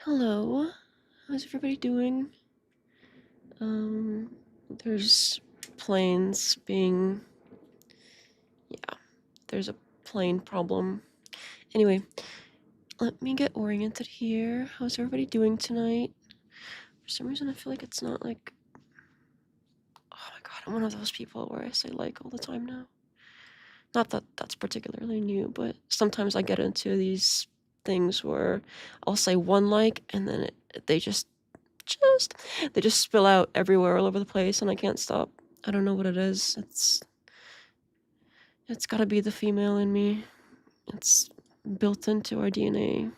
Hello, how's everybody doing? There's planes being, yeah, there's a plane problem. Anyway, let me get oriented here. How's everybody doing tonight? For some reason I feel like it's not like, oh my god, I'm one of those people where I say like all the time now. Not that that's particularly new, but sometimes I get into these things where I'll say one like and then they just spill out everywhere all over the place and I can't stop. I don't know what it is. It's gotta be the female in me. It's built into our DNA.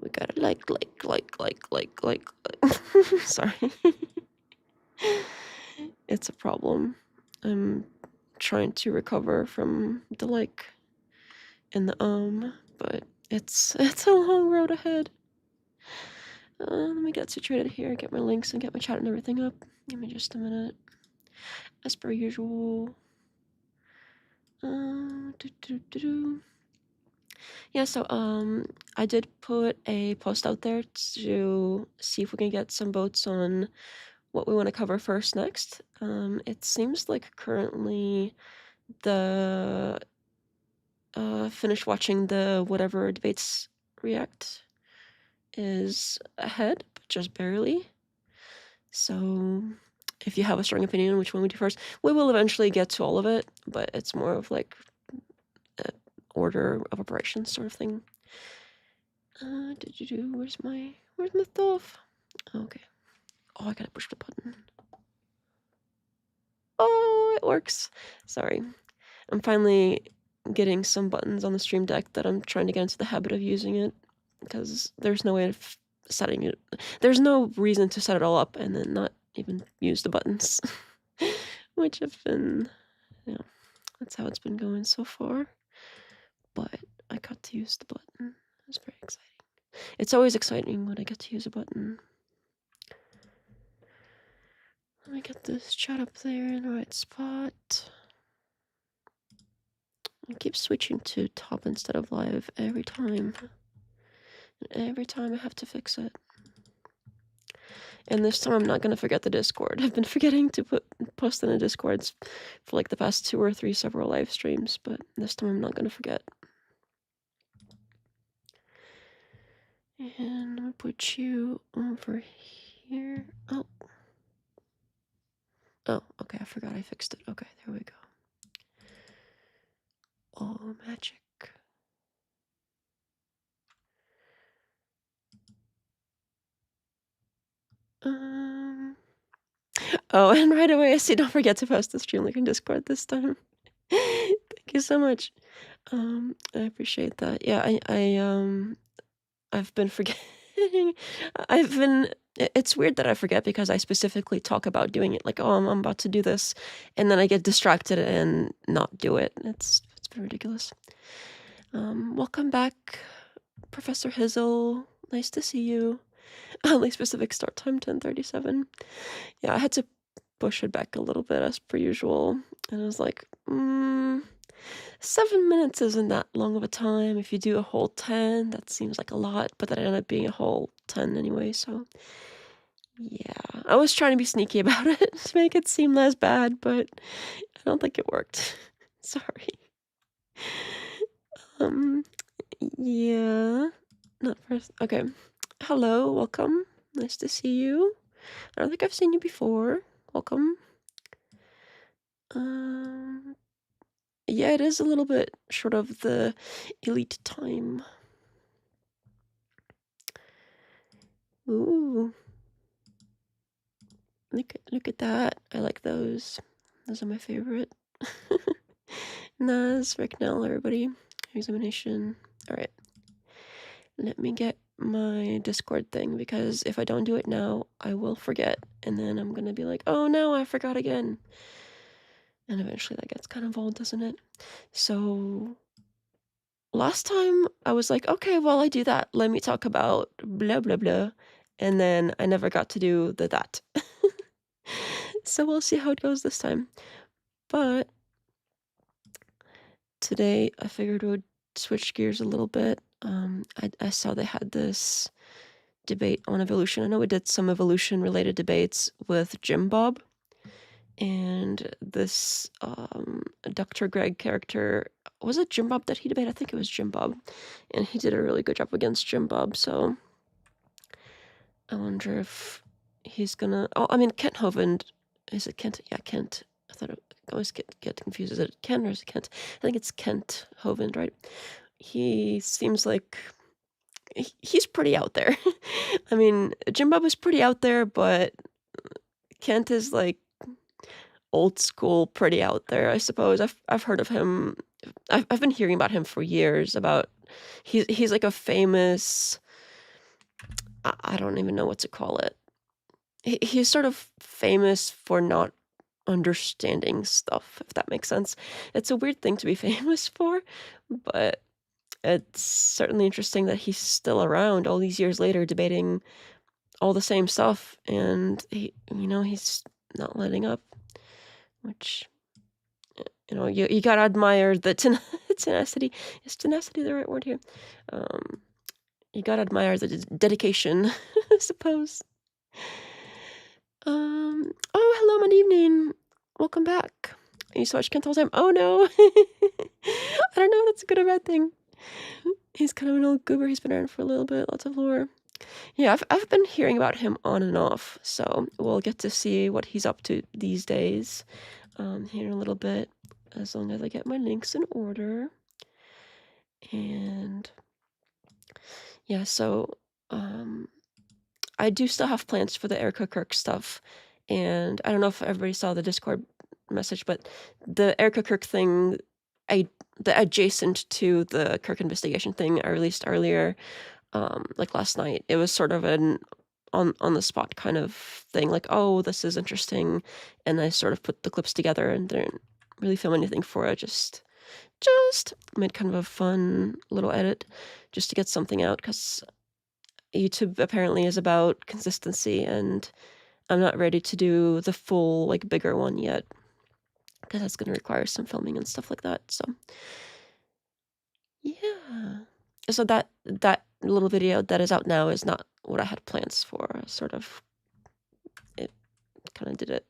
We gotta like. Sorry. It's a problem. I'm trying to recover from the like and the but it's a long road ahead. Let me get situated here, get my links and get my chat and everything up. Give me just a minute. As per usual. Yeah, so I did put a post out there to see if we can get some votes on what we want to cover first next. It seems like currently the finish watching the whatever debates react is ahead, but just barely. So if you have a strong opinion on which one we do first, we will eventually get to all of it, but it's more of like order of operations sort of thing. Where's my stuff? Okay. Oh, I gotta push the button. Oh, it works. Sorry. I'm finally getting some buttons on the Stream Deck that I'm trying to get into the habit of using it, because there's no way of setting it. There's no reason to set it all up and then not even use the buttons, which have been, that's how it's been going so far. But I got to use the button. It's very exciting. It's always exciting when I get to use a button. Let me get this chat up there in the right spot. I keep switching to top instead of live every time. And every time I have to fix it. And this time I'm not going to forget the Discord. I've been forgetting to post in the Discords for like the past 2 or 3 several live streams, but this time I'm not going to forget. And I'm going to put you over here. Oh, okay, I forgot I fixed it. Okay, there we go. Oh, magic. Oh, and right away I see don't forget to post the stream link in Discord this time. Thank you so much. I appreciate that. Yeah, I've been forgetting. It's weird that I forget because I specifically talk about doing it. Like, oh, I'm about to do this, and then I get distracted and not do it. It's been ridiculous. Welcome back, Professor Hizzle. Nice to see you. Only specific start time 10:37. Yeah, I had to push it back a little bit as per usual, and I was like, 7 minutes isn't that long of a time. If you do a whole 10, that seems like a lot, but that ended up being a whole 10 anyway, so yeah. I was trying to be sneaky about it to make it seem less bad, but I don't think it worked. Sorry. Yeah. Not first. Okay. Hello, welcome. Nice to see you. I don't think I've seen you before. Welcome. Yeah, it is a little bit short of the elite time. Ooh. Look at that. I like those. Those are my favorite. Naz, Ricknell, everybody. Examination. Alright. Let me get my Discord thing, because if I don't do it now, I will forget. And then I'm gonna be like, oh no, I forgot again. And eventually that gets kind of old, doesn't it? So last time I was like, okay, while I do that, let me talk about blah, blah, blah. And then I never got to do that. So we'll see how it goes this time. But today I figured switch gears a little bit. I saw they had this debate on evolution. I know we did some evolution-related debates with Jim Bob, and this Dr. Greg character, was it Jim Bob that he debated? I think it was Jim Bob, and he did a really good job against Jim Bob, so I wonder if he's gonna... Oh, I mean, Kent Hovind. Is it Kent? Yeah, Kent. I thought I always get confused. Is it Kent or is it Kent? I think it's Kent Hovind, right? He seems like he's pretty out there. I mean, Jim Bob is pretty out there, but Kent is like old school, pretty out there, I suppose. I've heard of him. I've been hearing about him for years. About he's like a famous... I don't even know what to call it. He's sort of famous for not understanding stuff, if that makes sense. It's a weird thing to be famous for, but it's certainly interesting that he's still around all these years later debating all the same stuff, and he's not letting up, which, you gotta admire the tenacity. Is tenacity the right word here? You gotta admire the dedication, I suppose. Oh, hello, good evening. Welcome back. I used to watch Kent all the time. Oh no. I don't know if that's a good or bad thing. He's kind of an old goober. He's been around for a little bit. Lots of lore. Yeah, I've been hearing about him on and off, so we'll get to see what he's up to these days here in a little bit, as long as I get my links in order. And yeah, so I do still have plans for the Erica Kirk stuff, and I don't know if everybody saw the Discord message, but the Erica Kirk thing, the adjacent to the Kirk investigation thing I released earlier, like last night. It was sort of an on the spot kind of thing, like, oh, this is interesting, and I sort of put the clips together and didn't really film anything for it. Just made kind of a fun little edit just to get something out, because YouTube apparently is about consistency, and I'm not ready to do the full, like, bigger one yet, because that's going to require some filming and stuff like that. So yeah, so that little video that is out now is not what I had plans for. Sort of, it kind of did it.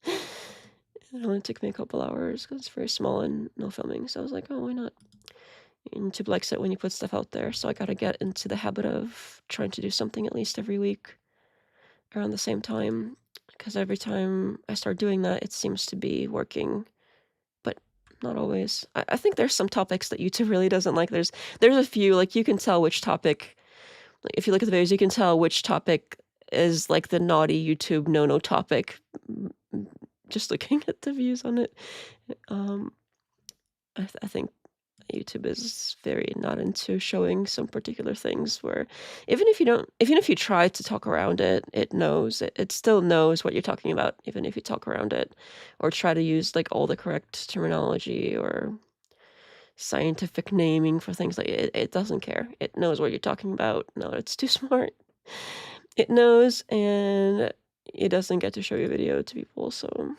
It only took me a couple hours because it's very small and no filming, so I was like, oh, why not? YouTube likes it when you put stuff out there, so I gotta get into the habit of trying to do something at least every week around the same time, because every time I start doing that, it seems to be working, but not always. I think there's some topics that YouTube really doesn't like. There's a few, like, you can tell which topic, like, if you look at the videos, you can tell which topic is like the naughty YouTube no topic, just looking at the views on it. I think YouTube is very not into showing some particular things, where even if you try to talk around it, it knows. It still knows what you're talking about, even if you talk around it or try to use like all the correct terminology or scientific naming for things. Like, it doesn't care. It knows what you're talking about. No, it's too smart. It knows, and it doesn't get to show your video to people, so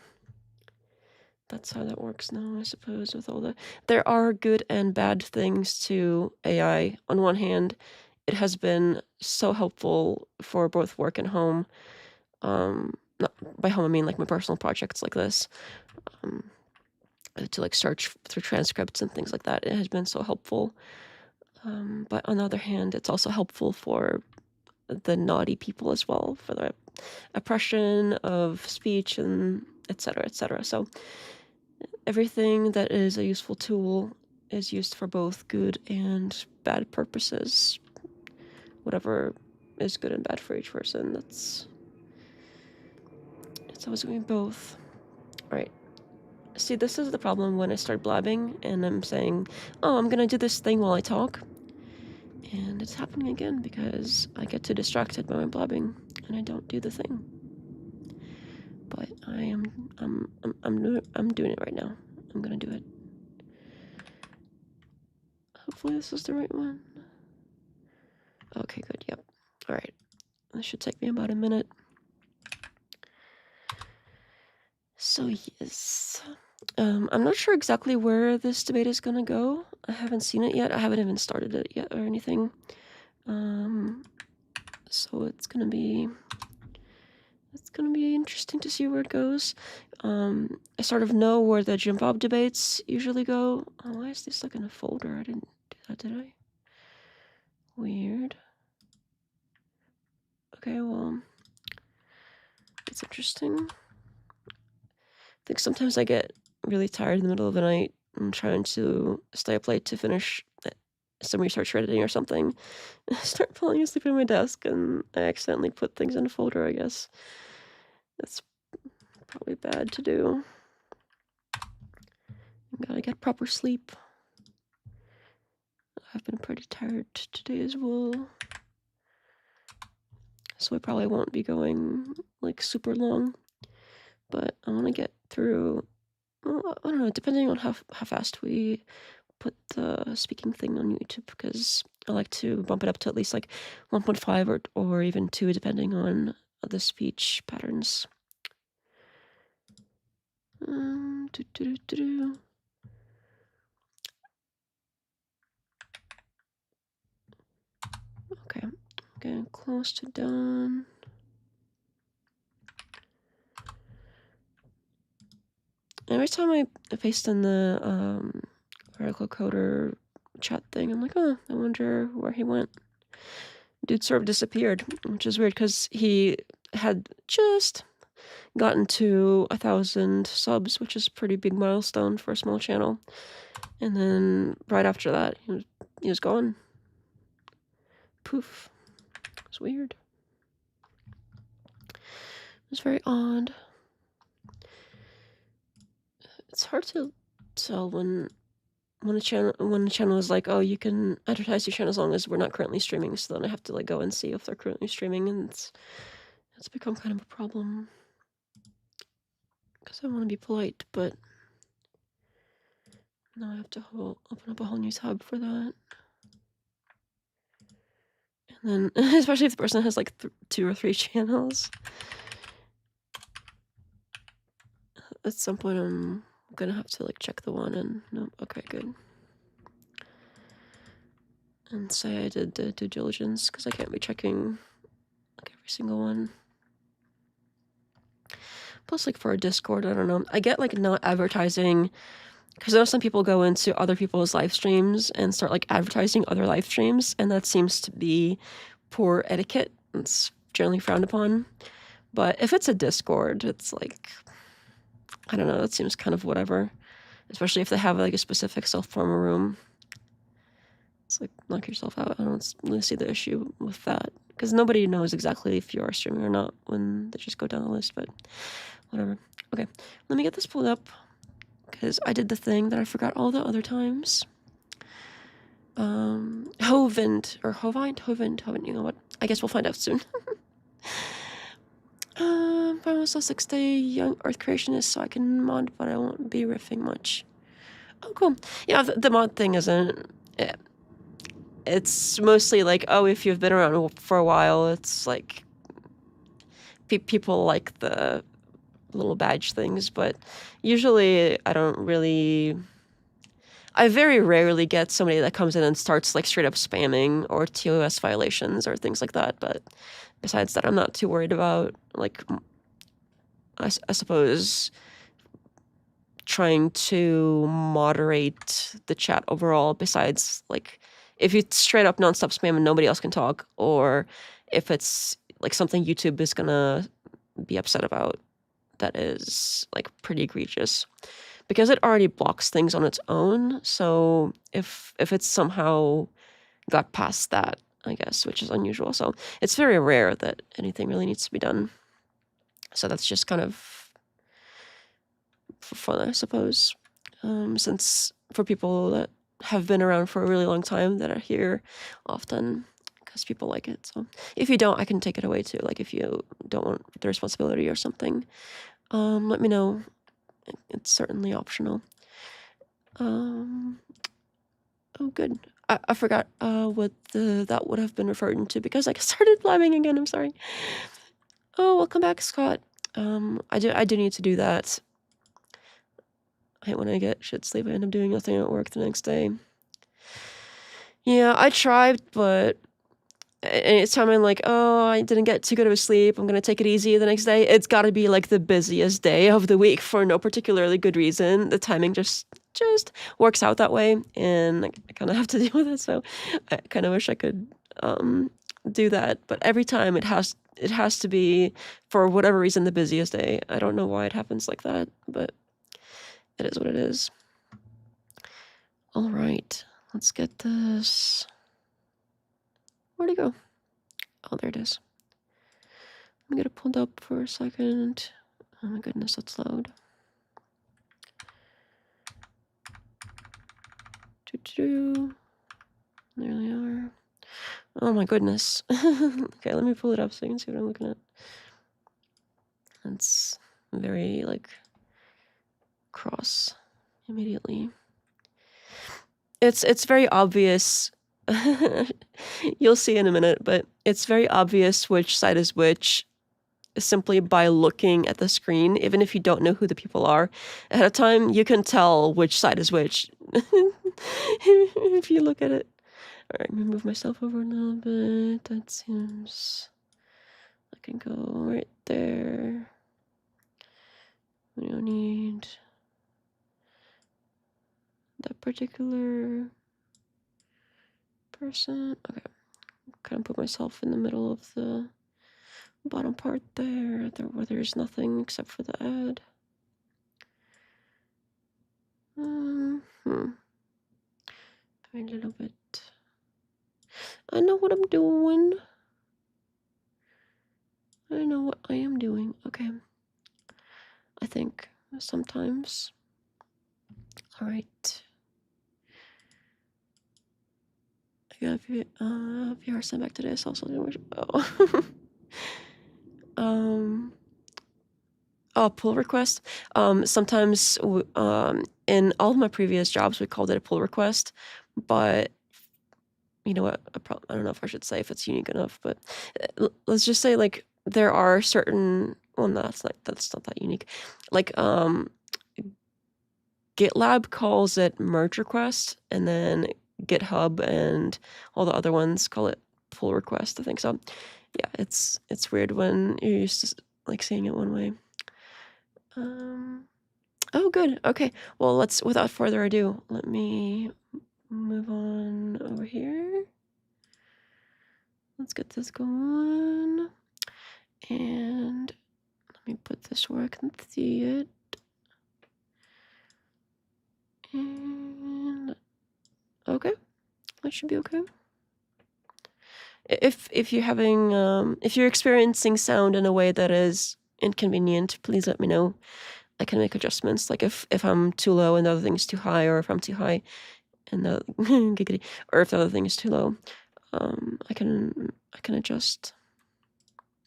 that's how that works now, I suppose, with all the... There are good and bad things to AI. On one hand, it has been so helpful for both work and home. Not by home, I mean like my personal projects like this. To like search through transcripts and things like that. It has been so helpful. But on the other hand, it's also helpful for the naughty people as well, for the oppression of speech and etc., etc. So everything that is a useful tool is used for both good and bad purposes. Whatever is good and bad for each person, it's always going to be both. Alright. See, this is the problem when I start blabbing and I'm saying, oh, I'm gonna do this thing while I talk. And it's happening again because I get too distracted by my blabbing and I don't do the thing. But I'm doing it right now. I'm gonna do it. Hopefully this is the right one. Okay, good, yep. Alright. This should take me about a minute. So yes. I'm not sure exactly where this debate is gonna go. I haven't seen it yet. I haven't even started it yet or anything. So it's gonna be interesting to see where it goes. I sort of know where the Jim Bob debates usually go. Oh, why is this like in a folder? I didn't do that, did I? Weird. Okay, well, it's interesting. I think sometimes I get really tired in the middle of the night. I'm trying to stay up late to finish some research or editing or something. I start falling asleep at my desk and I accidentally put things in a folder, I guess. That's probably bad to do. Gotta get proper sleep. I've been pretty tired today as well. So I probably won't be going like super long. But I want to get through, well, I don't know, depending on how fast we put the speaking thing on YouTube, because I like to bump it up to at least like 1.5 or even 2, depending on the speech patterns. Okay, I'm getting close to done. Every time I paste in the article coder chat thing, I'm like, oh, I wonder where he went. Dude sort of disappeared, which is weird because he had just gotten to 1,000 subs, which is a pretty big milestone for a small channel. And then right after that, he was gone. Poof. It's weird. It's very odd. It's hard to tell when a channel is like, oh, you can advertise your channel as long as we're not currently streaming. So then I have to like go and see if they're currently streaming, and it's become kind of a problem. Because I want to be polite, but now I have to open up a whole new tab for that. And then, especially if the person has like 2 or 3 channels. At some point, I'm gonna have to like check the one and no, okay, good. And say I did the due diligence, because I can't be checking like every single one. Plus, like for a Discord, I don't know. I get like not advertising, because I know some people go into other people's live streams and start like advertising other live streams, and that seems to be poor etiquette. It's generally frowned upon. But if it's a Discord, it's like, I don't know, it seems kind of whatever. Especially if they have like a specific self-former room. It's like, knock yourself out. I don't really see the issue with that. Because nobody knows exactly if you are streaming or not when they just go down the list, but whatever. Okay, let me get this pulled up, because I did the thing that I forgot all the other times. Hovind, or Hovind, you know what? I guess we'll find out soon. I'm also 6-day young Earth creationist, so I can mod, but I won't be riffing much. Oh, cool. Yeah, the mod thing isn't... It's mostly like, oh, if you've been around for a while, it's like... people like the little badge things, but usually I don't really... I very rarely get somebody that comes in and starts like straight up spamming or TOS violations or things like that, but besides that, I'm not too worried about, like, I suppose, trying to moderate the chat overall, besides, like, if you straight up nonstop spam and nobody else can talk, or if it's, like, something YouTube is gonna be upset about that is, like, pretty egregious. Because it already blocks things on its own, so if it's somehow got past that, I guess, which is unusual. So it's very rare that anything really needs to be done. So that's just kind of for fun, I suppose. Since for people that have been around for a really long time that are here often, because people like it. So if you don't, I can take it away too. Like if you don't want the responsibility or something, let me know. It's certainly optional. Oh, good. I forgot what that would have been referred to, because I started blabbing again. I'm sorry. Oh, welcome back, Scott. I do need to do that. hate when I get shit sleep. I end up doing nothing at work the next day. Yeah, I tried, but anytime I'm like, oh, I didn't get too good of a sleep, I'm gonna take it easy the next day, it's gotta be like the busiest day of the week for no particularly good reason. The timing just works out that way, and I kind of have to deal with it. So I kind of wish I could do that, but every time it has to be, for whatever reason, the busiest day. I don't know why it happens like that, but it is what it is. All right, let's get this. Where'd it go? Oh, there it is. Let me get it pulled up for a second. Oh my goodness, let's load. There they are. Oh my goodness. Okay, let me pull it up so you can see what I'm looking at. It's very, like, cross immediately. It's very obvious. You'll see in a minute, but it's very obvious which side is which simply by looking at the screen. Even if you don't know who the people are ahead of time, you can tell which side is which if you look at it. All right, let me move myself over a little bit. That seems I can go right there. We don't need that particular person. Okay, kind of put myself in the middle of the bottom part there, where there's nothing except for the ad. A little bit. I know what I'm doing. I know what I am doing. Okay. I think sometimes. All right. I got VR sent back to this also. Oh, pull request. Sometimes in all of my previous jobs we called it a pull request, but you know what? I don't know if I should say if it's unique enough, but let's just say like there are certain. Well, no, that's not that unique. Like GitLab calls it merge request, and then GitHub and all the other ones call it pull request. I think so. Yeah, it's weird when you're used to like seeing it one way. Oh, good. Okay. Well, without further ado, let me move on over here. Let's get this going. And let me put this where I can see it. And okay, that should be okay. If you're having if you're experiencing sound in a way that is inconvenient, please let me know. I can make adjustments. Like if I'm too low and the other thing is too high, or if I'm too high and the giggity, or if the other thing is too low, I can adjust.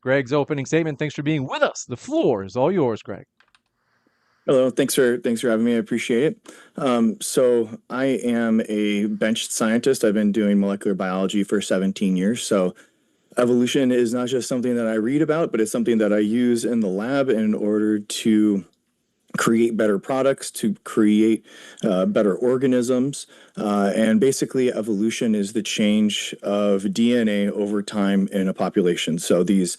Greg's opening statement. Thanks for being with us. The floor is all yours, Greg. Hello, thanks for having me. I appreciate it. So I am a bench scientist. I've been doing molecular biology for 17 years. So evolution is not just something that I read about, but it's something that I use in the lab in order to create better products, to create better organisms. And basically, evolution is the change of DNA over time in a population. So these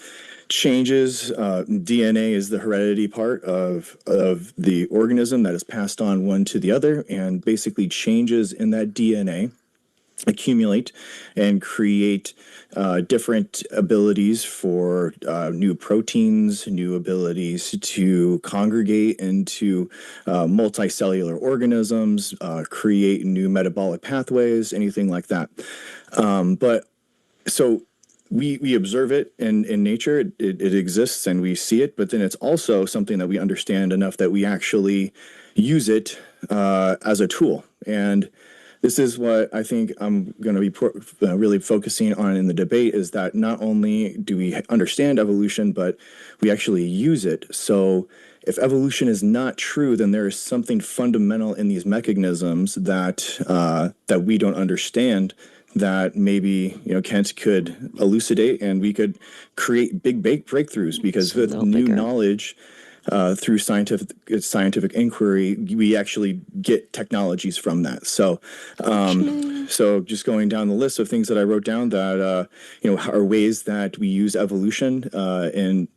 changes, DNA is the heredity part of the organism that is passed on one to the other, and basically changes in that DNA accumulate and create different abilities for new proteins, new abilities to congregate into multicellular organisms, create new metabolic pathways, anything like that. But so we observe it in nature. It exists and we see it, but then it's also something that we understand enough that we actually use it as a tool. And this is what I think I'm going to be really focusing on in the debate, is that not only do we understand evolution, but we actually use it. So if evolution is not true, then there is something fundamental in these mechanisms that we don't understand, that maybe Kent could elucidate, and we could create big breakthroughs, because with new knowledge through scientific inquiry, we actually get technologies from that. So, so just going down the list of things that I wrote down that are ways that we use evolution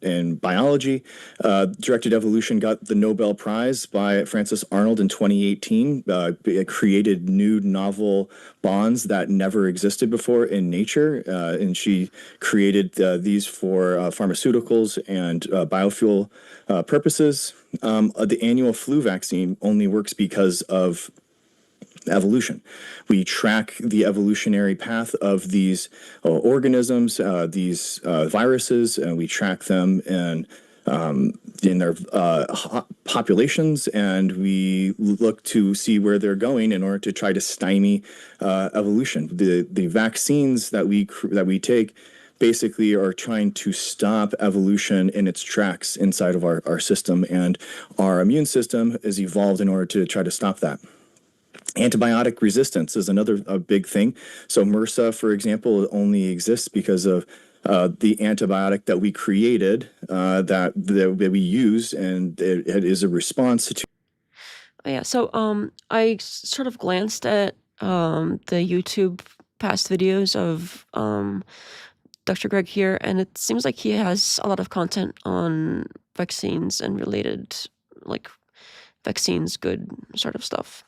in biology. Directed evolution got the Nobel Prize by Frances Arnold in 2018. It created new novel bonds that never existed before in nature, and she created these for pharmaceuticals and biofuel purposes. The annual flu vaccine only works because of evolution. We track the evolutionary path of these organisms, these viruses, and we track them in their populations, and we look to see where they're going in order to try to stymie evolution. The vaccines that we take basically are trying to stop evolution in its tracks inside of our system, and our immune system is evolved in order to try to stop that. Antibiotic resistance is another big thing. So MRSA, for example, only exists because of the antibiotic that we created, that we use, and it is a response to. Yeah, so I sort of glanced at the YouTube past videos of Dr. Greg here, and it seems like he has a lot of content on vaccines and related, like, vaccines good sort of stuff.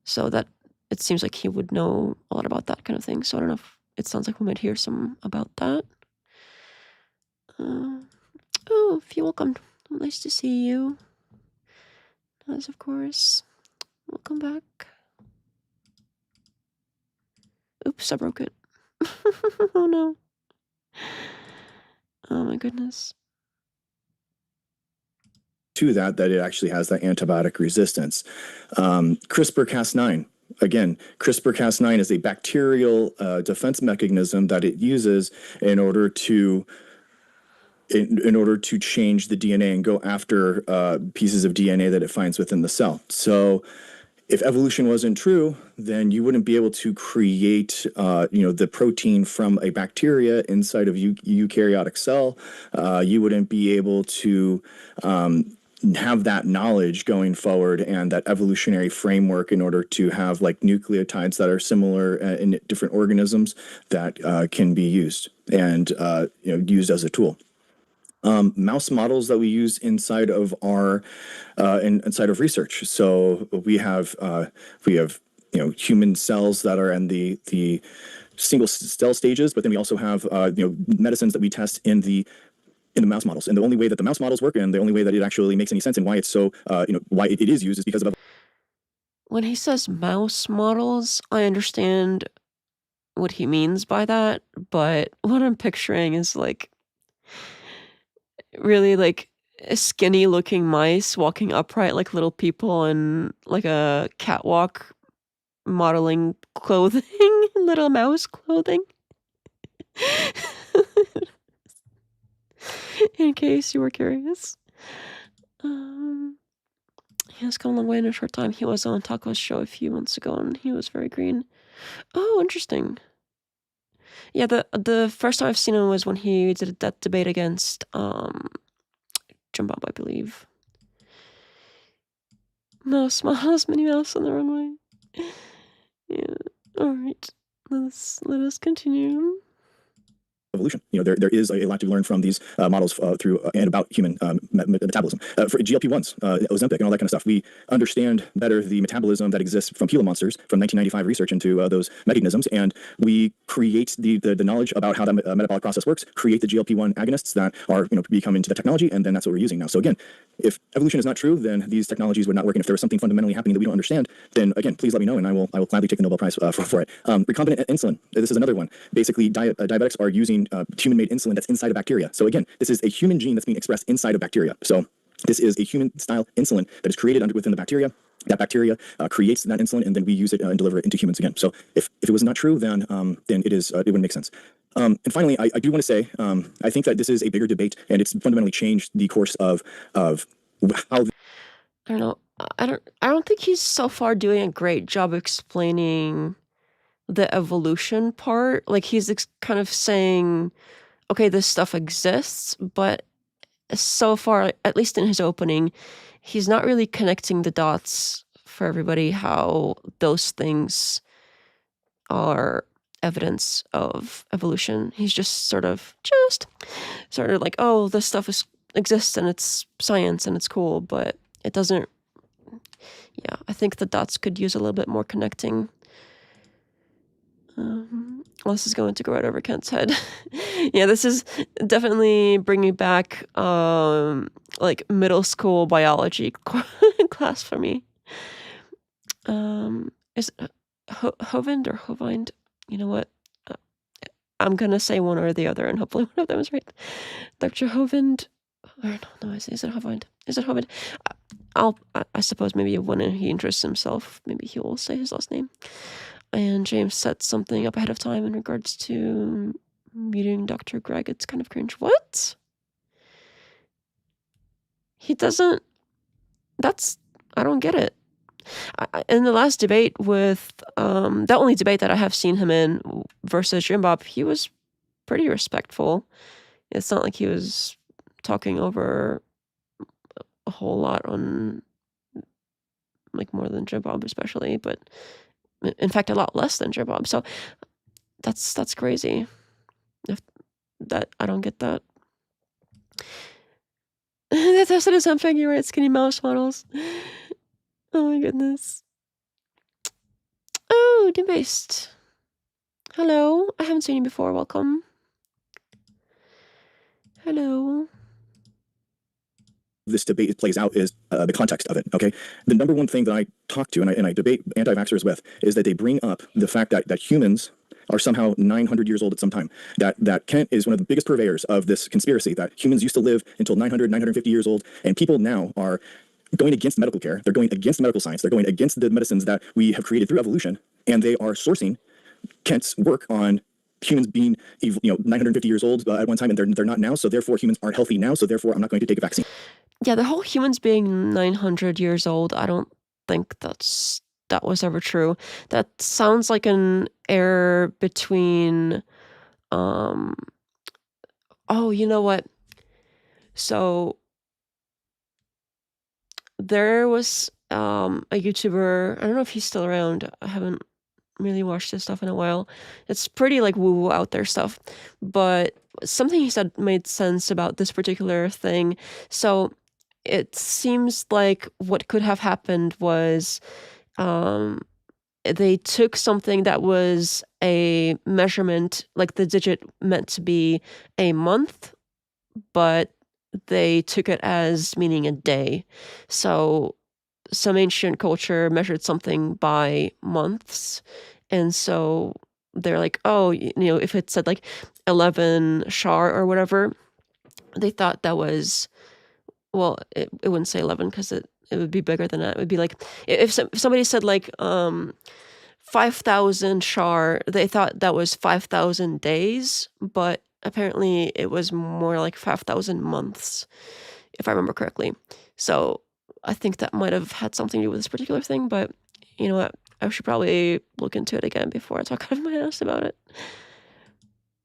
So that it seems like he would know a lot about that kind of thing. So I don't know if it sounds like we might hear some about that. Oh, you're welcome. Nice to see you. As of course. Welcome back. Oops, I broke it. Oh no. Oh my goodness. To that it actually has that antibiotic resistance. CRISPR-Cas9. Again, CRISPR-Cas9 is a bacterial defense mechanism that it uses in order to change the DNA and go after pieces of DNA that it finds within the cell. So if evolution wasn't true, then you wouldn't be able to create, the protein from a bacteria inside of eukaryotic cell. You wouldn't be able to have that knowledge going forward and that evolutionary framework in order to have like nucleotides that are similar in different organisms that can be used and used as a tool. Mouse models that we use inside of our inside of research. So we have human cells that are in the single cell stages, but then we also have medicines that we test in the mouse models. And the only way that the mouse models work, and the only way that it actually makes any sense, and why it's so why it is used, is because of. When he says mouse models, I understand what he means by that, but what I'm picturing is like really like skinny looking mice walking upright like little people in like a catwalk modeling clothing, little mouse clothing. In case you were curious. He has come a long way in a short time. He was on Taco's show a few months ago and he was very green. Oh, interesting. Yeah, the first time I've seen him was when he did that debate against Jump Up, I believe. Mouse models, Minnie Mouse on the runway. Yeah. Alright. Let us continue. Evolution. There is a lot to learn from these models through and about human metabolism. For GLP-1s, Ozempic, and all that kind of stuff, we understand better the metabolism that exists from Gila monsters from 1995 research into those mechanisms, and we create the knowledge about how that metabolic process works, create the GLP-1 agonists that are become into the technology, and then that's what we're using now. So again, if evolution is not true, then these technologies would not work. And if there was something fundamentally happening that we don't understand, then again, please let me know, and I will gladly take the Nobel Prize for it. Recombinant insulin. This is another one. Basically, diabetics are using human-made insulin that's inside of bacteria. So again, this is a human gene that's being expressed inside of bacteria. So this is a human-style insulin that is created within the bacteria. That bacteria creates that insulin, and then we use it and deliver it into humans again. So if it was not true, then it wouldn't make sense. And finally, I do want to say, I think that this is a bigger debate, and it's fundamentally changed the course of how. I don't know. I don't think he's so far doing a great job explaining the evolution part. Like he's kind of saying, okay, this stuff exists, but so far, at least in his opening, he's not really connecting the dots for everybody how those things are evidence of evolution. He's just sort of like, oh, this stuff exists and it's science and it's cool, but it doesn't. Yeah, I think the dots could use a little bit more connecting. Well, this is going to go right over Kent's head. Yeah, this is definitely bringing back like middle school biology class for me. Is it Hovind or Hovind? You know what? I'm gonna say one or the other, and hopefully one of them is right. Dr. Hovind. No, is it Hovind? Is it Hovind? I suppose maybe when he introduces himself, maybe he will say his last name. And James set something up ahead of time in regards to meeting Dr. Greg. It's kind of cringe. What? He doesn't. I don't get it. In the last debate with the only debate that I have seen him in versus Jim Bob, he was pretty respectful. It's not like he was talking over a whole lot on like more than Jim Bob especially, but in fact a lot less than Jim Bob. So that's crazy. I don't get that. They tested his figure right skinny mouse models. Oh my goodness. Oh, debased. Hello. I haven't seen you before. Welcome. Hello. This debate plays out is the context of it. Okay, the number one thing that I talk to and I debate anti-vaxxers with is that they bring up the fact that humans are somehow 900 years old at some time. That Kent is one of the biggest purveyors of this conspiracy that humans used to live until 950 years old, and people now are going against medical care. They're going against medical science. They're going against the medicines that we have created through evolution, and they are sourcing Kent's work on humans being 950 years old at one time, and they're not now. So therefore, humans aren't healthy now. So therefore, I'm not going to take a vaccine. Yeah, the whole humans being 900 years old, I don't think that was ever true. That sounds like an error between oh, you know what? So there was a YouTuber, I don't know if he's still around. I haven't really watched his stuff in a while. It's pretty like woo-woo out there stuff. But something he said made sense about this particular thing. So it seems like what could have happened was they took something that was a measurement, like the digit meant to be a month, but they took it as meaning a day. So some ancient culture measured something by months. And so they're like, oh, if it said like 11 shar or whatever, they thought that was, well, it wouldn't say 11 because it would be bigger than that. It would be like, if somebody said like 5,000 shar, they thought that was 5,000 days, but apparently it was more like 5,000 months, if I remember correctly. So I think that might have had something to do with this particular thing, but you know what? I should probably look into it again before I talk out of my ass about it.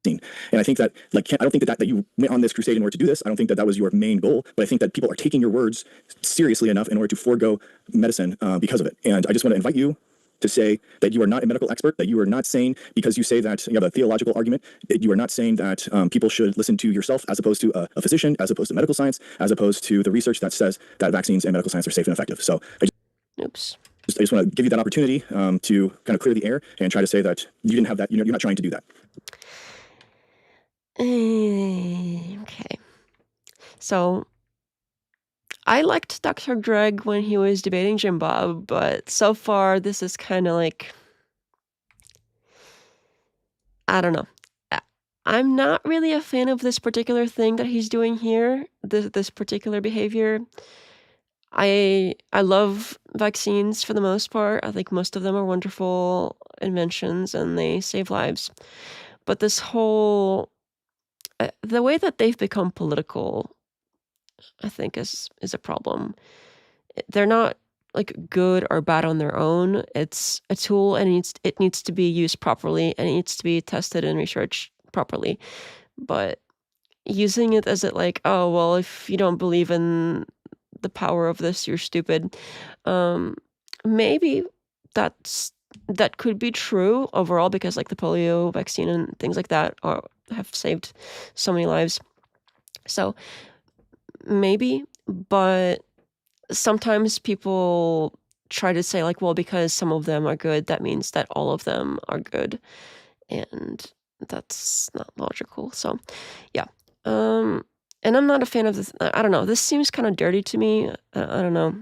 And I think that, like, I don't think that you went on this crusade in order to do this. I don't think that was your main goal, but I think that people are taking your words seriously enough in order to forego medicine because of it. And I just want to invite you to say that you are not a medical expert, that you are not saying, because you say that you have a theological argument, that you are not saying that people should listen to yourself as opposed to a physician, as opposed to medical science, as opposed to the research that says that vaccines and medical science are safe and effective. So I just want to give you that opportunity to kind of clear the air and try to say that you didn't have that, you're not trying to do that. Okay. So I liked Dr. Greg when he was debating Jim Bob, but so far this is kind of like, I don't know. I'm not really a fan of this particular thing that he's doing here, this particular behavior. I love vaccines for the most part. I think most of them are wonderful inventions and they save lives. But this whole the way that they've become political, I think is a problem. They're not like good or bad on their own. It's a tool and it needs to be used properly and it needs to be tested and researched properly. But using it as like, oh, well, if you don't believe in the power of this, you're stupid. Maybe that could be true overall, because like the polio vaccine and things like that have saved so many lives. So maybe, but sometimes people try to say like, well, because some of them are good, that means that all of them are good. And that's not logical. So yeah. And I'm not a fan of this. I don't know. This seems kind of dirty to me. I don't know.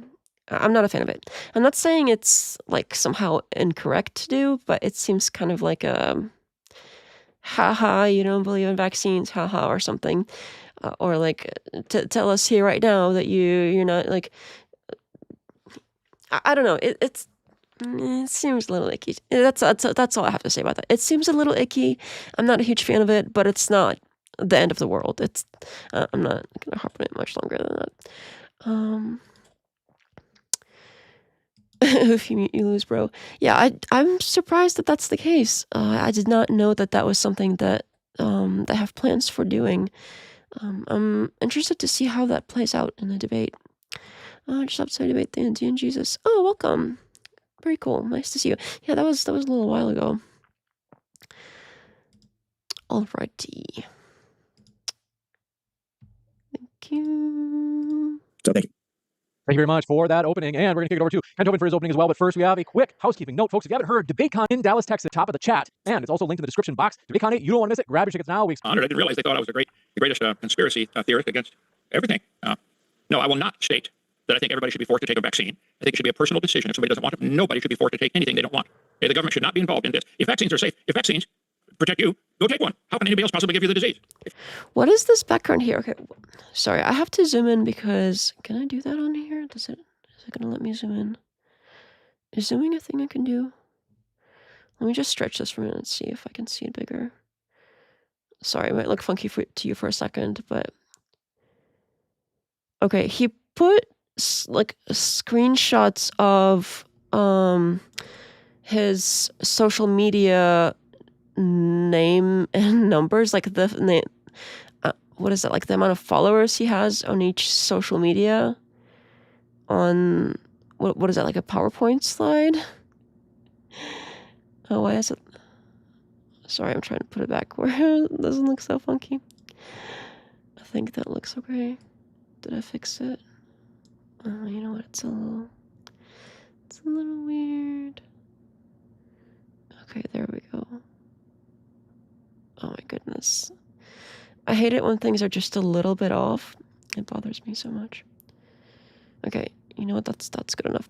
I'm not a fan of it. I'm not saying it's like somehow incorrect to do, but it seems kind of like a haha, you don't believe in vaccines, haha, or something. Or like tell us here right now that you're not like, I don't know. It seems a little icky. That's all I have to say about that. It seems a little icky. I'm not a huge fan of it, but it's not the end of the world. It's I'm not gonna harp on it much longer than that. If you mute, you lose, bro. Yeah, I'm surprised that that's the case. I did not know that that was something that they have plans for doing. I'm interested to see how that plays out in the debate. Just outside debate the Andy and Jesus. Oh, welcome. Very cool. Nice to see you. Yeah, that was a little while ago. Alrighty. Thank you. So thank you. Thank you very much for that opening, and we're going to kick it over to Hovind for his opening as well. But first, we have a quick housekeeping note, folks. If you haven't heard, DebateCon in Dallas, Texas, top of the chat, and it's also linked in the description box. DebateCon 8, you don't want to miss it. Grab your tickets now. Honored. I didn't realize they thought I was the greatest conspiracy theorist against everything. No, I will not state that I think everybody should be forced to take a vaccine. I think it should be a personal decision. If somebody doesn't want it, nobody should be forced to take anything they don't want. Okay, the government should not be involved in this. If vaccines are safe, if vaccines protect you, go take one. How can anybody else possibly give you the disease? What is this background here? Okay, sorry, I have to zoom in because can I do that on here? Is it gonna let me zoom in? Is zooming a thing I can do? Let me just stretch this for a minute and see if I can see it bigger. Sorry, it might look funky to you for a second, but okay, he put like screenshots of his social media name and numbers, like the name. What is it, like the amount of followers he has on each social media? On what is that, like a PowerPoint slide? Oh, why is it? Sorry, I'm trying to put it back where it doesn't look so funky. I think that looks okay. Did I fix it? You know what? It's a little weird. Okay, there we go. Oh my goodness. I hate it when things are just a little bit off. It bothers me so much. Okay, you know what? That's good enough.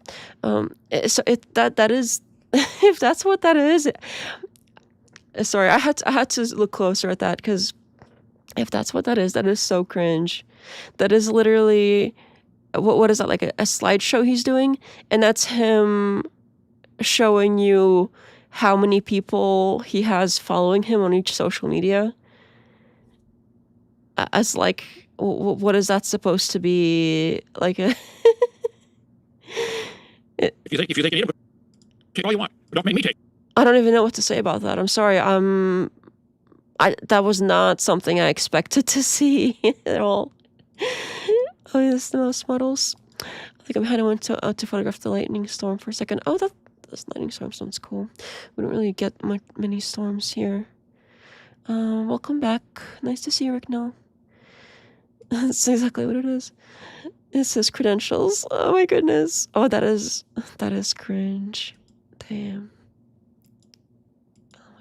So that is, if that's what that is. Sorry, I had to look closer at that, because if that's what that is so cringe. That is literally, what is that, like a slideshow he's doing, and that's him showing you how many people he has following him on each social media. As like, what is that supposed to be? Like a If you think you need it, take all you want. But don't make me take. I don't even know what to say about that. I'm sorry. That was not something I expected to see at all. Oh, yes, the most models. I think I'm heading to photograph the lightning storm for a second. Oh, this lightning storm sounds cool. We don't really get many storms here. Welcome back. Nice to see you, Rick. No. That's exactly what it is. It says credentials. Oh my goodness. Oh, that is cringe. Damn.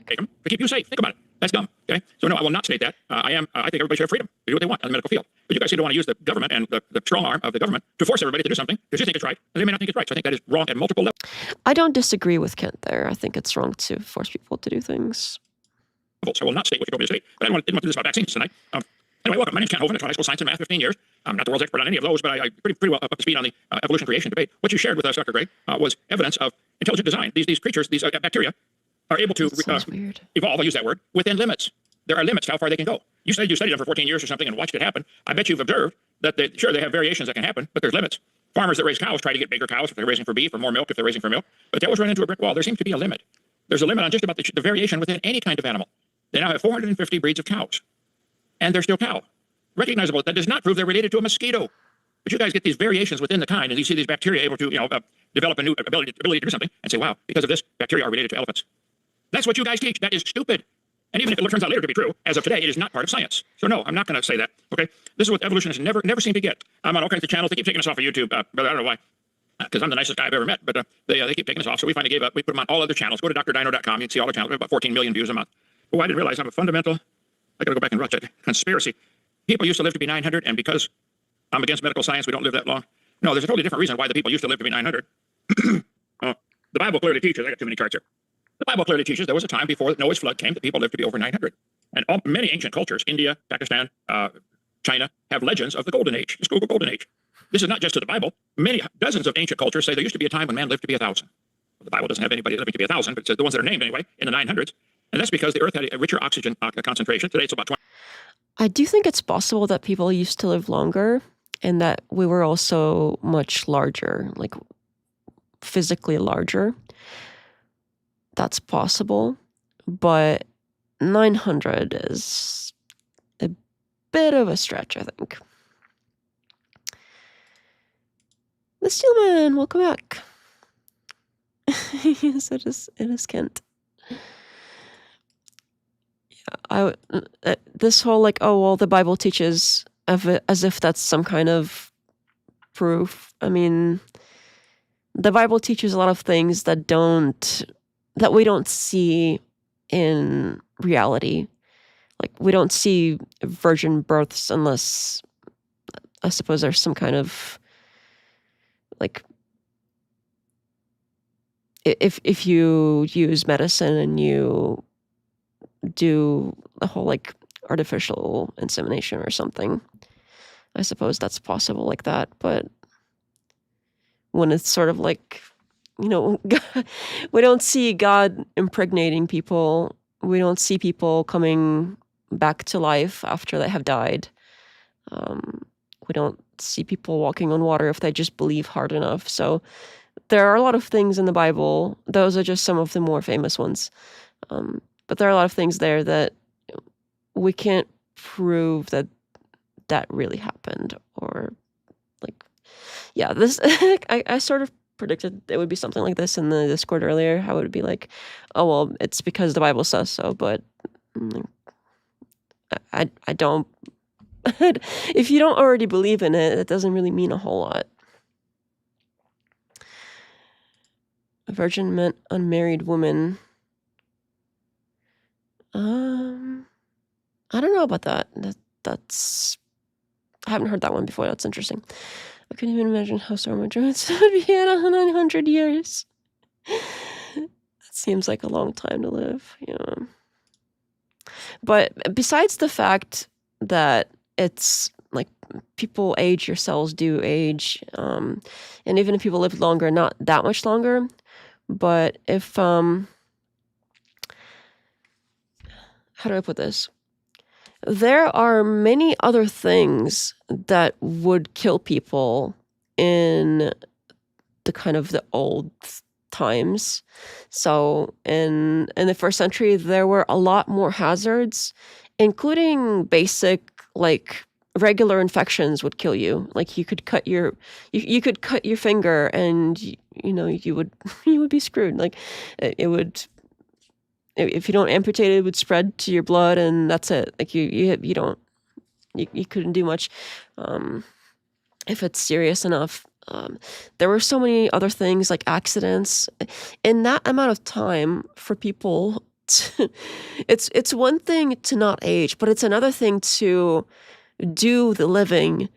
Take them to keep you safe. Think about it. That's dumb. Okay. So no, I will not state that. I think everybody should have freedom to do what they want in the medical field. But you guys seem to want to use the government and the strong arm of the government to force everybody to do something because you think it's right, and they may not think it's right. So I think that is wrong at multiple levels. I don't disagree with Kent there. I think it's wrong to force people to do things. So I will not state what you told me to state. But I didn't want to do this about vaccines tonight. Anyway, welcome. My name's Kent Hovind. I taught high school science and math 15 years. I'm not the world's expert on any of those, but I'm pretty well up to speed on the evolution creation debate. What you shared with us, Dr. Gray, was evidence of intelligent design. These creatures, these bacteria, are able to evolve, I'll use that word, within limits. There are limits to how far they can go. You said you studied them for 14 years or something and watched it happen. I bet you've observed that they have variations that can happen, but there's limits. Farmers that raise cows try to get bigger cows if they're raising for beef, or more milk if they're raising for milk, but they always run into a brick wall. There seems to be a limit. There's a limit on just about the variation within any kind of animal. They now have 450 breeds of cows, and they're still cow. recognizable. That does not prove they're related to a mosquito. But you guys get these variations within the kind, and you see these bacteria able to, develop a new ability to do something, and say, wow, because of this, bacteria are related to elephants. That's what you guys teach. That is stupid. And even if it turns out later to be true, as of today, it is not part of science. So no, I'm not going to say that. Okay, this is what evolutionists never seem to get. I'm on all kinds of channels. They keep taking us off of YouTube, but I don't know why. Because I'm the nicest guy I've ever met, but they keep taking us off. So we finally gave up. We put them on all other channels. Go to drdino.com. You can see all the channels. We have about 14 million views a month. Oh, I didn't realize I'm a fundamental. I got to go back and watch it. Conspiracy. People used to live to be 900, and because I'm against medical science, we don't live that long. No, there's a totally different reason why the people used to live to be 900. The Bible clearly teaches. I got too many charts here. The Bible clearly teaches there was a time before Noah's flood came that people lived to be over 900. And many ancient cultures, India, Pakistan, China, have legends of the Golden Age. Just Google Golden Age. This is not just to the Bible. Many dozens of ancient cultures say there used to be a time when man lived to be 1,000. Well, the Bible doesn't have anybody living to be 1,000, but it says the ones that are named anyway in the 900s. And that's because the Earth had a richer oxygen concentration. Today it's about 20. I do think it's possible that people used to live longer and that we were also much larger, like physically larger. That's possible, but 900 is a bit of a stretch, I think. The Steelman, welcome back. Yes, it is Kent. Yeah, this whole like, oh well, the Bible teaches as if that's some kind of proof. I mean, the Bible teaches a lot of things that we don't see in reality. Like, we don't see virgin births unless, I suppose, there's some kind of, like, if you use medicine and you do the whole, like, artificial insemination or something, I suppose that's possible like that. But when it's sort of like, we don't see God impregnating people. We don't see people coming back to life after they have died. We don't see people walking on water if they just believe hard enough. So there are a lot of things in the Bible. Those are just some of the more famous ones. But there are a lot of things there that we can't prove that really happened. Or, like, yeah, this, I sort of predicted it would be something like this in the Discord earlier. How it would be like, oh well, it's because the Bible says so, but I don't. If you don't already believe in it, it doesn't really mean a whole lot. A virgin meant unmarried woman. I don't know about that. That's I haven't heard that one before. That's interesting. I couldn't even imagine how so much would be in 900 years. That seems like a long time to live. Yeah. But besides the fact that it's like people age, your cells do age, and even if people live longer, not that much longer. But if how do I put this? There are many other things that would kill people in the kind of the old times. So in the first century, there were a lot more hazards, including basic, like, regular infections would kill you. Like, you could cut your finger and you would be screwed. Like, it would, if you don't amputate it, would spread to your blood, and that's it. Like, you couldn't do much if it's serious enough. There were so many other things, like accidents. In that amount of time, for people, it's one thing to not age, but it's another thing to do the living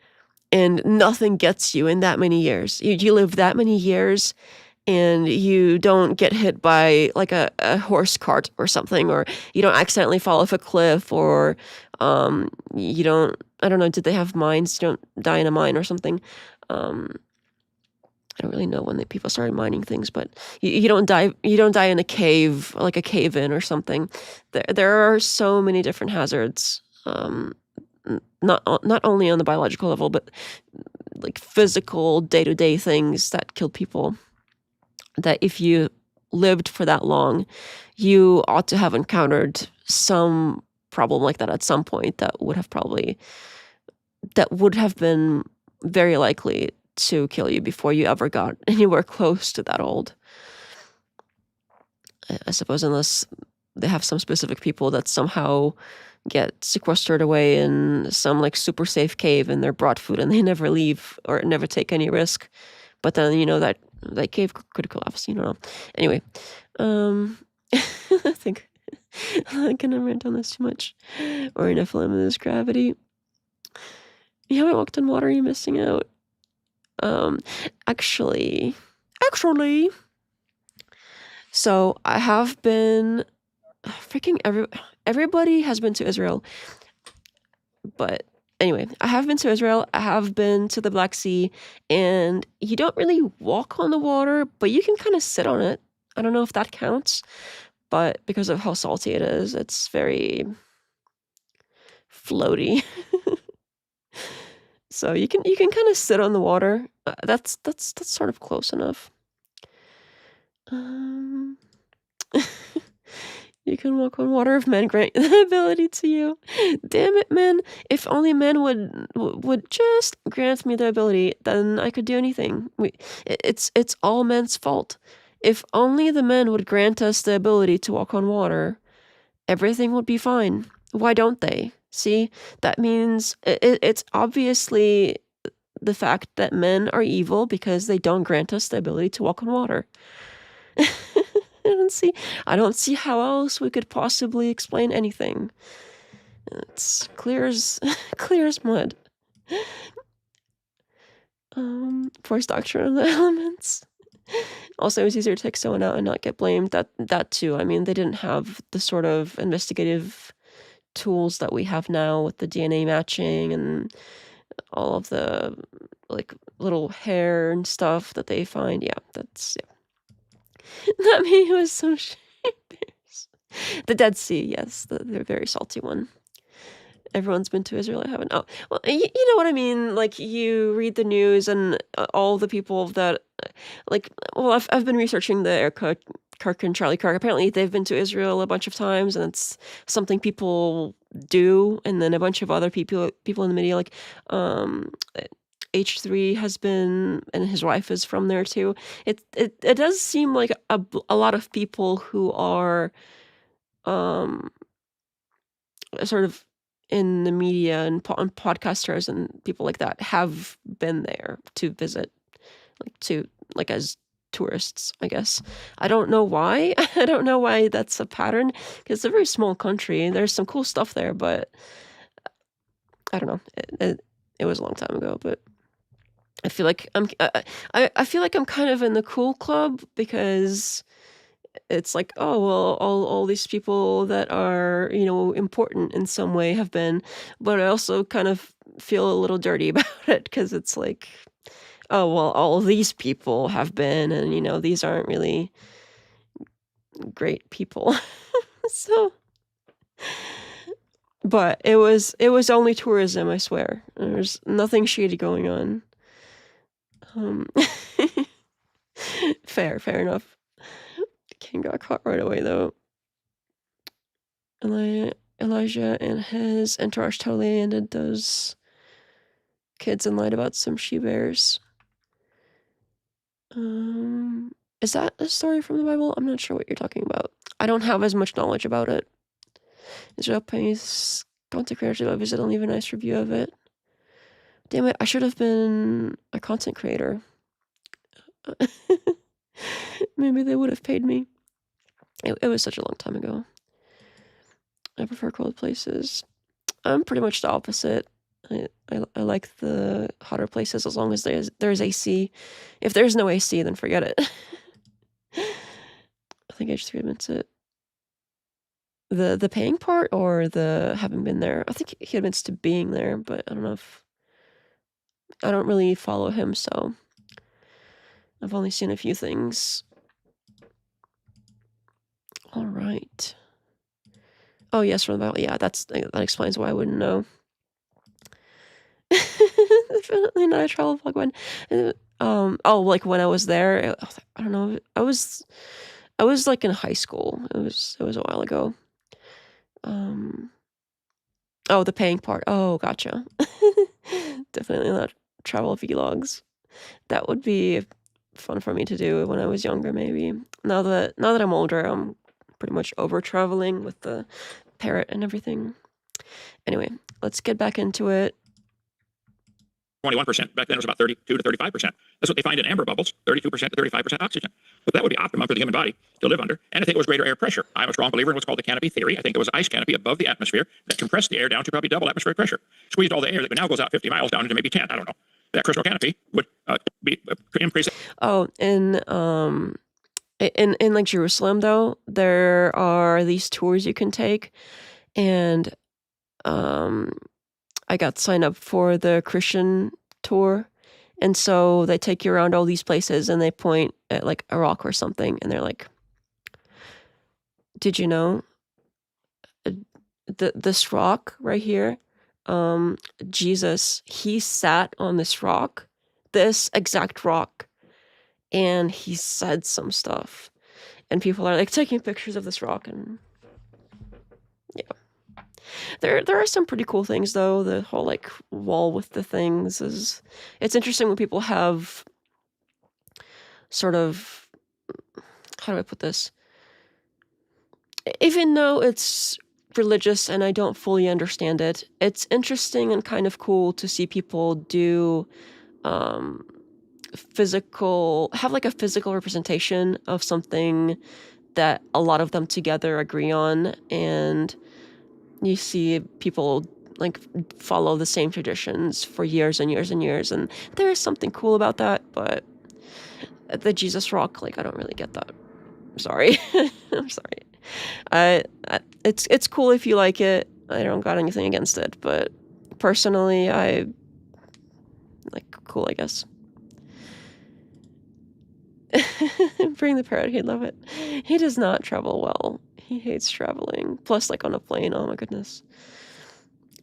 and nothing gets you in that many years. You live that many years and you don't get hit by like a horse cart or something, or you don't accidentally fall off a cliff, or you don't, I don't know, did they have mines? You don't die in a mine or something. I don't really know when people started mining things, but you don't die in a cave, like a cave-in or something. There are so many different hazards, not only on the biological level, but like physical day-to-day things that kill people, that if you lived for that long, you ought to have encountered some problem like that at some point that would have probably that would have been very likely to kill you before you ever got anywhere close to that old. I suppose, unless they have some specific people that somehow get sequestered away in some like super safe cave and they're brought food and they never leave or never take any risk. But then, that cave could collapse, Anyway, I think I'm gonna rant on this too much. Or enough limitless gravity. You haven't walked on water, you're missing out. Actually, so I have been freaking everybody has been to Israel. But anyway, I have been to Israel, I have been to the Black Sea, and you don't really walk on the water, but you can kind of sit on it. I don't know if that counts, but because of how salty it is, it's very floaty. So you can kind of sit on the water. That's sort of close enough. You can walk on water if men grant the ability to you. Damn it, men! If only men would just grant me the ability, then I could do anything. It's all men's fault. If only the men would grant us the ability to walk on water, everything would be fine. Why don't they? See, that means it's obviously the fact that men are evil because they don't grant us the ability to walk on water. I don't see how else we could possibly explain anything. It's clear as mud. Forced doctrine of the elements. Also, it was easier to take someone out and not get blamed. That too. I mean, they didn't have the sort of investigative tools that we have now with the DNA matching and all of the like little hair and stuff that they find. Yeah, that's Not me, it was some bears. The Dead Sea, yes, the very salty one. Everyone's been to Israel, I haven't. Oh, well, you know what I mean? Like, you read the news and all the people that, I've been researching the Eric Kirk and Charlie Kirk. Apparently, they've been to Israel a bunch of times, and it's something people do. And then a bunch of other people in the media, like, H3 has been, and his wife is from there too. It does seem like a lot of people who are sort of in the media and podcasters and people like that have been there to visit, as tourists, I guess. I don't know why. I don't know why that's a pattern, because it's a very small country. There's some cool stuff there, but I don't know. It was a long time ago, but I feel like I feel like I'm kind of in the cool club, because it's like, oh, well, all these people that are, important in some way have been, but I also kind of feel a little dirty about it, because it's like, oh, well, all these people have been, and, these aren't really great people. So, but it was only tourism, I swear. There's nothing shady going on. Fair enough. King got caught right away, though. Elijah and his entourage totally ended those kids and lied about some she-bears. Is that a story from the Bible? I'm not sure what you're talking about. I don't have as much knowledge about it. Israel pays content creators to visit and leave a nice review of it. Damn it, I should have been a content creator. Maybe they would have paid me. It was such a long time ago. I prefer cold places. I'm pretty much the opposite. I like the hotter places as long as there's AC. If there's no AC, then forget it. I think H3 admits it. The paying part or the having been there? I think he admits to being there, but I don't know if... I don't really follow him, so... I've only seen a few things. All right. Oh, yes, from the Bible. Yeah, that explains why I wouldn't know. Definitely not a travel vlog one. Like when I was there, I don't know. I was like in high school. It was a while ago. Oh, the paying part. Oh, gotcha. Definitely not travel vlogs. That would be fun for me to do when I was younger, maybe. Now that I'm older, I'm pretty much over traveling with the parrot and everything. Anyway, let's get back into it. 21%. Back then it was about 32 to 35%. That's what they find in amber bubbles, 32% to 35% oxygen. But that would be optimum for the human body to live under. And I think it was greater air pressure. I'm a strong believer in what's called the canopy theory. I think there was an ice canopy above the atmosphere that compressed the air down to probably double atmospheric pressure. Squeezed all the air that now goes out 50 miles down into maybe 10. I don't know. That crystal canopy would increase. Oh, in like Jerusalem though, there are these tours you can take, and I got signed up for the Christian tour, and so they take you around all these places and they point at like a rock or something, and they're like, "Did you know this rock right here? Jesus, he sat on this rock, this exact rock, and he said some stuff." And people are like taking pictures of this rock, and yeah. There are some pretty cool things though. The whole like wall with the things it's interesting when people have sort of, how do I put this? Even though it's religious and I don't fully understand it, it's interesting and kind of cool to see people do have like a physical representation of something that a lot of them together agree on, and you see people like follow the same traditions for years and years and years, and there is something cool about that. But the Jesus rock, like, I don't really get that. I'm sorry. I'm sorry. It's cool if you like it. I don't got anything against it, but personally, I like cool, I guess. Bring the parrot, he'd love it. He does not travel well. He hates traveling. Plus, like on a plane, oh my goodness.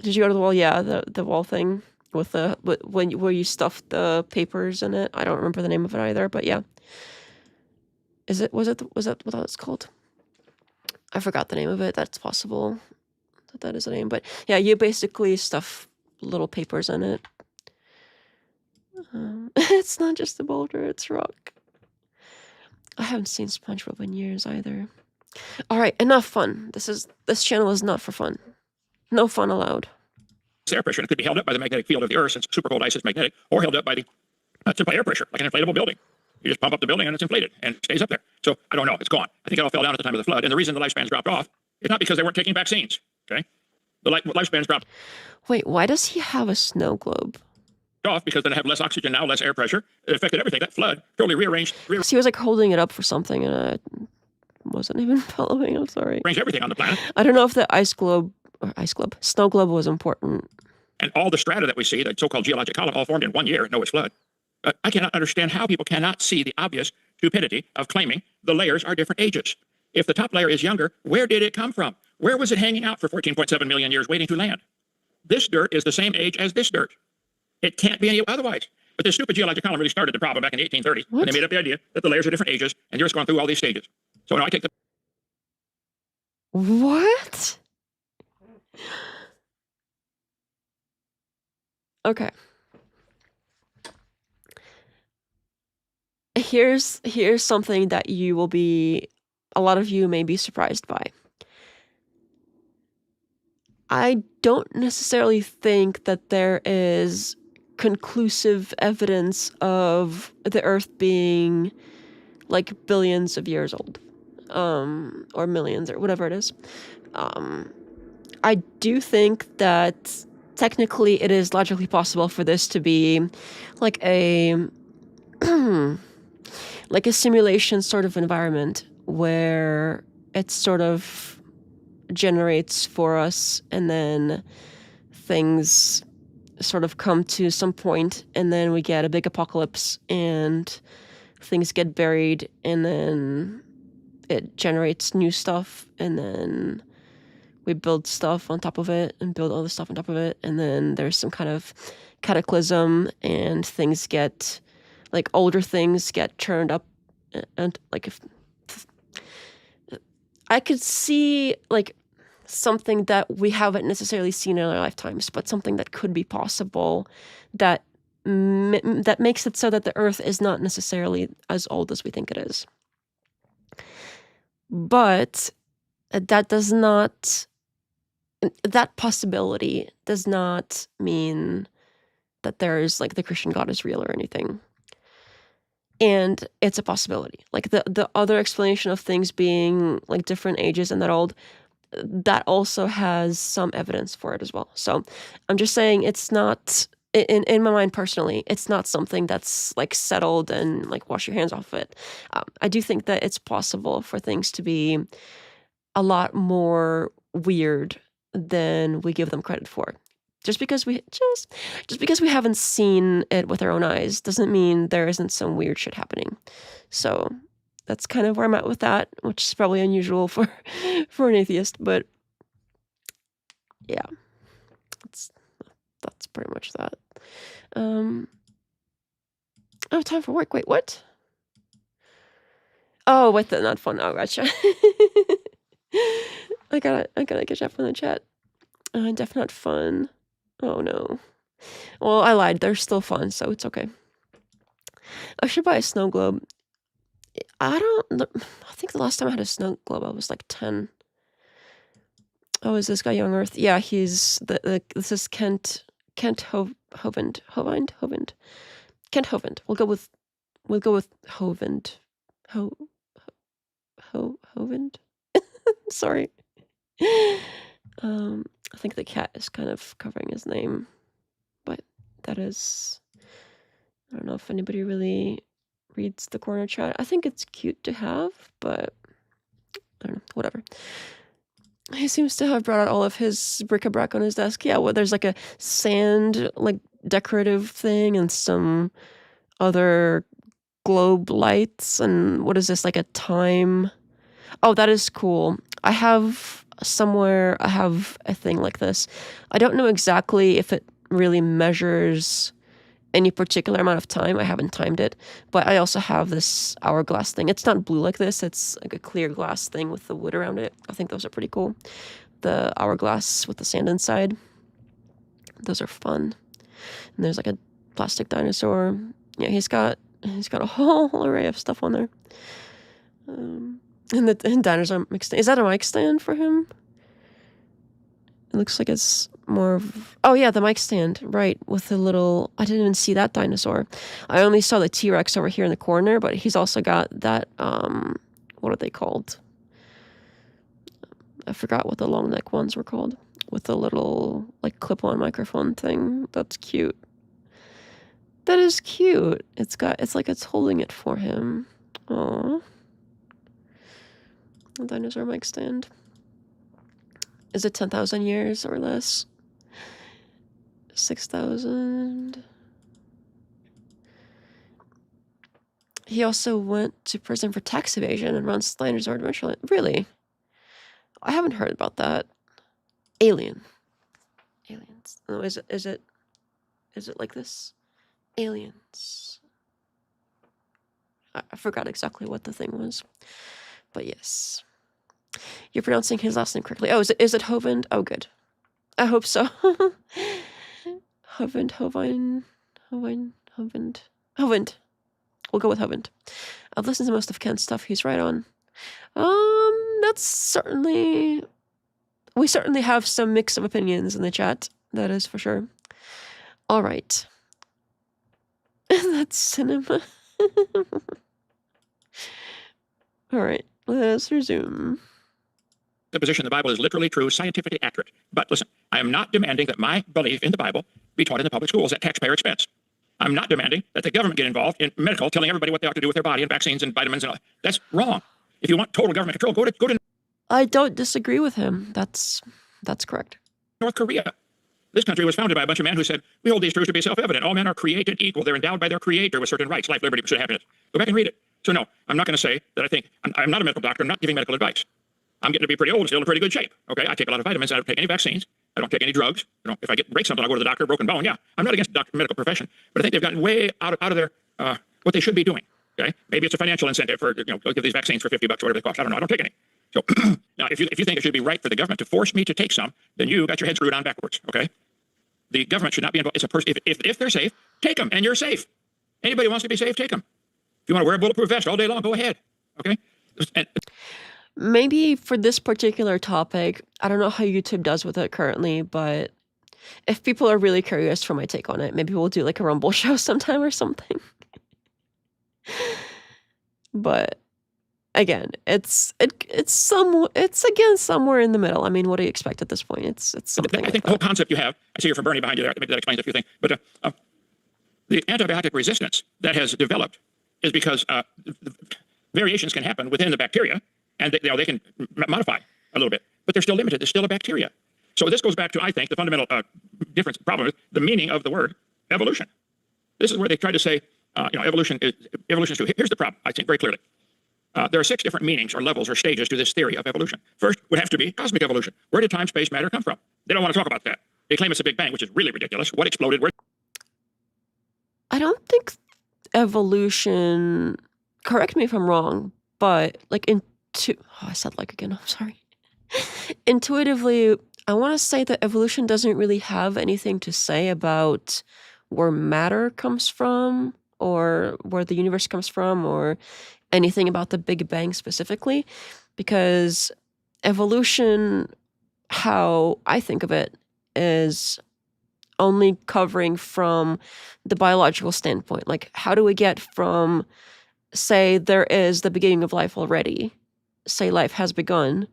Did you go to the wall? Yeah, the wall thing with where you stuff the papers in it. I don't remember the name of it either, but yeah. Was that what it's called? I forgot the name of it. That's possible that is the name, but yeah, you basically stuff little papers in it. It's not just a boulder; it's rock. I haven't seen SpongeBob in years either. All right, enough fun. This channel is not for fun. No fun allowed. Air pressure, and it could be held up by the magnetic field of the Earth, since super cold ice is magnetic, or held up by the simple air pressure, like an inflatable building. You just pump up the building and it's inflated and it stays up there. So I don't know. It's gone. I think it all fell down at the time of the flood. And the reason the lifespans dropped off is not because they weren't taking vaccines. Okay, the lifespans dropped Wait, why does he have a snow globe? off because they have less oxygen now, less air pressure. It affected everything. That flood totally rearranged He was like holding it up for something, and I wasn't even following. I'm sorry. everything on the planet. I don't know if the snow globe was important. And all the strata that we see, the so-called geologic column, all formed in 1 year. Noah's flood. I cannot understand how people cannot see the obvious stupidity of claiming the layers are different ages. If the top layer is younger, where did it come from? Where was it hanging out for 14.7 million years waiting to land? This dirt is the same age as this dirt. It can't be any otherwise. But this stupid geologic column really started the problem back in the 1830s. What? And they made up the idea that the layers are different ages, and you're just going through all these stages. So now I take the What? Okay. Here's something that a lot of you may be surprised by. I don't necessarily think that there is conclusive evidence of the Earth being like billions of years old, or millions, or whatever it is. I do think that technically it is logically possible for this to be like a like a simulation sort of environment where it sort of generates for us, and then things sort of come to some point, and then we get a big apocalypse and things get buried, and then it generates new stuff, and then we build stuff on top of it and build other stuff on top of it, and then there's some kind of cataclysm, and things get, like, older things get churned up, and like, if I could see, like, something that we haven't necessarily seen in our lifetimes, but something that could be possible that that makes it so that the Earth is not necessarily as old as we think it is. But that does not, that possibility does not mean that there's like the Christian God is real or anything. And it's a possibility. Like the other explanation of things being like different ages and that old, that also has some evidence for it as well. So I'm just saying it's not, in my mind personally, it's not something that's like settled and like wash your hands off of it. I do think that it's possible for things to be a lot more weird than we give them credit for. Just because we haven't seen it with our own eyes doesn't mean there isn't some weird shit happening. So that's kind of where I'm at with that, which is probably unusual for an atheist, but yeah, that's pretty much that. Oh, time for work. Wait, what? Oh, wait, that's not fun. Oh, gotcha. I gotta catch up on the chat. Definitely not fun. Oh no. Well, I lied. They're still fun, so it's okay. I should buy a snow globe. I think the last time I had a snow globe, I was like 10. Oh, is this guy Young Earth? Yeah, he's this is Kent Hovind. Kent Hovind. We'll go with Hovind. Hovind. Sorry. I think the cat is kind of covering his name, but that is, I don't know if anybody really reads the corner chat. I think it's cute to have, but I don't know, whatever. He seems to have brought out all of his bric-a-brac on his desk. Yeah, well, there's like a sand, like, decorative thing and some other globe lights. And what is this, like a time? Oh, that is cool. I have a thing like this. I don't know exactly if it really measures any particular amount of time. I haven't timed it, but I also have this hourglass thing. It's not blue like this. It's like a clear glass thing with the wood around it. I think those are pretty cool. The hourglass with the sand inside. Those are fun. And there's like a plastic dinosaur. Yeah, he's got a whole array of stuff on there. And the dinosaur mic stand. Is that a mic stand for him? It looks like it's more of... Oh yeah, the mic stand. Right, with the little... I didn't even see that dinosaur. I only saw the T-Rex over here in the corner, but he's also got that... what are they called? I forgot what the long neck ones were called. With the little, like, clip-on microphone thing. That's cute. That is cute. It's like it's holding it for him. Aww. A dinosaur mic stand. Is it 10,000 years or less? 6,000. He also went to prison for tax evasion and runs dinosaur adventure. Really? I haven't heard about that. Aliens. Oh, is it like this? Aliens. I forgot exactly what the thing was. But yes. You're pronouncing his last name correctly. Oh, is it Hovind? Oh, good. I hope so. Hovind. We'll go with Hovind. I've listened to most of Kent's stuff. He's right on. That's certainly... We certainly have some mix of opinions in the chat. That is for sure. All right. That's cinema. All right. Let's resume. The position the Bible is literally true, scientifically accurate. But listen, I am not demanding that my belief in the Bible be taught in the public schools at taxpayer expense. I'm not demanding that the government get involved in medical, telling everybody what they ought to do with their body and vaccines and vitamins and all. That's wrong. If you want total government control, go to I don't disagree with him. That's correct. North Korea. This country was founded by a bunch of men who said, we hold these truths to be self-evident. All men are created equal. They're endowed by their creator with certain rights, life, liberty, pursuit of happiness. Go back and read it. So no, I'm not going to say that I think, I'm not a medical doctor. I'm not giving medical advice. I'm getting to be pretty old and still in pretty good shape. Okay, I take a lot of vitamins. I don't take any vaccines. I don't take any drugs. You know, if I break something, I'll go to the doctor, broken bone. Yeah, I'm not against the medical profession, but I think they've gotten way out of their, what they should be doing. Okay, maybe it's a financial incentive for, give these vaccines for $50 or whatever they cost. I don't know. I don't take any. So now, if you think it should be right for the government to force me to take some, then you got your head screwed on backwards. Okay, the government should not be involved. It's a person. If they're safe, take them, and you're safe. Anybody who wants to be safe, take them. If you want to wear a bulletproof vest all day long, go ahead. Okay. And Maybe for this particular topic, I don't know how YouTube does with it currently, but if people are really curious for my take on it, maybe we'll do like a Rumble show sometime or something. But again, it's again somewhere in the middle. I mean, what do you expect at this point? It's something. I like think the whole concept you have. I see you're from Bernie behind you there. Maybe that explains a few things. But the antibiotic resistance that has developed is because variations can happen within the bacteria, and they can modify a little bit, but they're still limited. There's still a bacteria. So this goes back to, I think, the fundamental difference problem is the meaning of the word evolution. This is where they try to say, evolution is true. Here's the problem, I think, very clearly. There are 6 different meanings or levels or stages to this theory of evolution. First would have to be cosmic evolution. Where did time, space, matter come from? They don't want to talk about that. They claim it's a Big Bang, which is really ridiculous. What exploded? Where? I don't think evolution, correct me if I'm wrong, but like I said like again, I'm sorry. Intuitively, I want to say that evolution doesn't really have anything to say about where matter comes from or where the universe comes from or anything about the Big Bang specifically, because evolution, how I think of it, is only covering from the biological standpoint. Like, how do we get from, say, there is the beginning of life already, say life has begun,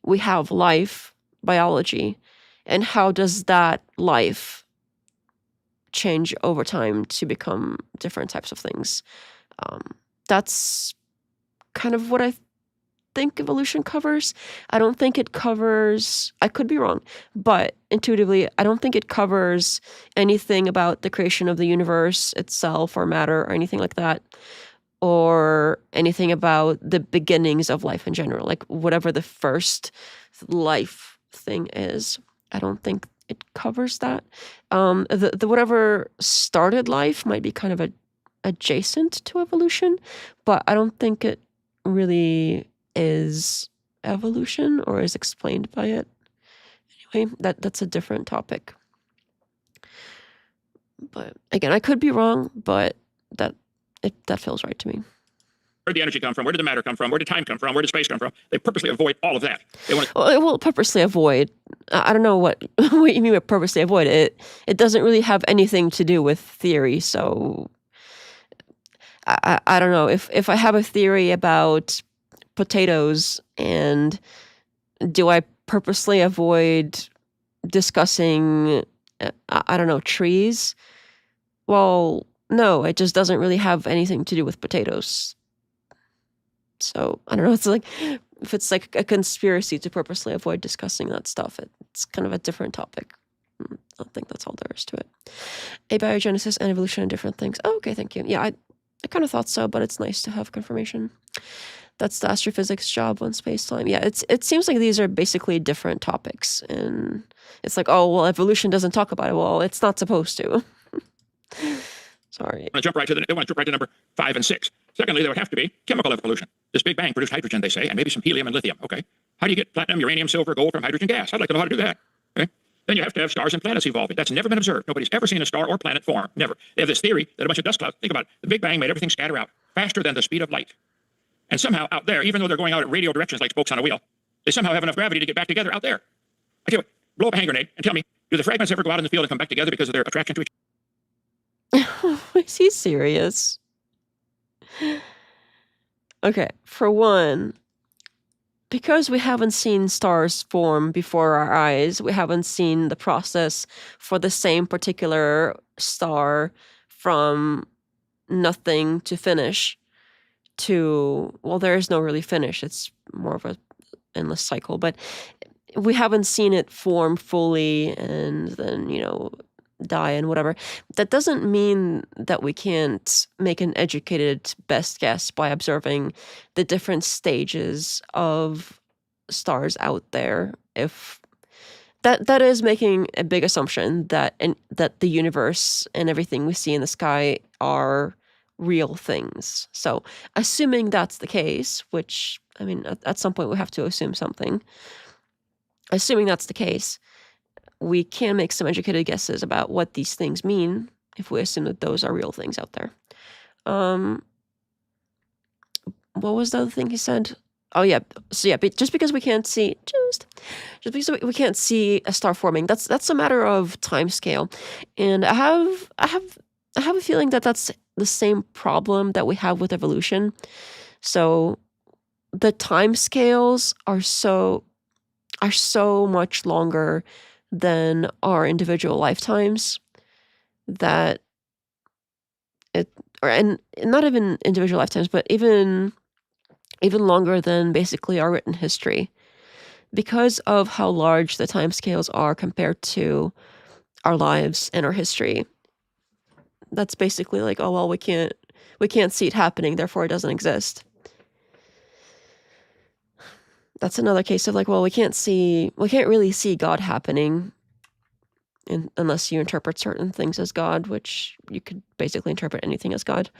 we have life, biology, and how does that life change over time to become different types of things? That's kind of what I think evolution covers. I don't think it covers, I could be wrong, but intuitively, I don't think it covers anything about the creation of the universe itself or matter or anything like that, or anything about the beginnings of life in general, like whatever the first life thing is. I don't think it covers that. The whatever started life might be kind of adjacent to evolution, but I don't think it really is evolution or is explained by it. Anyway, that's a different topic. But again, I could be wrong, but that feels right to me. Where did the energy come from? Where did the matter come from? Where did time come from? Where did space come from? They purposely avoid all of that. They want to. Well, it will purposely avoid. I don't know what you mean by purposely avoid it. It doesn't really have anything to do with theory. So I don't know if I have a theory about potatoes, and do I purposely avoid discussing, I don't know, trees? Well, no, it just doesn't really have anything to do with potatoes. So I don't know. It's like if it's like a conspiracy to purposely avoid discussing that stuff, it's kind of a different topic. I don't think that's all there is to it. Abiogenesis and evolution are different things. Oh, okay, thank you. Yeah, I kind of thought so, but it's nice to have confirmation. That's the astrophysics job on space-time. Yeah, it seems like these are basically different topics, and it's like, oh, well, evolution doesn't talk about it. Well, it's not supposed to. Sorry. They want to jump right to number 5 and 6. Secondly, there would have to be chemical evolution. This Big Bang produced hydrogen, they say, and maybe some helium and lithium. Okay. How do you get platinum, uranium, silver, gold from hydrogen gas? I'd like to know how to do that. Okay. Then you have to have stars and planets evolving. That's never been observed. Nobody's ever seen a star or planet form. Never. They have this theory that a bunch of dust clouds, think about it, the Big Bang made everything scatter out faster than the speed of light. And somehow out there, even though they're going out at radial directions like spokes on a wheel, they somehow have enough gravity to get back together out there. I tell you what, blow up a hand grenade and tell me, do the fragments ever go out in the field and come back together because of their attraction to each other? Is he serious? Okay, for one, because we haven't seen stars form before our eyes, we haven't seen the process for the same particular star from nothing to finish to, well, there is no really finish. It's more of a endless cycle, but we haven't seen it form fully and then, die and whatever. That doesn't mean that we can't make an educated best guess by observing the different stages of stars out there. If that is making a big assumption that the universe and everything we see in the sky are real things. So assuming that's the case, which, I mean, at some point we have to assume something. Assuming that's the case, we can make some educated guesses about what these things mean if we assume that those are real things out there. What was the other thing he said? Oh yeah, so yeah, just because we can't see, just because we can't see a star forming, that's a matter of time scale, and I have a feeling that that's the same problem that we have with evolution. So the time scales are so much longer than our individual lifetimes that and not even individual lifetimes, but even longer than basically our written history, because of how large the timescales are compared to our lives and our history. That's basically like, oh well, we can't see it happening, therefore it doesn't exist. That's another case of like, well, we can't really see God happening unless you interpret certain things as God, which you could basically interpret anything as God.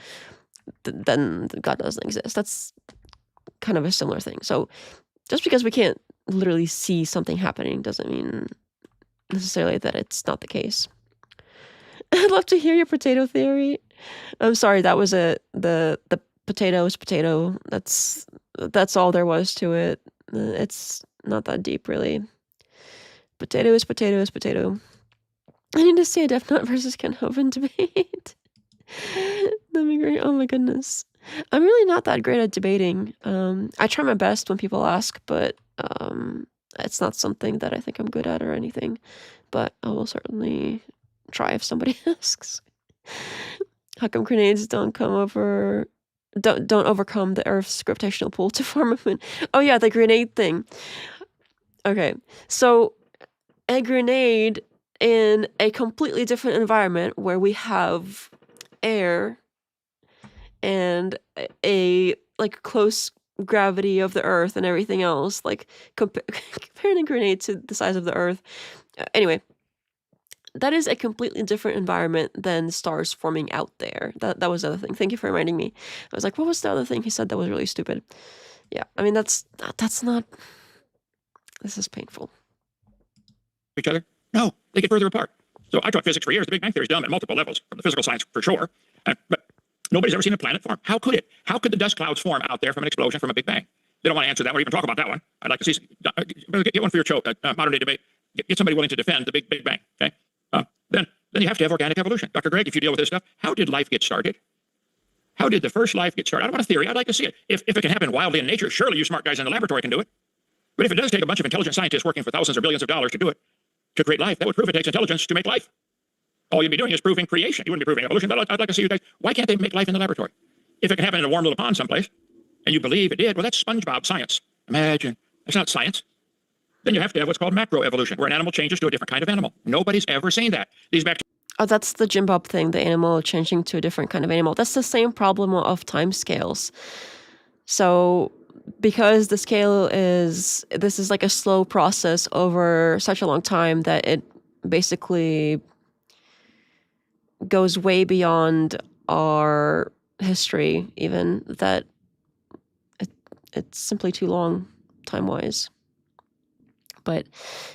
Then God doesn't exist. That's kind of a similar thing. So just because we can't literally see something happening doesn't mean necessarily that it's not the case. I'd love to hear your potato theory. I'm sorry, that was the potato is potato. That's all there was to it. It's not that deep, really. Potato is potato is potato. I need to see a Death Note versus Ken Hovind debate. That'd be great. Oh my goodness. I'm really not that great at debating. I try my best when people ask, but it's not something that I think I'm good at or anything. But I will certainly try if somebody asks. How come grenades don't overcome the Earth's gravitational pull to form a moon? Oh yeah, the grenade thing. Okay, so a grenade in a completely different environment where we have air and a like close gravity of the Earth and everything else, like comparing a grenade to the size of the Earth. Anyway, that is a completely different environment than stars forming out there. That was the other thing. Thank you for reminding me. I was like, what was the other thing he said that was really stupid? Yeah, I mean, that's not... This is painful. Each other? No, they get further apart. So I taught physics for years. The Big Bang Theory is dumb at multiple levels, from the physical science for sure. But nobody's ever seen a planet form. How could it? How could the dust clouds form out there from an explosion from a Big Bang? They don't want to answer that or even talk about that one. I'd like to see... Get one for your show, modern day debate. Get somebody willing to defend the Big Bang, okay? Then you have to have organic evolution. Dr. Greg, if you deal with this stuff, how did life get started? How did the first life get started? I don't want a theory. I'd like to see it. If it can happen wildly in nature, surely you smart guys in the laboratory can do it. But if it does take a bunch of intelligent scientists working for thousands or billions of dollars to do it, to create life, that would prove it takes intelligence to make life. All you'd be doing is proving creation. You wouldn't be proving evolution. But I'd like to see you guys. Why can't they make life in the laboratory? If it can happen in a warm little pond someplace, and you believe it did, well, that's SpongeBob science. Imagine. That's not science. Then you have to have what's called macroevolution, where an animal changes to a different kind of animal. Nobody's ever seen that. These bacteria... Oh, that's the Jim Bob thing, the animal changing to a different kind of animal. That's the same problem of time scales. So because the scale this is like a slow process over such a long time that it basically goes way beyond our history, even, that it's simply too long time-wise. But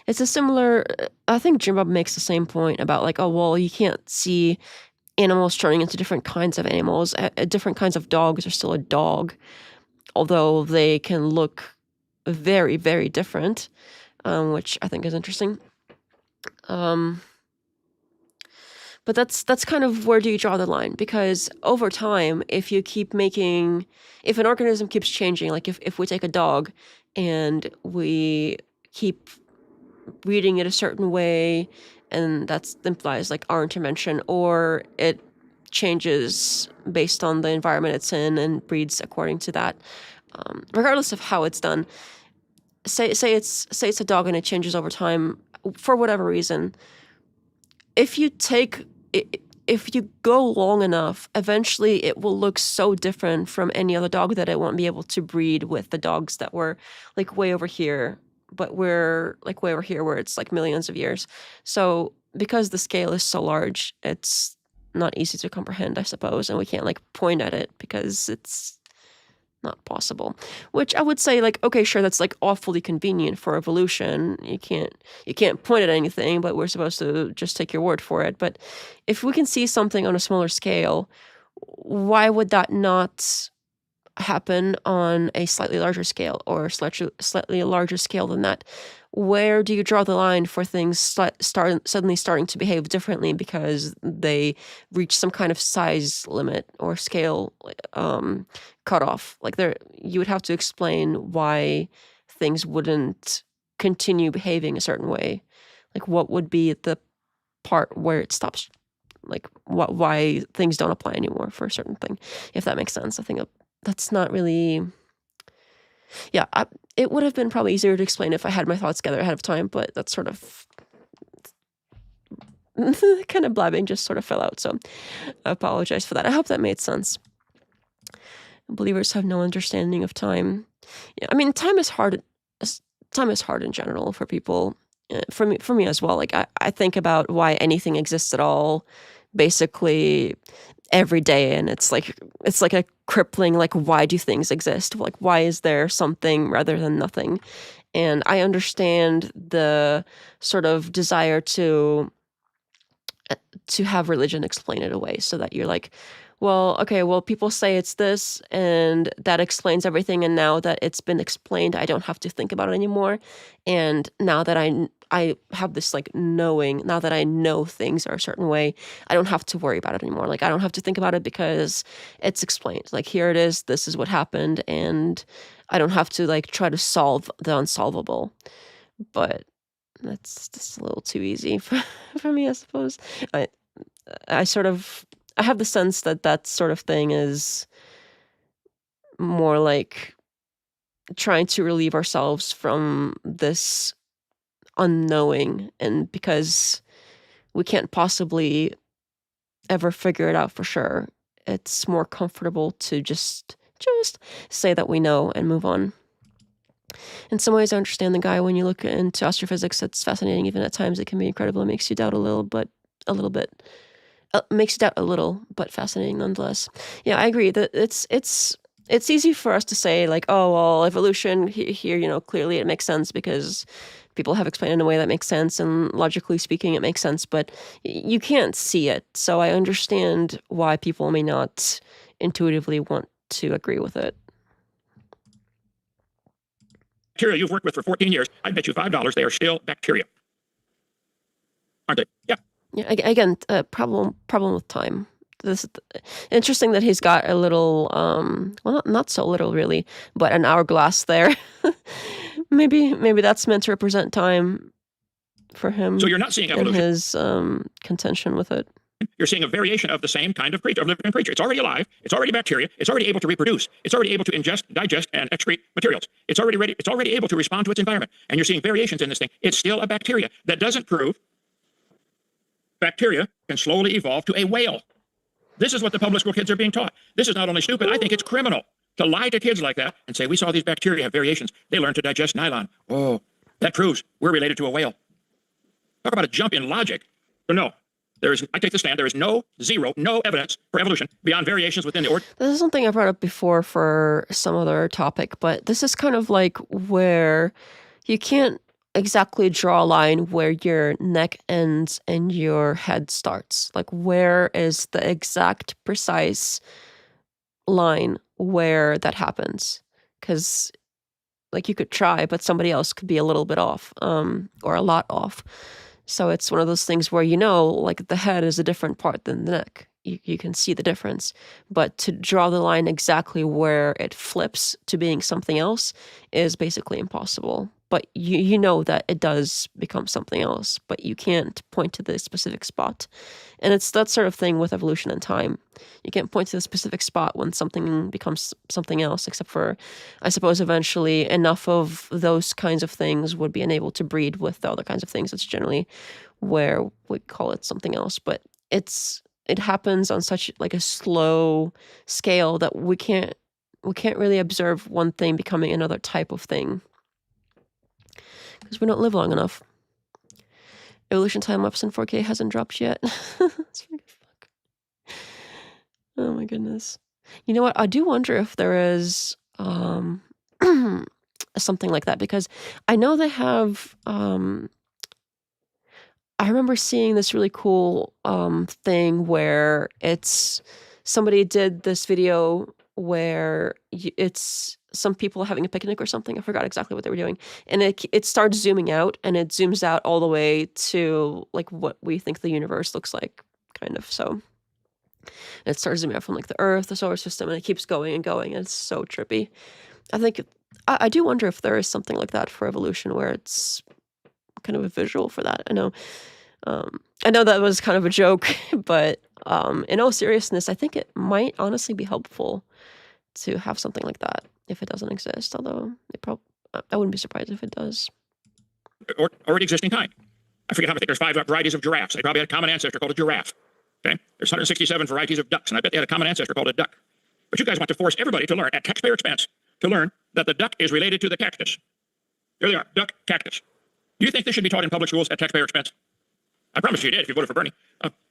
it's a similar... I think Jim Bob makes the same point about like, oh, well, you can't see animals turning into different kinds of animals. Different kinds of dogs are still a dog, although they can look very, very different, which I think is interesting. But that's kind of where do you draw the line? Because over time, if an organism keeps changing, like if we take a dog and we keep breeding it a certain way, and that implies like our intervention, or it changes based on the environment it's in and breeds according to that, regardless of how it's done. Say it's a dog and it changes over time for whatever reason. If you go long enough, eventually it will look so different from any other dog that it won't be able to breed with the dogs that were like way over here, but we're like way over here where it's like millions of years. So because the scale is so large, it's not easy to comprehend, I suppose, and we can't like point at it because it's not possible. Which I would say, like, okay, sure, that's like awfully convenient for evolution. You can't point at anything, but we're supposed to just take your word for it. But if we can see something on a smaller scale, why would that not happen on a slightly larger scale, or slightly larger scale than that? Where do you draw the line for things suddenly starting to behave differently because they reach some kind of size limit or scale cutoff? Like, you would have to explain why things wouldn't continue behaving a certain way. Like, what would be the part where it stops? Like, why things don't apply anymore for a certain thing, if that makes sense. I think that's not really... Yeah, it would have been probably easier to explain if I had my thoughts together ahead of time, but that's sort of kind of blabbing just sort of fell out, so I apologize for that. I hope that made sense. Believers have no understanding of time. Yeah, I mean, time is hard in general for people. For me as well. Like, I think about why anything exists at all, basically every day, and it's like a crippling, like, why do things exist? Like, why is there something rather than nothing? And I understand the sort of desire to have religion explain it away, so that you're like, well, okay, well, people say it's this, and that explains everything, and now that it's been explained, I don't have to think about it anymore. And now that I have this, like, knowing, now that I know things are a certain way, I don't have to worry about it anymore. Like, I don't have to think about it because it's explained. Like, here it is, this is what happened, and I don't have to, like, try to solve the unsolvable. But that's just a little too easy for me, I suppose. I have the sense that sort of thing is more like trying to relieve ourselves from this unknowing, and because we can't possibly ever figure it out for sure, it's more comfortable to just say that we know and move on. In some ways, I understand the guy. When you look into astrophysics, it's fascinating. Even at times, it can be incredible. It makes you doubt a little bit. Makes you doubt a little, but fascinating nonetheless. Yeah, I agree that it's easy for us to say, like, oh, well, evolution here, clearly it makes sense because people have explained it in a way that makes sense, and logically speaking, it makes sense, but you can't see it. So I understand why people may not intuitively want to agree with it. Bacteria you've worked with for 14 years, I bet you $5 they are still bacteria. Aren't they? Yeah. Yeah, again, problem with time. This interesting that he's got a little, well, not so little really, but an hourglass there. maybe that's meant to represent time for him. So you're not seeing evolution. And his contention with it. You're seeing a variation of the same kind of creature, of living creature. It's already alive. It's already bacteria. It's already able to reproduce. It's already able to ingest, digest, and excrete materials. It's already ready. It's already able to respond to its environment. And you're seeing variations in this thing. It's still a bacteria. That doesn't prove bacteria can slowly evolve to a whale. This is what the public school kids are being taught. This is not only stupid, I think it's criminal to lie to kids like that and say, we saw these bacteria have variations. They learn to digest nylon. Oh, that proves we're related to a whale. Talk about a jump in logic. So no, I take the stand, there is no evidence for evolution beyond variations within the order. This is something I brought up before for some other topic, but this is kind of like where you can't exactly draw a line where your neck ends and your head starts. Like, where is the exact precise line where that happens? Because, like, you could try, but somebody else could be a little bit off, or a lot off. So it's one of those things where, like, the head is a different part than the neck. You can see the difference. But to draw the line exactly where it flips to being something else is basically impossible. But you know that it does become something else, but you can't point to the specific spot. And it's that sort of thing with evolution and time. You can't point to the specific spot when something becomes something else, except for, I suppose, eventually enough of those kinds of things would be enabled to breed with the other kinds of things. That's generally where we call it something else. But it happens on such, like, a slow scale that we can't really observe one thing becoming another type of thing, because we don't live long enough. Evolution time lapse in 4K hasn't dropped yet. That's fuck. Oh my goodness. You know what? I do wonder if there is something like that, because I know they have I remember seeing this really cool thing where it's somebody did this video where it's some people having a picnic or something. I forgot exactly what they were doing, and it starts zooming out, and it zooms out all the way to like what we think the universe looks like, kind of. So it starts zooming out from like the Earth, the solar system, and it keeps going and going. And it's so trippy. I think I do wonder if there is something like that for evolution, where it's kind of a visual for that. I know that was kind of a joke, but in all seriousness, I think it might honestly be helpful to have something like that if it doesn't exist. Although I wouldn't be surprised if it does. Or an existing kind. I forget how many. There's 5 varieties of giraffes. They probably had a common ancestor called a giraffe. Okay. There's 167 varieties of ducks, and I bet they had a common ancestor called a duck. But you guys want to force everybody to learn at taxpayer expense to learn that the duck is related to the cactus. There they are, duck, cactus. Do you think this should be taught in public schools at taxpayer expense? I promise you did if you voted for Bernie.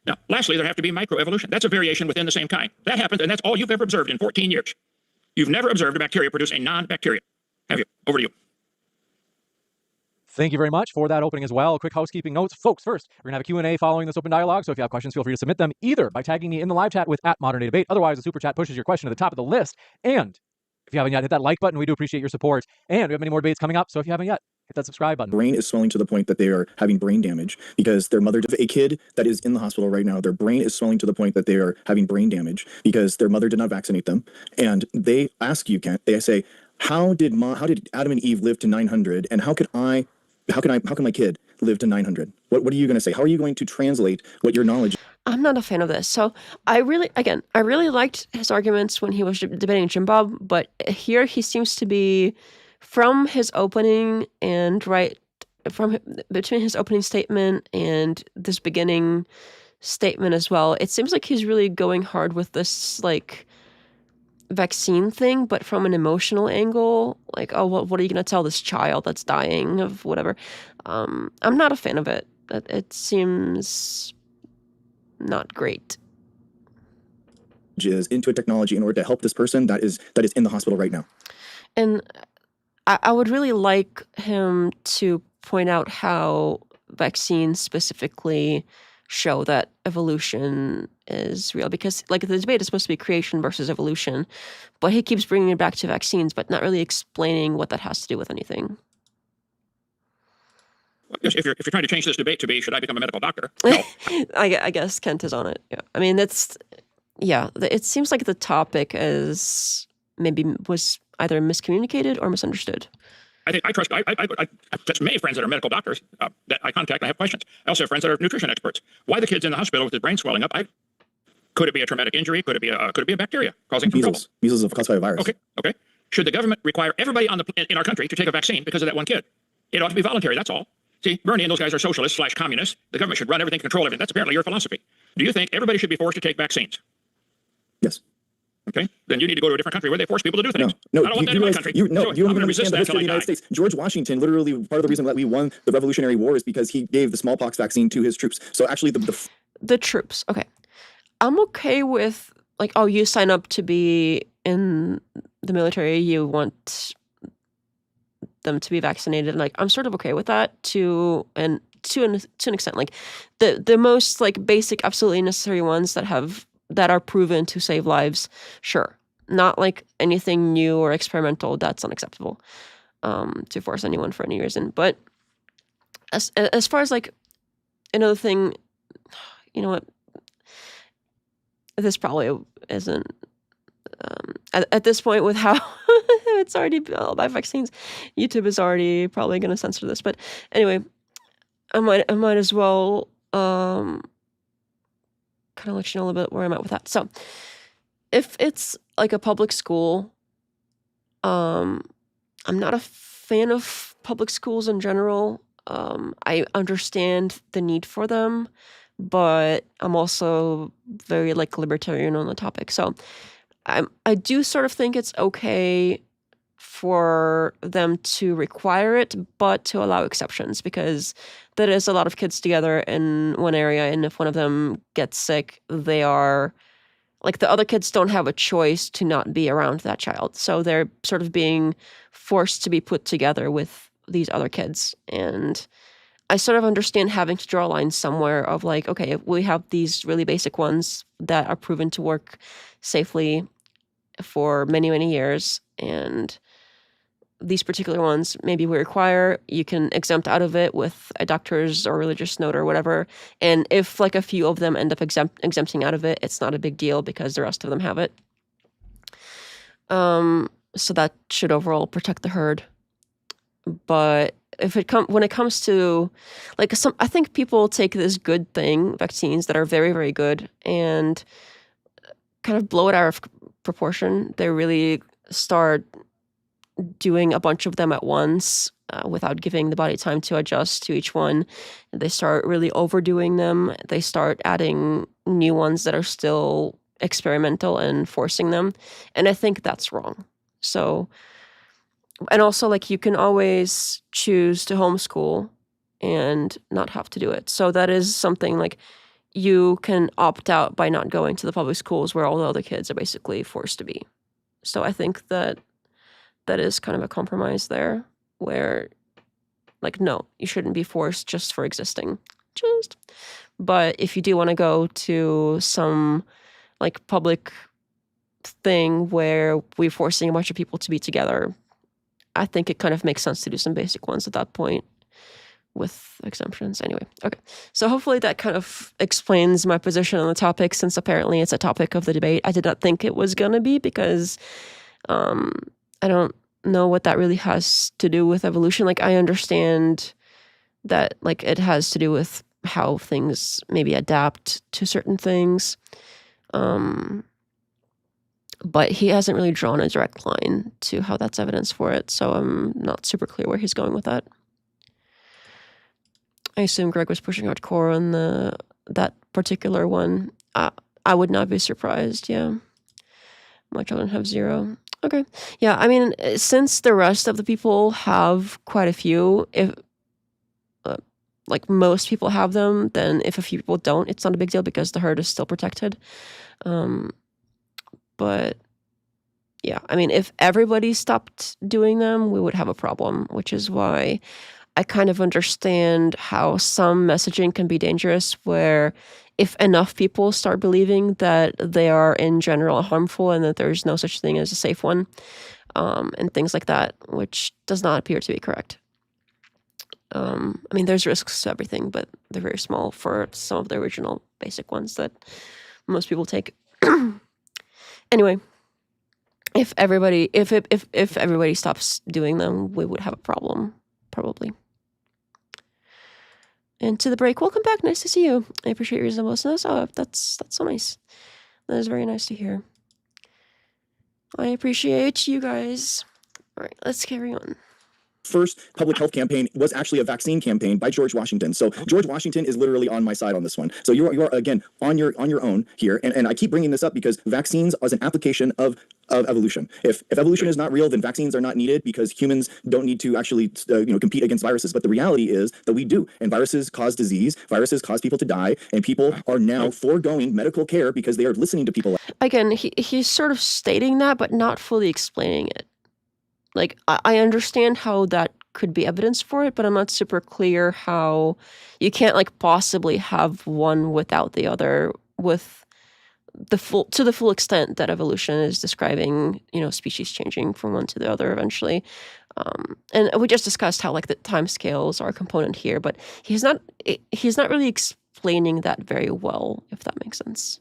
Now, lastly, there have to be microevolution. That's a variation within the same kind. That happens, and that's all you've ever observed in 14 years. You've never observed a bacteria produce a non-bacteria. Have you? Over to you. Thank you very much for that opening as well. Quick housekeeping notes. Folks, first, we're going to have a Q&A following this open dialogue, so if you have questions, feel free to submit them either by tagging me in the live chat with @ModernDayDebate. Otherwise, the Super Chat pushes your question to the top of the list. And if you haven't yet, hit that like button. We do appreciate your support. And we have many more debates coming up, so if you haven't yet, hit that subscribe button. Brain is swelling to the point that they are having brain damage because their mother, a kid that is in the hospital right now, their brain is swelling to the point that they are having brain damage because their mother did not vaccinate them. And they ask you, Kent, they say, how did Adam and Eve live to 900? And how can my kid live to 900? What are you going to say? How are you going to translate what your knowledge? I'm not a fan of this. So I really liked his arguments when he was debating Jim Bob, but here he seems to be, from his opening and between his opening statement and this beginning statement as well, it seems like he's really going hard with this like vaccine thing, but from an emotional angle, like, oh, what are you going to tell this child that's dying of whatever? I'm not a fan of it. It seems not great. Is into a technology in order to help this person that is in the hospital right now. And I would really like him to point out how vaccines specifically show that evolution is real, because like the debate is supposed to be creation versus evolution, but he keeps bringing it back to vaccines, but not really explaining what that has to do with anything. If you're trying to change this debate to be, should I become a medical doctor? No. I guess Kent is on it. Yeah. I mean, it seems like the topic was either miscommunicated or misunderstood. I trust many friends that are medical doctors that I contact. I have questions. I also have friends that are nutrition experts. Why the kid's in the hospital with his brain swelling up? Could it be a traumatic injury? Could it be a bacteria causing some trouble? Measles is caused by a virus. Okay. Should the government require everybody in our country to take a vaccine because of that one kid? It ought to be voluntary. That's all. See, Bernie and those guys are socialists / communists. The government should run everything, control everything. That's apparently your philosophy. Do you think everybody should be forced to take vaccines? Yes. Okay, then you need to go to a different country where they force people to do things. No, I don't want that in my country. You don't even understand the history of the United States. George Washington, literally, part of the reason that we won the Revolutionary War is because he gave the smallpox vaccine to his troops. So actually, the troops. Okay, I'm okay with like, oh, you sign up to be in the military, you want them to be vaccinated, and like I'm sort of okay with that to an extent. Like the most like basic, absolutely necessary ones that are proven to save lives, sure. Not like anything new or experimental. That's unacceptable to force anyone for any reason. But as far as like another thing, you know what? This probably isn't at this point with how it's already by vaccines. YouTube is already probably going to censor this. But anyway, I might as well kind of let you know a little bit where I'm at with that. So if it's like a public school, I'm not a fan of public schools in general. I understand the need for them, but I'm also very like libertarian on the topic. So I do sort of think it's okay for them to require it, but to allow exceptions, because there is a lot of kids together in one area, and if one of them gets sick, they are like the other kids don't have a choice to not be around that child. So they're sort of being forced to be put together with these other kids. And I sort of understand having to draw a line somewhere of like, okay, we have these really basic ones that are proven to work safely for many, many years. And these particular ones, maybe we require, you can exempt out of it with a doctor's or religious note or whatever. And if like a few of them end up exempting out of it, it's not a big deal because the rest of them have it. So that should overall protect the herd. But when it comes to like I think people take this good thing, vaccines that are very, very good, and kind of blow it out of proportion. They really start doing a bunch of them at once without giving the body time to adjust to each one. They start really overdoing them. They start adding new ones that are still experimental and forcing them. And I think that's wrong. So, and also like you can always choose to homeschool and not have to do it. So that is something like you can opt out by not going to the public schools where all the other kids are basically forced to be. So I think that is kind of a compromise there where like, no, you shouldn't be forced just for existing. But if you do want to go to some like public thing where we're forcing a bunch of people to be together, I think it kind of makes sense to do some basic ones at that point with exemptions. Anyway, okay. So hopefully that kind of explains my position on the topic, since apparently it's a topic of the debate. I did not think it was going to be because I don't know what that really has to do with evolution. Like I understand that like it has to do with how things maybe adapt to certain things. But he hasn't really drawn a direct line to how that's evidence for it. So I'm not super clear where he's going with that. I assume Greg was pushing hardcore on that particular one. I would not be surprised, yeah. My children have 0. Okay. Yeah, I mean, since the rest of the people have quite a few, if like most people have them, then if a few people don't, it's not a big deal because the herd is still protected. But yeah, I mean, if everybody stopped doing them, we would have a problem, which is why I kind of understand how some messaging can be dangerous, where if enough people start believing that they are in general harmful and that there's no such thing as a safe one, and things like that, which does not appear to be correct. I mean, there's risks to everything, but they're very small for some of the original basic ones that most people take. Anyway, if everybody stops doing them, we would have a problem, probably. And to the break, welcome back. Nice to see you. I appreciate your reasonableness. Oh, that's so nice. That is very nice to hear. I appreciate you guys. All right, let's carry on. First public health campaign was actually a vaccine campaign by George Washington. So George Washington is literally on my side on this one. So you are again on your own here, and I keep bringing this up because vaccines as an application of evolution. If evolution is not real, then vaccines are not needed because humans don't need to actually compete against viruses. But the reality is that we do, and viruses cause disease. Viruses cause people to die, and people are now foregoing medical care because they are listening to people. Again, he's sort of stating that, but not fully explaining it. Like, I understand how that could be evidence for it, but I'm not super clear how you can't, like, possibly have one without the other with the full extent that evolution is describing, species changing from one to the other eventually. And we just discussed how, like, the time scales are a component here, but he's not really explaining that very well, if that makes sense.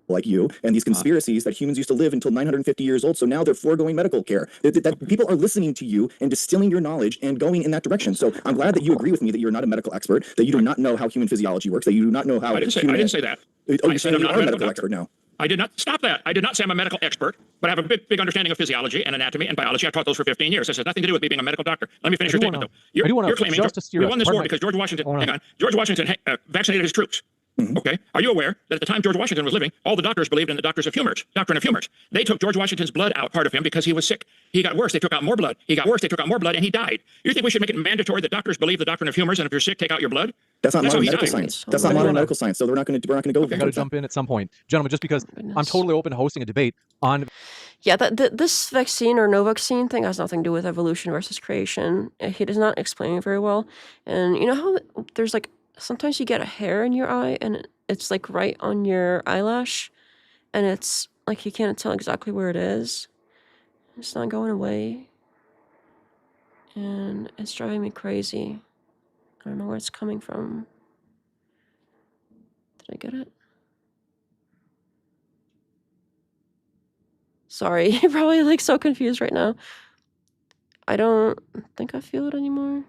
Like you, and these conspiracies that humans used to live until 950 years old, so now they're foregoing medical care. That people are listening to you and distilling your knowledge and going in that direction. So I'm glad that you agree with me that you're not a medical expert, that you do not know how human physiology works, that you do not know how... I didn't say that. Oh, you said I'm not a medical expert now. I did not stop that. I did not say I'm a medical expert, but I have a big understanding of physiology and anatomy and biology. I've taught those for 15 years. This has nothing to do with me being a medical doctor. Let me finish your statement, though. You're claiming we won this war because George Washington vaccinated his troops. Mm-hmm. Okay. Are you aware that at the time George Washington was living, all the doctors believed in the doctrine of humors? They took George Washington's blood out, part of him, because he was sick. He got worse. They took out more blood. He got worse. They took out more blood, and he died. You think we should make it mandatory that doctors believe the doctrine of humors, and if you're sick, take out your blood? That's not That's how modern he's medical dying. science. So That's not what do you modern wanna- medical science. So we're not going to go. Okay, I got to jump in at some point, gentlemen, just because I'm Goodness. totally open to hosting a debate on. Yeah, this vaccine or no vaccine thing has nothing to do with evolution versus creation. He does not explain it very well. And you know how there's like sometimes you get a hair in your eye and it's like right on your eyelash, and it's like you can't tell exactly where it is. It's not going away, and it's driving me crazy. I don't know where it's coming from. Did I get it? Sorry, you're probably like so confused right now. I don't think I feel it anymore.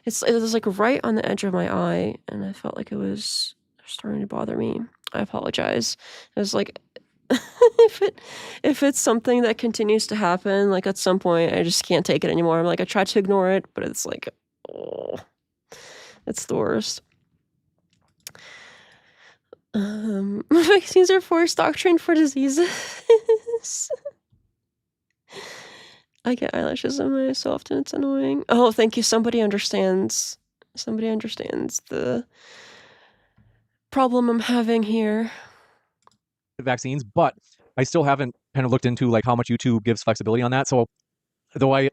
It was like right on the edge of my eye, and I felt like it was starting to bother me. I apologize. It was like if it's something that continues to happen, like at some point I just can't take it anymore. I'm like I try to ignore it, but it's like, oh, it's the worst. Vaccines are forced doctrine for diseases. I get eyelashes in my eye so often, it's annoying. Oh, thank you. Somebody understands the problem I'm having here. Vaccines, but I still haven't kind of looked into like how much YouTube gives flexibility on that. So though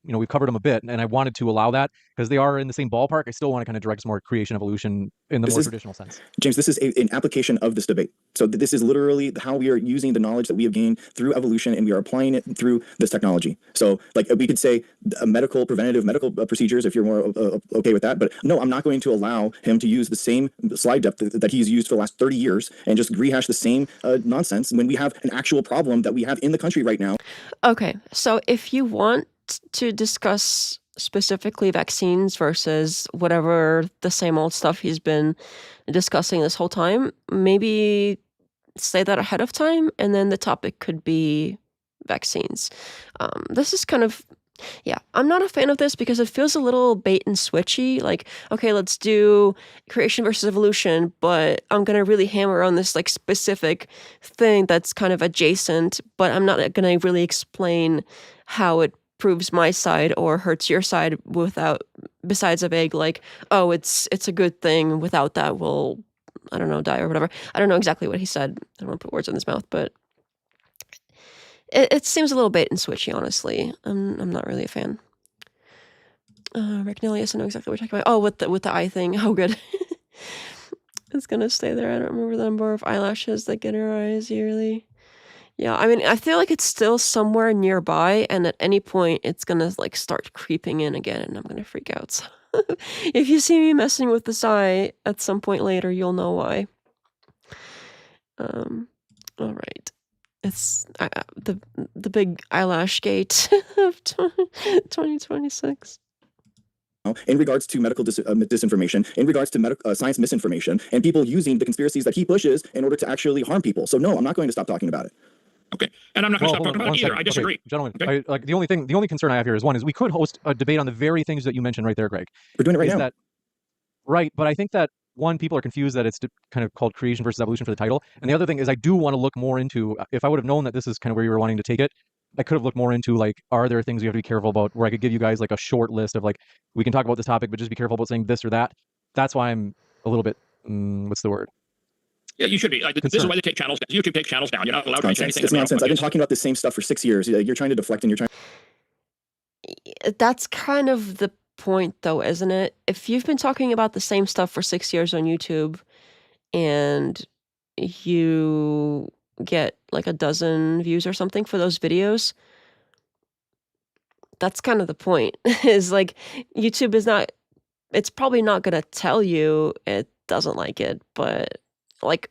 we've covered them a bit, and I wanted to allow that because they are in the same ballpark, I still want to kind of direct some more creation evolution in the more traditional sense. James, this is an application of this debate. So this is literally how we are using the knowledge that we have gained through evolution, and we are applying it through this technology. So like we could say preventative medical procedures if you're more okay with that. But no, I'm not going to allow him to use the same slide depth that he's used for the last 30 years and just rehash the same nonsense when we have an actual problem that we have in the country right now. Okay, so if you want to discuss specifically vaccines versus whatever the same old stuff he's been discussing this whole time, maybe say that ahead of time, and then the topic could be vaccines. This is kind of, yeah, I'm not a fan of this because it feels a little bait and switchy. Like, okay, let's do creation versus evolution, but I'm gonna really hammer on this like specific thing that's kind of adjacent, but I'm not gonna really explain how it proves my side or hurts your side besides a vague like, oh, it's a good thing, without that we'll, I don't know, die or whatever. I don't know exactly what he said. I don't want to put words in his mouth, but it seems a little bait and switchy, honestly. I'm not really a fan. Ragnelius, I know exactly what you're talking about. Oh, with the eye thing. Oh, good. It's gonna stay there. I don't remember the number of eyelashes that get in her eyes yearly. Yeah, I mean, I feel like it's still somewhere nearby, and at any point, it's gonna like start creeping in again, and I'm gonna freak out. So if you see me messing with this eye at some point later, you'll know why. All right, it's the big eyelash gate of 2026. In regards to medical disinformation, in regards to science misinformation, and people using the conspiracies that he pushes in order to actually harm people. So no, I'm not going to stop talking about it. Okay. And I'm not going to stop talking about it either. I disagree. Okay, gentlemen, Okay. the only concern I have here is one is we could host a debate on the very things that you mentioned right there, Greg. We're doing it right now. Right, but I think that one, people are confused that it's kind of called creation versus evolution for the title, and the other thing is I do want to look more into, if I would have known that this is kind of where you were wanting to take it, I could have looked more into like, are there things you have to be careful about, where I could give you guys like a short list of like, we can talk about this topic, but just be careful about saying this or that. That's why I'm a little bit, what's the word? Yeah, you should be. This is why they take channels down. YouTube takes channels down. You're not allowed to mention anything. It's nonsense. I've been talking about the same stuff for 6 years. You're trying to deflect, and you're trying. That's kind of the point, though, isn't it? If you've been talking about the same stuff for 6 years on YouTube, and you get like 12 views or something for those videos, that's kind of the point. Is like YouTube is not. It's probably not gonna tell you it doesn't like it, but like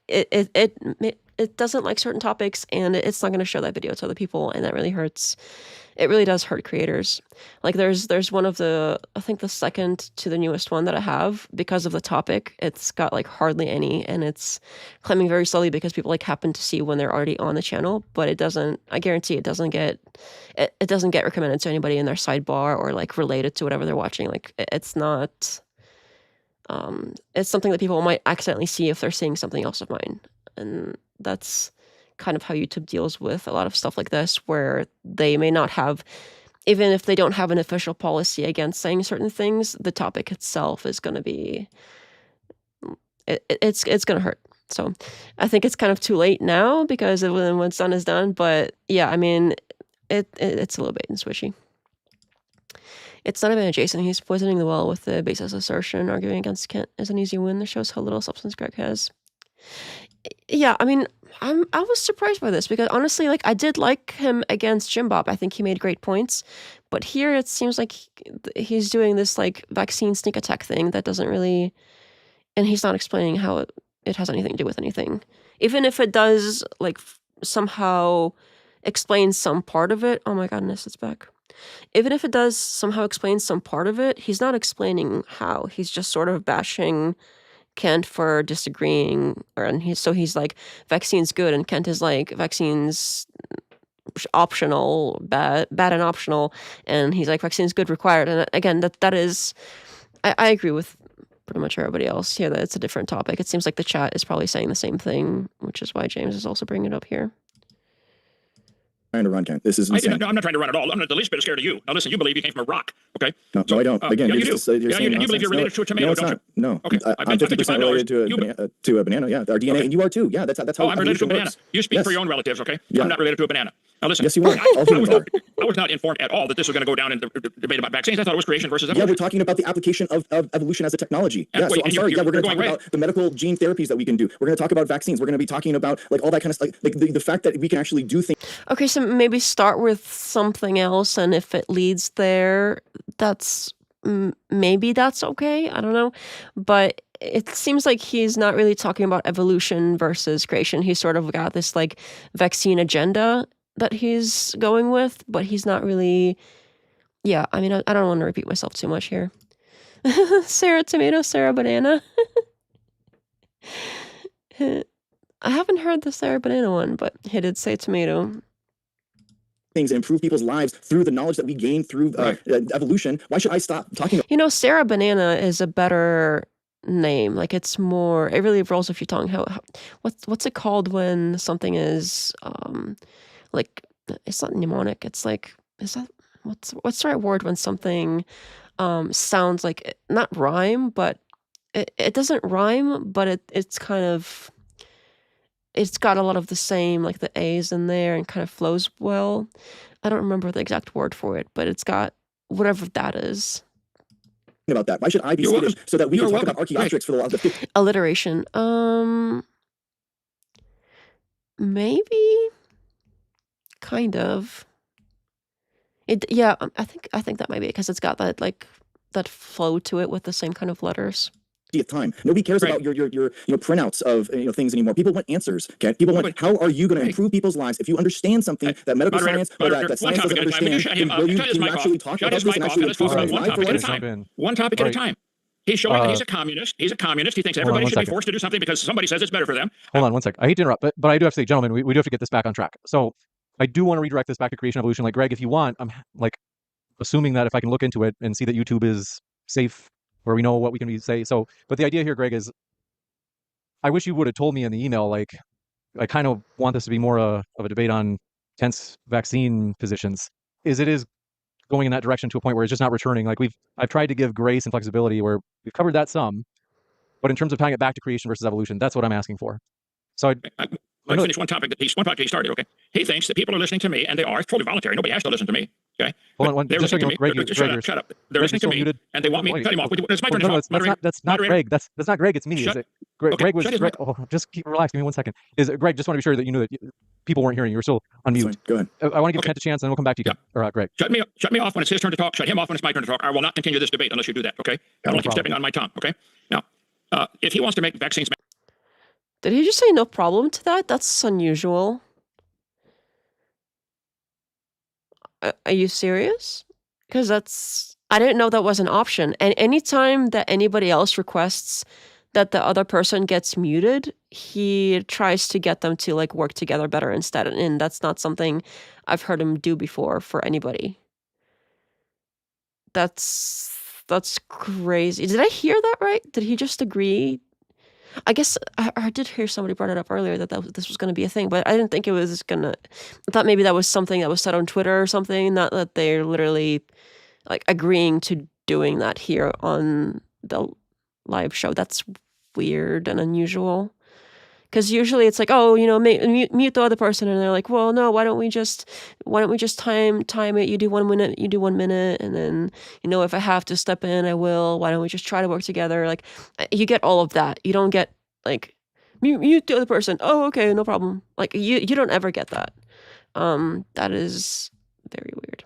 it doesn't like certain topics, and it's not going to show that video to other people, and that really hurts. It really does hurt creators. Like there's one of the, I think the second to the newest one that I have, because of the topic, it's got like hardly any, and it's climbing very slowly because people like happen to see when they're already on the channel, but it doesn't, I guarantee it doesn't get recommended to anybody in their sidebar or like related to whatever they're watching. Like it's not, it's something that people might accidentally see if they're seeing something else of mine. And that's kind of how YouTube deals with a lot of stuff like this, where they may not have even if they don't have an official policy against saying certain things, the topic itself is going to be, it's going to hurt. So I think it's kind of too late now because when what's done is done. But yeah, I mean, it's a little bait and switchy. It's not about Jason. He's poisoning the well with the baseless assertion. Arguing against Kent is an easy win. This shows how little substance Greg has. Yeah, I mean, I was surprised by this because honestly, like, I did like him against Jim Bob. I think he made great points. But here it seems like he's doing this like vaccine sneak attack thing that doesn't really, and he's not explaining how it has anything to do with anything. Even if it does, like, somehow explain some part of it. Oh my goodness, it's back. Even if it does somehow explain some part of it, he's not explaining how. He's just sort of bashing Kent for disagreeing, so he's like, vaccine's good, and Kent is like, vaccine's optional, bad and optional, and he's like, vaccine's good, required. And again, that is, I agree with pretty much everybody else here that it's a different topic. It seems like the chat is probably saying the same thing, which is why James is also bringing it up here. Trying to run, Kent. This is insane. I'm not trying to run at all. I'm not the least bit scared of you. Now listen, you believe you came from a rock, okay? No, I don't. Again, yeah, you you're do. you're saying you believe you're related to a tomato, no, don't you? No. Okay. I'm 50% related to a banana. Yeah, our DNA, Okay. and you are too. Yeah, that's how. Oh, I'm related to a banana. Works. You speak Yes. for your own relatives, okay? Yeah. I'm not related to a banana. Now listen. Yes, you are. All humans are. I was not informed at all that this was going to go down in the debate about vaccines. I thought it was creation versus Yeah, evolution. we're talking about the application of evolution as a technology. And Yeah, so wait, I'm and sorry. you're Yeah, we're going to going talk right. about the medical gene therapies that we can do. We're going to talk about vaccines. We're going to be talking about like all that kind of stuff. Like the fact that we can actually do things. Okay, so maybe start with something else, and if it leads there, that's maybe that's okay. I don't know, but it seems like he's not really talking about evolution versus creation. He's sort of got this like vaccine agenda that he's going with, but he's not really. Yeah, I mean, I don't want to repeat myself too much here. Sarah tomato, Sarah banana. I haven't heard the Sarah banana one, but he did say tomato. Things and improve people's lives through the knowledge that we gain through evolution. Why should I stop talking about? You know, Sarah Banana is a better name. Like, it's more. It really rolls off your tongue. What's it called when something is like, it's not mnemonic. It's like, is that what's the right word when something sounds like, not rhyme, but it doesn't rhyme, but it's kind of, it's got a lot of the same, like the A's in there, and kind of flows well. I don't remember the exact word for it, but it's got whatever that is. About that? Why should I be skittish so that we can talk about archaeopteryx for the 50? Alliteration. Maybe. Kind of. Yeah, I think that might be because it's got that like that flow to it with the same kind of letters. Time. Nobody cares about your printouts of things anymore. People want answers. Okay, people want. How are you going to improve people's lives if you understand something that medical science or that science doesn't understand? Can you actually talk about this and actually improve someone's life? One topic at a time. He's showing that he's a communist. He's a communist. He thinks everybody should be forced to do something because somebody says it's better for them. Hold on one sec. I hate to interrupt, but I do have to say, gentlemen, we do have to get this back on track. So I do want to redirect this back to creation evolution. Like, Greg, if you want, I'm like assuming that if I can look into it and see that YouTube is safe, where we know what we can say. So, but the idea here, Greg, is I wish you would have told me in the email, like, I kind of want this to be more of a debate on Kent's vaccine positions. It is going in that direction to a point where it's just not returning. Like, I've tried to give grace and flexibility where we've covered that some, but in terms of tying it back to creation versus evolution, that's what I'm asking for. So Let me finish one topic that he started, okay? He thinks that people are listening to me, and they are. It's totally voluntary. Nobody has to listen to me, okay? Hold on, they're listening to me. Shut up. They're listening to me, and they want me to cut him off. It's my turn to talk. That's not Greg. That's not Greg. It's me. Is it? Greg was. Just relax. Give me 1 second. Is it Greg? Just want to be sure that you knew that people weren't hearing you. You're still on mute. Go ahead. I want to give Kent a chance, and then we'll come back to you. Or Greg. Shut me off when it's his turn to talk. Shut him off when it's my turn to talk. I will not continue this debate unless you do that, okay? I don't keep stepping on my tongue, okay? Now, if he wants to make vaccines. Did he just say no problem to that? That's unusual. Are you serious? Because I didn't know that was an option. And anytime that anybody else requests that the other person gets muted, he tries to get them to like work together better instead. And that's not something I've heard him do before for anybody. That's crazy. Did I hear that right? Did he just agree? I guess I did hear somebody brought it up earlier that this was going to be a thing, but I didn't think it was gonna. I thought maybe that was something that was said on Twitter or something, not that they're literally like agreeing to doing that here on the live show. That's weird and unusual. Because usually it's like, oh, mute the other person, and they're like, well, no, why don't we just time it? You do 1 minute, you do 1 minute, and then if I have to step in, I will. Why don't we just try to work together? Like, you get all of that. You don't get like mute the other person. Oh, okay, no problem. Like you don't ever get that. That is very weird.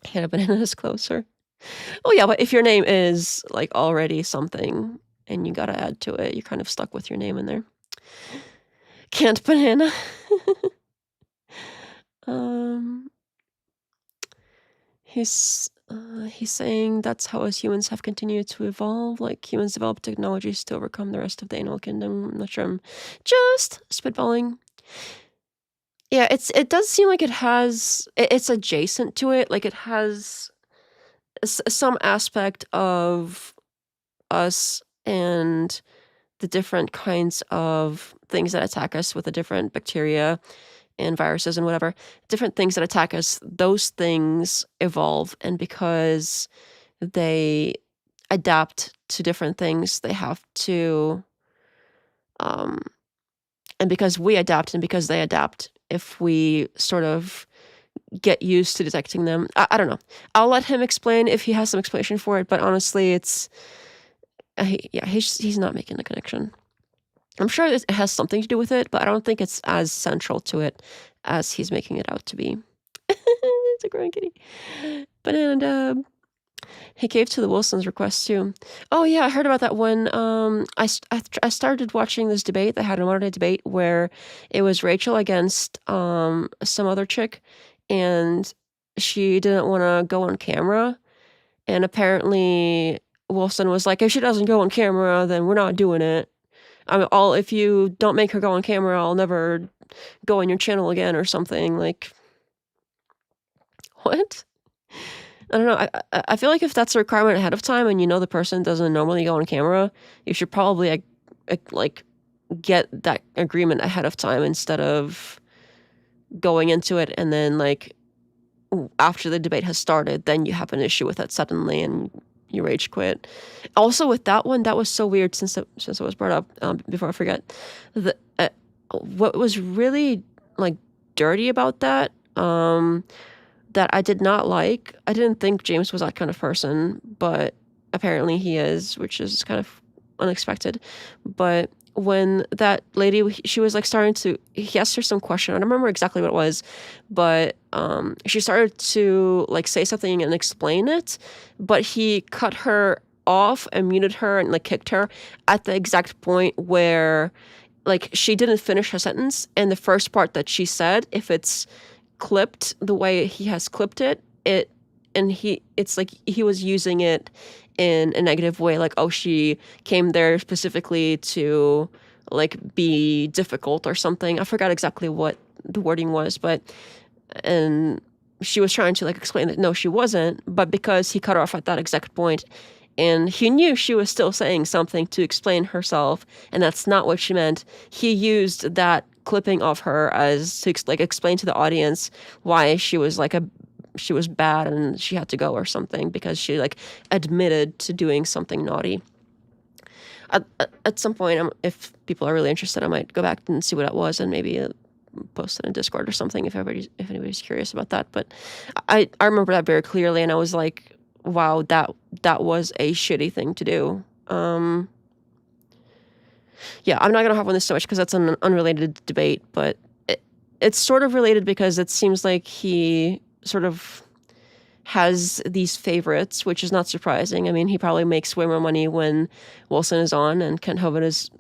Hannah Banana is closer. Oh yeah, but if your name is like already something and you gotta add to it, you're kind of stuck with your name in there. Can't Banana. He's saying that's how us humans have continued to evolve. Like humans develop technologies to overcome the rest of the animal kingdom. I'm not sure. I'm just spitballing. Yeah, it does seem like it's adjacent to it. Like it has some aspect of us and the different kinds of things that attack us with the different bacteria and viruses and whatever, different things that attack us, those things evolve. And because they adapt to different things, they have to, and because we adapt and because they adapt, if we sort of get used to detecting them, I don't know. I'll let him explain if he has some explanation for it, but honestly, it's, he's not making the connection. I'm sure it has something to do with it, but I don't think it's as central to it as he's making it out to be. It's a growing kitty. Banana Dub. He gave to the Wilsons' request too. Oh yeah, I heard about that when I started watching this debate. They had a modern day debate where it was Rachel against some other chick, and she didn't want to go on camera, and apparently Wilson was like, if she doesn't go on camera, then we're not doing it. If you don't make her go on camera, I'll never go on your channel again or something. Like, what? I don't know. I feel like if that's a requirement ahead of time and the person doesn't normally go on camera, you should probably like get that agreement ahead of time instead of going into it and then like after the debate has started, then you have an issue with it suddenly and you rage quit. Also with that one, that was so weird since it was brought up, before I forget. What was really like dirty about that, that I did not like, I didn't think James was that kind of person, but apparently he is, which is kind of unexpected. But when that lady, she was like he asked her some question. I don't remember exactly what it was, but she started to like say something and explain it, but he cut her off and muted her and like kicked her at the exact point where like she didn't finish her sentence. And the first part that she said, if it's clipped the way he has clipped it's like he was using it in a negative way, like, oh, she came there specifically to like be difficult or something. I forgot exactly what the wording was, and she was trying to like explain that no, she wasn't, but because he cut her off at that exact point and he knew she was still saying something to explain herself and that's not what she meant, he used that clipping of her as to like explain to the audience why she was like she was bad and she had to go or something because she like admitted to doing something naughty. At some point, if people are really interested, I might go back and see what it was and maybe post it in Discord or something if anybody's curious about that. But I remember that very clearly, and I was like, wow, that was a shitty thing to do. Yeah, I'm not gonna hop on this so much because that's an unrelated debate, but it's sort of related because it seems like he sort of has these favorites, which is not surprising. I mean, he probably makes way more money when Wilson is on, and Kent Hovind is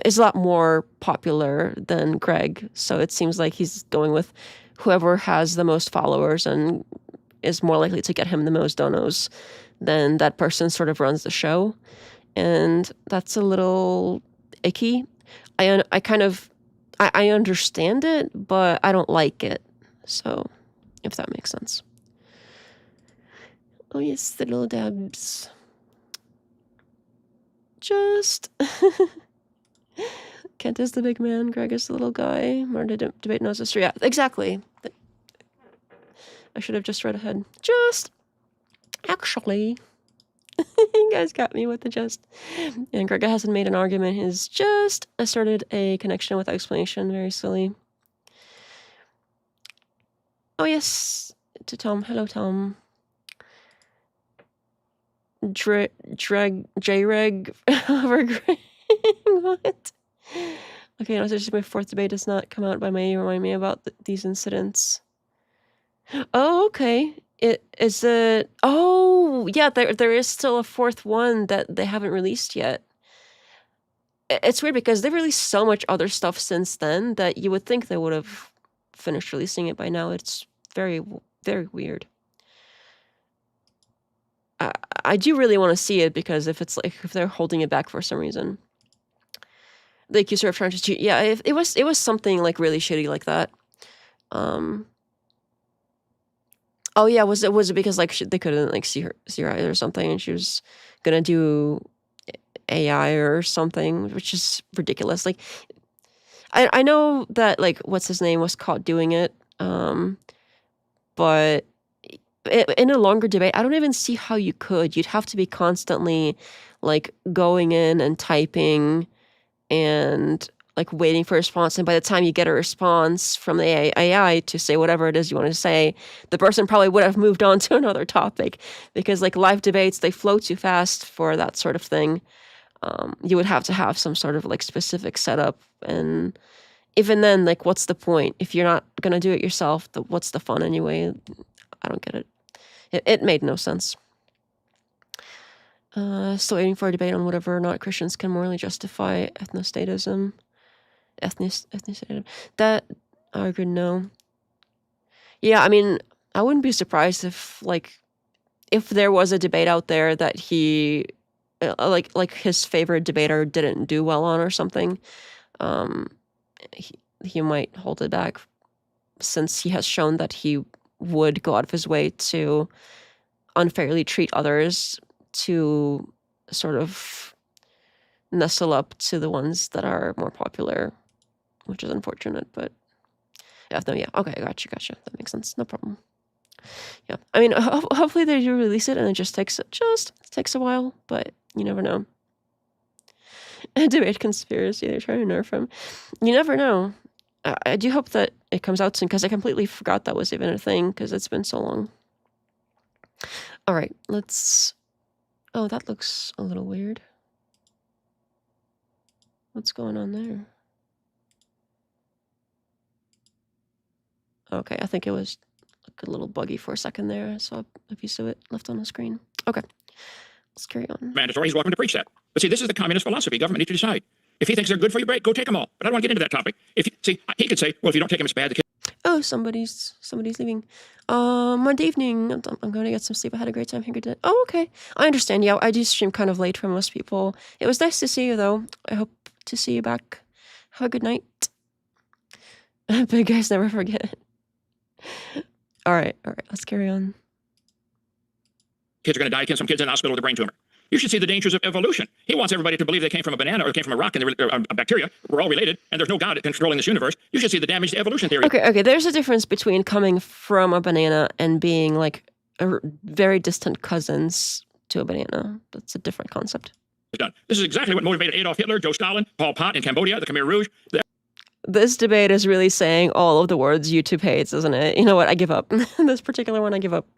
is a lot more popular than Greg. So it seems like he's going with whoever has the most followers and is more likely to get him the most donos. Then that person sort of runs the show, and that's a little icky. I understand it, but I don't like it. So, if that makes sense. Oh yes, the little dabs. Just Kent is the big man, Greg is the little guy. Marta debate knows history. Yeah, exactly. I should have just read ahead. Just actually. You guys got me with the just. And Greg hasn't made an argument. He's just asserted a connection with explanation. Very silly. Oh yes, to Tom. Hello, Tom. J-Reg over Greg. What? Okay, no, just my fourth debate does not come out by May. Remind me about these incidents. Oh, okay. Is it? Oh, yeah. There is still a fourth one that they haven't released yet. It's weird because they've released so much other stuff since then that you would think they would have finished releasing it by now. It's very, very weird. I do really want to see it because if it's like if they're holding it back for some reason, the accuser of trying to cheat. Yeah, if it was something like really shitty like that. Oh yeah, was it because like they couldn't like see her eyes or something, and she was gonna do AI or something, which is ridiculous. Like, I know that like what's his name was caught doing it, but in a longer debate, I don't even see how you could. You'd have to be constantly like going in and typing and like waiting for a response. And by the time you get a response from the AI to say whatever it is you want to say, the person probably would have moved on to another topic because like live debates, they flow too fast for that sort of thing. You would have to have some sort of like specific setup. And even then, like, what's the point? If you're not going to do it yourself, what's the fun anyway? I don't get it. It made no sense. Still waiting for a debate on whether or not Christians can morally justify ethnostatism. Ethnicity. That I agree. No. Yeah, I mean, I wouldn't be surprised if there was a debate out there that he like his favorite debater didn't do well on or something. He might hold it back since he has shown that he would go out of his way to unfairly treat others to sort of nestle up to the ones that are more popular, which is unfortunate, but yeah, no, yeah, okay, gotcha, that makes sense, no problem. Yeah, I mean, hopefully they do release it and it just takes a while, but you never know. Debate conspiracy, they're trying to nerf him. You never know. I do hope that it comes out soon because I completely forgot that was even a thing because it's been so long. All right, let's... Oh, that looks a little weird. What's going on there? Okay, I think it was like a little buggy for a second there. I saw a piece of it left on the screen. Okay, let's carry on. Mandatory, he's welcome to preach that. But see, this is the communist philosophy. Government needs to decide. If he thinks they're good for you, go take them all. But I don't want to get into that topic. See, he could say, well, if you don't take them, it's bad. The kid. Oh, somebody's leaving. Monday evening. I'm going to get some sleep. I had a great time here today. Oh, okay. I understand. Yeah, I do stream kind of late for most people. It was nice to see you, though. I hope to see you back. Have a good night. Big guys never forget. All right. Let's carry on. Kids are going to die. Some kids in the hospital with a brain tumor. You should see the dangers of evolution. He wants everybody to believe they came from a banana or came from a rock and a bacteria. We're all related, and there's no God controlling this universe. You should see the damage to evolution theory. Okay. There's a difference between coming from a banana and being like very distant cousins to a banana. That's a different concept. This is exactly what motivated Adolf Hitler, Joe Stalin, Pol Pot in Cambodia, the Khmer Rouge. This debate is really saying all of the words YouTube hates, isn't it? You know what? I give up. This particular one, I give up.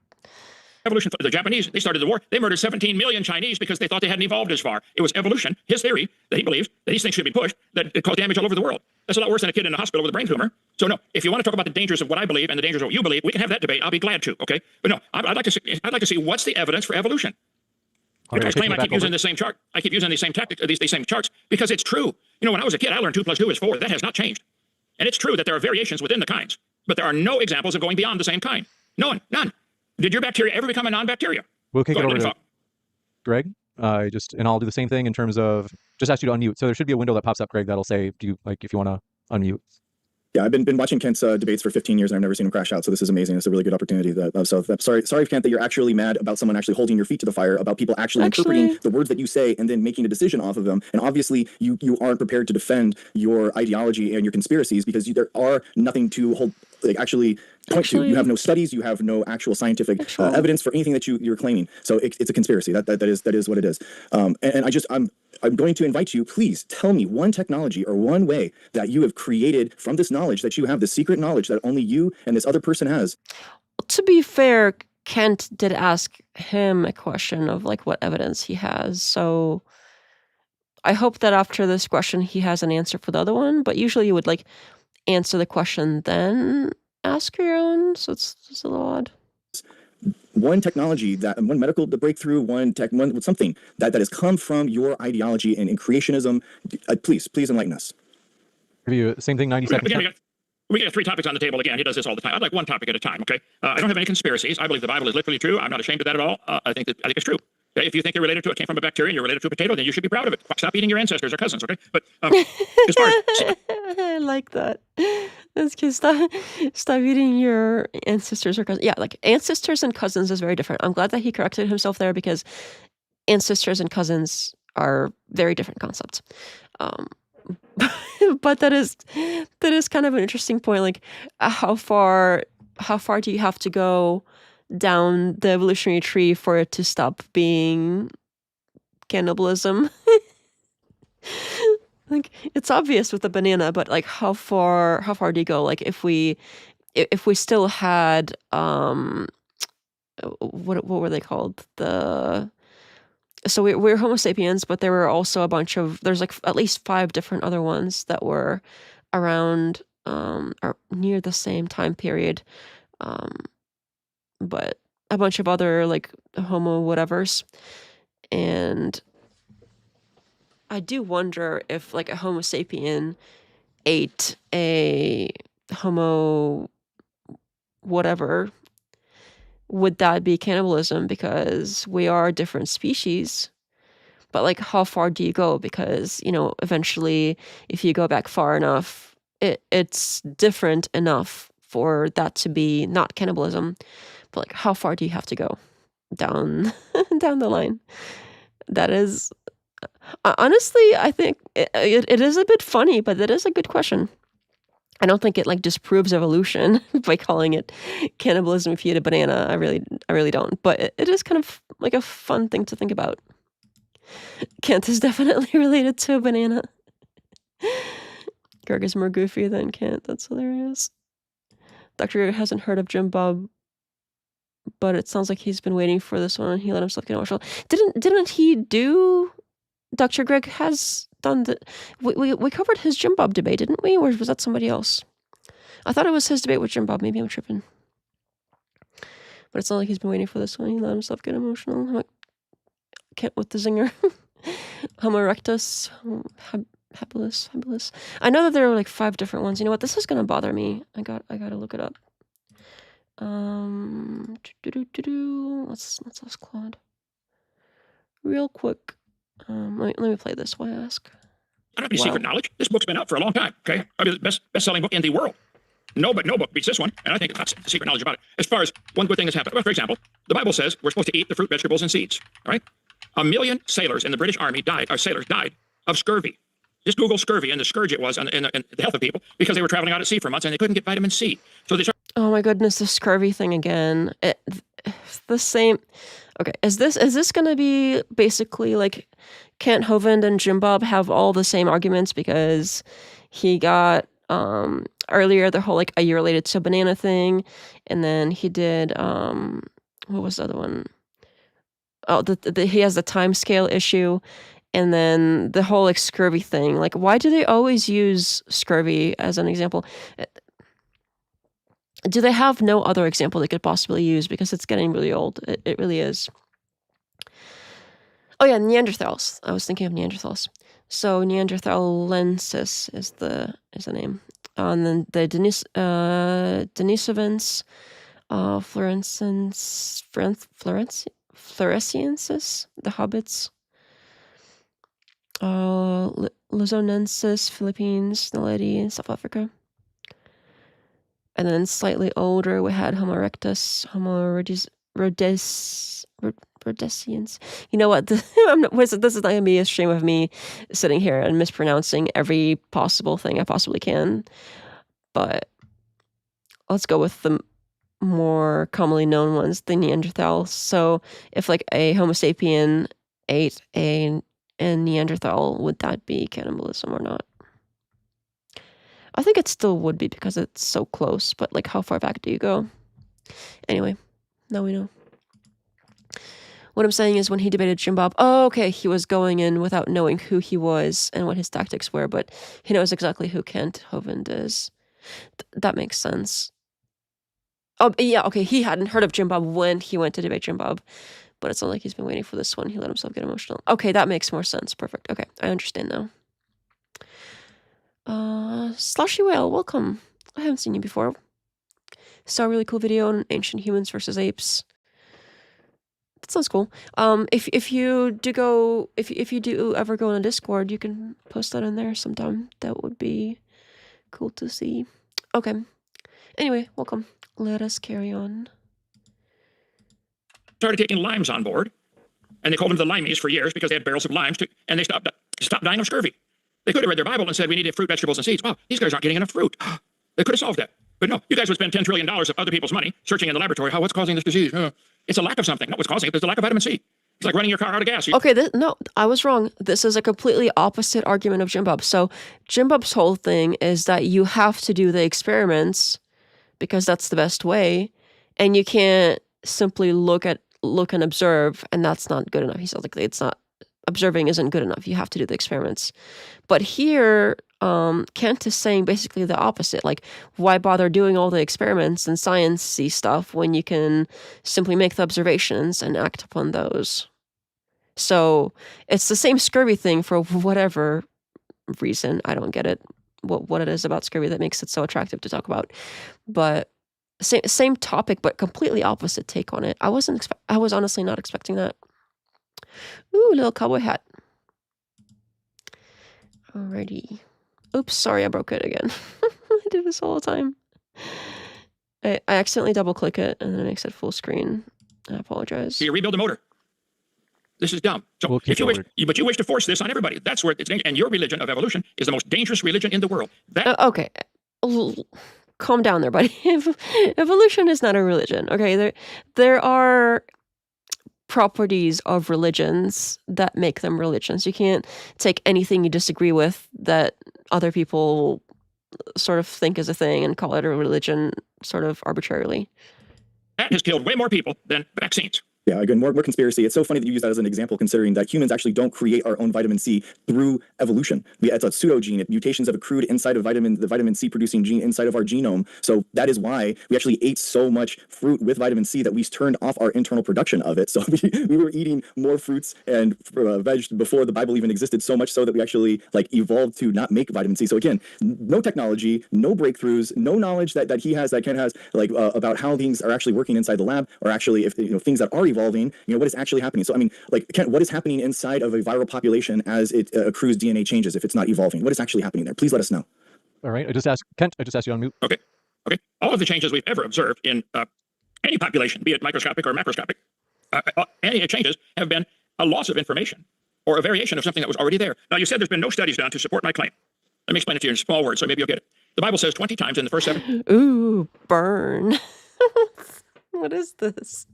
Evolution. The Japanese, they started the war. They murdered 17 million Chinese because they thought they hadn't evolved as far. It was evolution, his theory, that he believes that these things should be pushed, that it caused damage all over the world. That's a lot worse than a kid in a hospital with a brain tumor. So no, if you want to talk about the dangers of what I believe and the dangers of what you believe, we can have that debate. I'll be glad to, okay? But no, I'd like to see what's the evidence for evolution. You guys claim I keep using the same chart. I keep using these same tactics, these same charts, because it's true. You know, when I was a kid, I learned 2 + 2 is 4. That has not changed. And it's true that there are variations within the kinds, but there are no examples of going beyond the same kind. None. Did your bacteria ever become a non-bacteria? We'll kick it over to Greg. And I'll do the same thing in terms of just ask you to unmute. So there should be a window that pops up, Greg, that'll say, if you want to unmute. Yeah, I've been watching Kent's debates for 15 years and I've never seen him crash out. So this is amazing. It's a really good opportunity. Sorry, Kent, that you're actually mad about someone actually holding your feet to the fire, about people actually interpreting the words that you say and then making a decision off of them. And obviously, you aren't prepared to defend your ideology and your conspiracies because there are nothing to hold, like actually point to. You have no studies. You have no actual scientific evidence for anything that you're claiming. So it's a conspiracy. That is what it is. I'm going to invite you, please tell me one technology or one way that you have created from this knowledge that you have, the secret knowledge that only you and this other person has. To be fair, Kent did ask him a question of like what evidence he has. So I hope that after this question he has an answer for the other one, but usually you would like answer the question then ask your own. So it's a little odd. One technology one medical breakthrough, something that has come from your ideology and in creationism. Please enlighten us. Give you same thing, 90 seconds. We get 3 topics on the table again. He does this all the time. I'd like one topic at a time. Okay. I don't have any conspiracies. I believe the Bible is literally true. I'm not ashamed of that at all. I think it's true. Okay? If you think you're related to it, came from a bacteria, and you're related to a potato, then you should be proud of it. Stop eating your ancestors or cousins. Okay. But as far as I like that. That's cute. Stop eating your ancestors or cousins. Yeah, like ancestors and cousins is very different. I'm glad that he corrected himself there because ancestors and cousins are very different concepts. But that is kind of an interesting point. Like, how far do you have to go down the evolutionary tree for it to stop being cannibalism? Like, it's obvious with the banana, but like, how far do you go? Like, if we still had what were they called? So we're Homo sapiens, but there were also there's like at least 5 different other ones that were around or near the same time period, but a bunch of other like Homo whatevers, and I do wonder if like a Homo sapien ate a Homo whatever, would that be cannibalism? Because we are a different species. But like, how far do you go? Because, eventually, if you go back far enough, it's different enough for that to be not cannibalism. But like, how far do you have to go down the line? That is, honestly, I think it is a bit funny, but it is a good question. I don't think it like disproves evolution by calling it cannibalism if you eat a banana. I really don't. But it is kind of like a fun thing to think about. Kent is definitely related to a banana. Greg is more goofy than Kent. That's hilarious. Dr. Greg hasn't heard of Jim Bob, but it sounds like he's been waiting for this one and he let himself get emotional. Didn't he do... Dr. Greg has done the... We covered his Jim Bob debate, didn't we? Or was that somebody else? I thought it was his debate with Jim Bob. Maybe I'm tripping. But it's not like he's been waiting for this one. He let himself get emotional. I'm like, Kent with the zinger. Homo erectus, habilis. I know that there were like 5 different ones. You know what? This is gonna bother me. I gotta look it up. Let's ask Claude real quick. Let me play this while I ask. I don't have any secret knowledge. This book's been out for a long time. Okay, probably the best-selling book in the world. No book beats this one, and I think it's not secret knowledge about it. As far as one good thing that's happened, well, for example, the Bible says we're supposed to eat the fruit, vegetables, and seeds. All right, 1 million sailors in the British Army died of scurvy. Just Google scurvy and the scourge it was in the health of people because they were traveling out at sea for months and they couldn't get vitamin C. So they started. Oh my goodness, the scurvy thing again. It's the same. Okay, is this gonna be basically like Kent, Hovind, and Jim Bob have all the same arguments because he got earlier the whole like are you related to a banana thing, and then he did what was the other one? Oh, he has the time scale issue, and then the whole like scurvy thing. Like, why do they always use scurvy as an example? Do they have no other example they could possibly use? Because it's getting really old. It really is. Oh yeah, Neanderthals. I was thinking of Neanderthals. So Neanderthalensis is the name. And then the Denisovans, Floresiensis, the hobbits, Luzonensis, Philippines, Naledi, South Africa. And then slightly older, we had Homo erectus, Homo rhodesians. You know what? This is not gonna be a shame of me sitting here and mispronouncing every possible thing I possibly can. But let's go with the more commonly known ones, the Neanderthal. So if like a Homo sapien ate a Neanderthal, would that be cannibalism or not? I think it still would be because it's so close, but like how far back do you go? Anyway, now we know. What I'm saying is when he debated Jim Bob, oh, okay, he was going in without knowing who he was and what his tactics were, but he knows exactly who Kent Hovind is. That makes sense. Oh, yeah, okay, he hadn't heard of Jim Bob when he went to debate Jim Bob, but it's not like he's been waiting for this one. He let himself get emotional. Okay, that makes more sense. Perfect. Okay, I understand now. Slushy Whale, welcome. I haven't seen you before. Saw a really cool video on ancient humans versus apes. That sounds cool. If you do ever go on a Discord, you can post that in there sometime. That would be cool to see. Okay. Anyway, welcome. Let us carry on. Started taking limes on board, and they called them the limeys for years because they had barrels of limes, and they stopped dying of scurvy. They could have read their Bible and said, we need fruit, vegetables, and seeds. Wow, these guys aren't getting enough fruit. They could have solved that. But no, you guys would spend $10 trillion of other people's money searching in the laboratory. What's causing this disease? It's a lack of something. Not what's causing it. There's a lack of vitamin C. It's like running your car out of gas. Okay, no, I was wrong. This is a completely opposite argument of Jim Bob. So Jim Bob's whole thing is that you have to do the experiments because that's the best way, and you can't simply look and observe, and that's not good enough. He says like it's not. Observing isn't good enough. You have to do the experiments. But here, Kent is saying basically the opposite. Like, why bother doing all the experiments and science-y stuff when you can simply make the observations and act upon those? So it's the same scurvy thing for whatever reason. I don't get it. What it is about scurvy that makes it so attractive to talk about. But same topic, but completely opposite take on it. I was honestly not expecting that. Ooh, little cowboy hat. Alrighty. Oops, sorry, I broke it again. I do this all the time. I accidentally double click it and then it makes it full screen. I apologize. You rebuild the motor. This is dumb. So We'll if you wish to force this on everybody, that's where it's dangerous. And your religion of evolution is the most dangerous religion in the world. Okay. Calm down there, buddy. Evolution is not a religion. Okay, there are properties of religions that make them religions. You can't take anything you disagree with that other people sort of think is a thing and call it a religion sort of arbitrarily. That has killed way more people than vaccines. Yeah, again, more conspiracy. It's so funny that you use that as an example, considering that humans actually don't create our own vitamin C through evolution. It's a pseudogene. Mutations have accrued inside of the vitamin C producing gene inside of our genome. So that is why we actually ate so much fruit with vitamin C that we turned off our internal production of it. So we were eating more fruits and veg before the Bible even existed, so much so that we actually evolved to not make vitamin C. So again, no technology, no breakthroughs, no knowledge that Ken has about how things are actually working inside the lab, or actually if things that are evolving, what is actually happening. So I mean, Kent, what is happening inside of a viral population as it accrues DNA changes if it's not evolving? What is actually happening there? Please let us know. All right, I just asked you on mute. Okay. All of the changes we've ever observed in any population, be it microscopic or macroscopic, any changes have been a loss of information or a variation of something that was already there. Now, you said there's been no studies done to support my claim. Let me explain it to you in small words so maybe you'll get it. The Bible says 20 times in the first 7. Ooh, burn. What is this?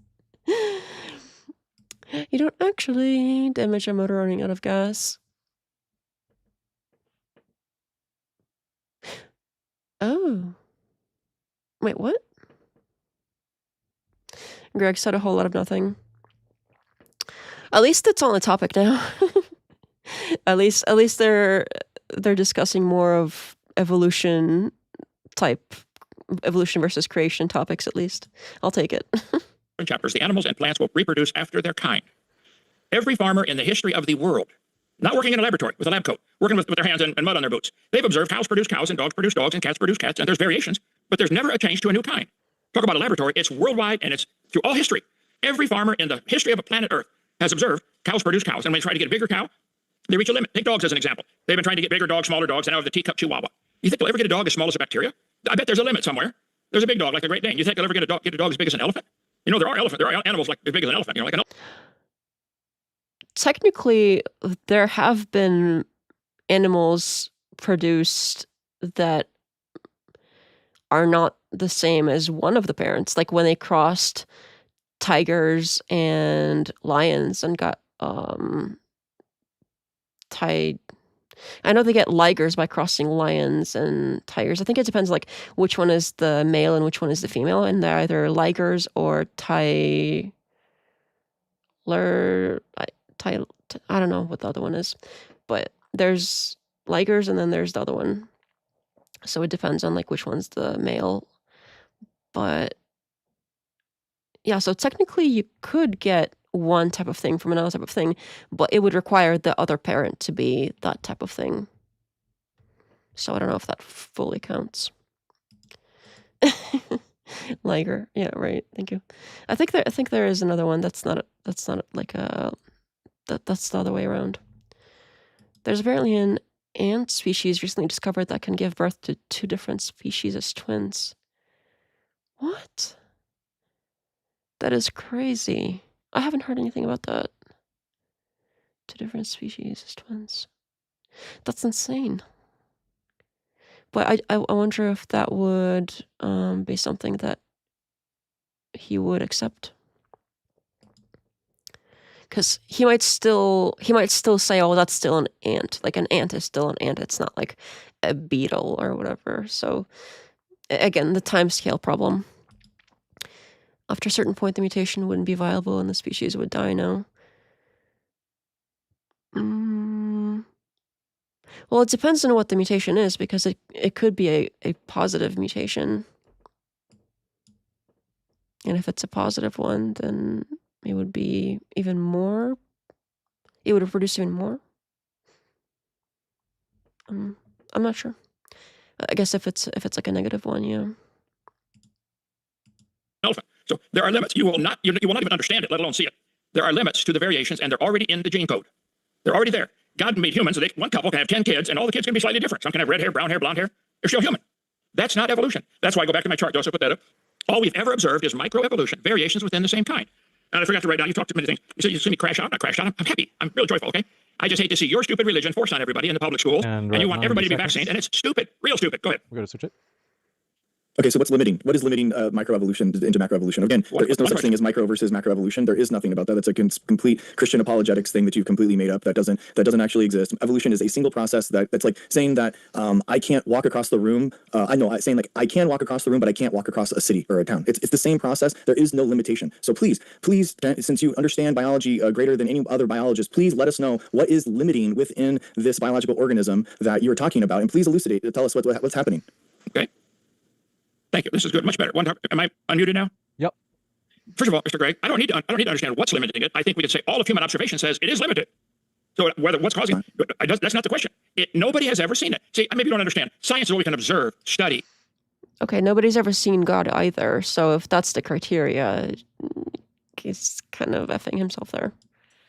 You don't actually damage a motor running out of gas. Oh. Wait, what? Greg said a whole lot of nothing. At least it's on the topic now. At least they're discussing more of evolution versus creation topics, at least. I'll take it. Chapters, the animals and plants will reproduce after their kind. Every farmer in the history of the world, not working in a laboratory with a lab coat, working with their hands and mud on their boots, they've observed cows produce cows and dogs produce dogs and cats produce cats, and there's variations, but there's never a change to a new kind. Talk about a laboratory, it's worldwide and it's through all history. Every farmer in the history of planet Earth has observed cows produce cows, and when they try to get a bigger cow, they reach a limit. Take dogs as an example. They've been trying to get bigger dogs, smaller dogs, and now have the teacup chihuahua. You think they'll ever get a dog as small as a bacteria? I bet there's a limit somewhere. There's a big dog like the Great Dane. You think they'll ever get a dog as big as an elephant? You know, there are animals like as big as an elephant. You know, like an Technically, there have been animals produced that are not the same as one of the parents. Like when they crossed tigers and lions and got tied. I know they get ligers by crossing lions and tigers. I think it depends like which one is the male and which one is the female, and they're either ligers or I don't know what the other one is, but there's ligers and then there's the other one. So it depends on like which one's the male. But yeah, so technically you could get one type of thing from another type of thing, but it would require the other parent to be that type of thing. So I don't know if that fully counts. Liger, yeah, right. Thank you. I think there is another one that's not like a that's the other way around. There's apparently an ant species recently discovered that can give birth to 2 different species as twins. What? That is crazy. I haven't heard anything about that. 2 different species as twins. That's insane. But I wonder if that would be something that he would accept. Because he might still say, oh, that's still an ant. Like an ant is still an ant. It's not like a beetle or whatever. So again, the timescale problem. After a certain point, the mutation wouldn't be viable and the species would die now. Well, it depends on what the mutation is, because it could be a positive mutation. And if it's a positive one, then it would be even more. It would have produced even more. I'm not sure. I guess if it's like a negative one, yeah. elephant. So there are limits. You will not even understand it, let alone see it. There are limits to the variations, and they're already in the gene code. They're already there. God made humans so one couple can have 10 kids, and all the kids can be slightly different. Some can have red hair, brown hair, blonde hair. They're still human. That's not evolution. That's why I go back to my chart. Joseph put that up. All we've ever observed is microevolution, variations within the same kind. And I forgot to write down, you talked to many things. You said you see me crash out. Not crash out. I'm happy. I'm really joyful, okay? I just hate to see your stupid religion forced on everybody in the public schools, and you want everybody to be vaccinated, and it's stupid. Real stupid. Go ahead. We'll go to switch it. Okay, so what's limiting? What is limiting microevolution into macroevolution? Again, there is no such thing as micro versus macroevolution. There is nothing about that. That's a complete Christian apologetics thing that you've completely made up. That doesn't actually exist. Evolution is a single process that's like saying that I can't walk across the room. Saying like I can walk across the room, but I can't walk across a city or a town. It's the same process. There is no limitation. So please, since you understand biology greater than any other biologist, please let us know what is limiting within this biological organism that you're talking about, and please elucidate. Tell us what's happening. Okay. Thank you. This is good. Much better. Am I unmuted now? Yep. First of all, Mr. Gray, I don't need to understand what's limiting it. I think we could say all of human observation says it is limited. So what's causing it, that's not the question. Nobody has ever seen it. See, maybe you don't understand. Science is what we can observe, study. Okay, nobody's ever seen God either. So if that's the criteria, he's kind of effing himself there.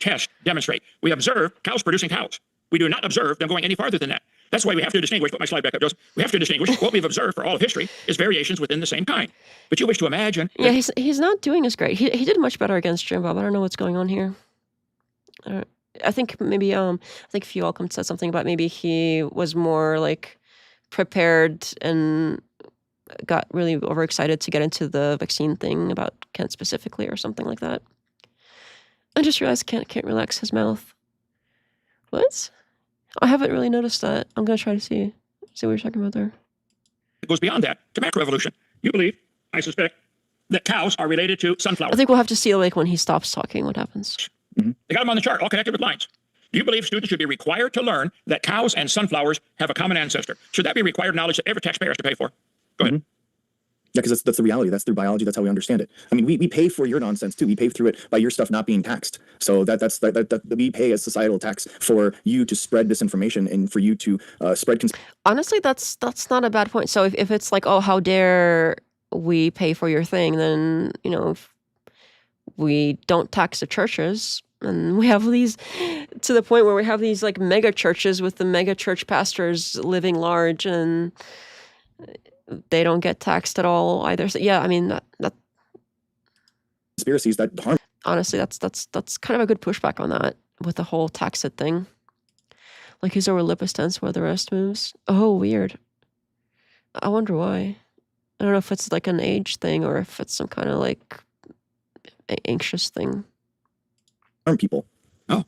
Test, demonstrate. We observe cows producing cows. We do not observe them going any farther than that. That's why we have to distinguish. Put my slide back up, Joseph. We have to distinguish what we've observed for all of history is variations within the same kind. But you wish to imagine. Yeah, he's not doing as great. He did much better against Jim Bob. I don't know what's going on here. I think maybe Fuelcom said something about maybe he was more like prepared and got really overexcited to get into the vaccine thing about Kent specifically or something like that. I just realized Kent can't relax his mouth. What? I haven't really noticed that. I'm going to try to see what you're talking about there. It goes beyond that to macroevolution. You believe, I suspect, that cows are related to sunflowers. I think we'll have to see like when he stops talking what happens. Mm-hmm. They got them on the chart, all connected with lines. Do you believe students should be required to learn that cows and sunflowers have a common ancestor? Should that be required knowledge that every taxpayer has to pay for? Go ahead. Yeah, because that's the reality. That's through biology. That's how we understand it. I mean, we pay for your nonsense too. We pay through it by your stuff not being taxed. So that's we pay as societal tax for you to spread this information and for you to spread. Honestly, that's not a bad point. So if it's like, oh, how dare we pay for your thing, then if we don't tax the churches, and we have these to the point where we have these like mega churches with the mega church pastors living large, and they don't get taxed at all either. So yeah, I mean that conspiracies that harm. Honestly, that's kind of a good pushback on that with the whole tax it thing. Like his lower lip is tense where the rest moves. Oh, weird. I wonder why. I don't know if it's like an age thing or if it's some kind of like anxious thing. Harm people. Oh,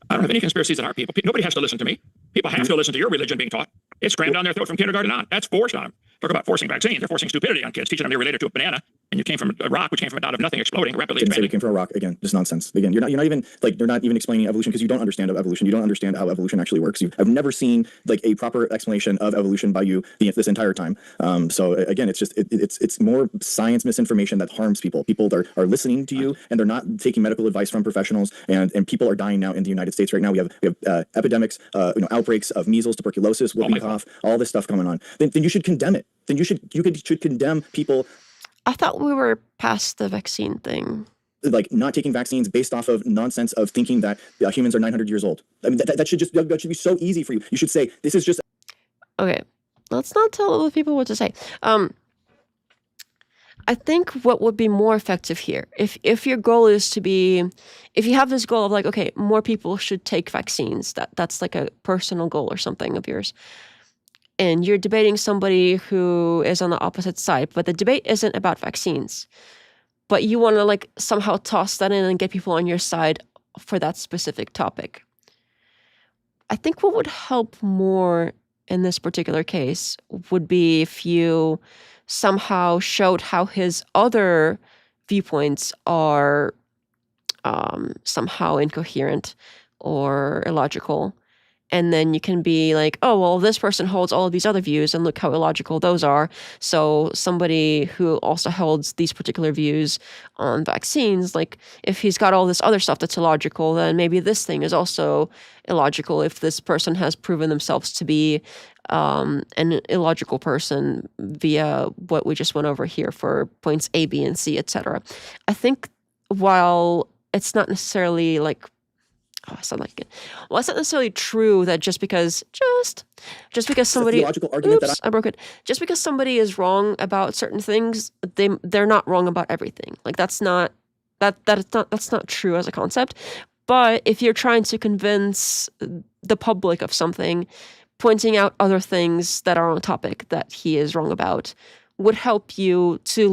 I don't have any conspiracies that harm people. Nobody has to listen to me. People have to listen to your religion being taught. It's crammed down their throat from kindergarten on. That's forced on them. Talk about forcing vaccines. They're forcing stupidity on kids, teaching them they're related to a banana, and you came from a rock, which came from out of nothing, exploding, rapidly Didn't say expanding. we came from a rock. Again, just nonsense. Again, you're not even like they're not even explaining evolution because you don't understand evolution. You don't understand how evolution actually works. I've never seen like a proper explanation of evolution by you this entire time. So again, it's just it's more science misinformation that harms people. People are listening to you and they're not taking medical advice from professionals. And people are dying now in the United States right now. We have epidemics, outbreaks of measles, tuberculosis, whooping cough, all this stuff going on. Then you should condemn it. Then you should condemn people. I thought we were past the vaccine thing. Like not taking vaccines based off of nonsense of thinking that humans are 900 years old. I mean, that should be so easy for you. You should say, this is just. Okay, let's not tell other people what to say. I think what would be more effective here, if your goal is to be, if you have this goal of like, okay, more people should take vaccines, that's like a personal goal or something of yours, and you're debating somebody who is on the opposite side, but the debate isn't about vaccines, but you want to like somehow toss that in and get people on your side for that specific topic. I think what would help more in this particular case would be if you somehow showed how his other viewpoints are somehow incoherent or illogical. And then you can be like, oh, well, this person holds all of these other views and look how illogical those are. So somebody who also holds these particular views on vaccines, like if he's got all this other stuff that's illogical, then maybe this thing is also illogical if this person has proven themselves to be an illogical person via what we just went over here for points A, B, and C, etc. I think while it's not necessarily like, oh, I sound like it. Well, it's not necessarily true that just because somebody, theological argument oops, I broke it. Just because somebody is wrong about certain things, they're not wrong about everything. Like that's not true as a concept. But if you're trying to convince the public of something, pointing out other things that are on topic that he is wrong about would help you to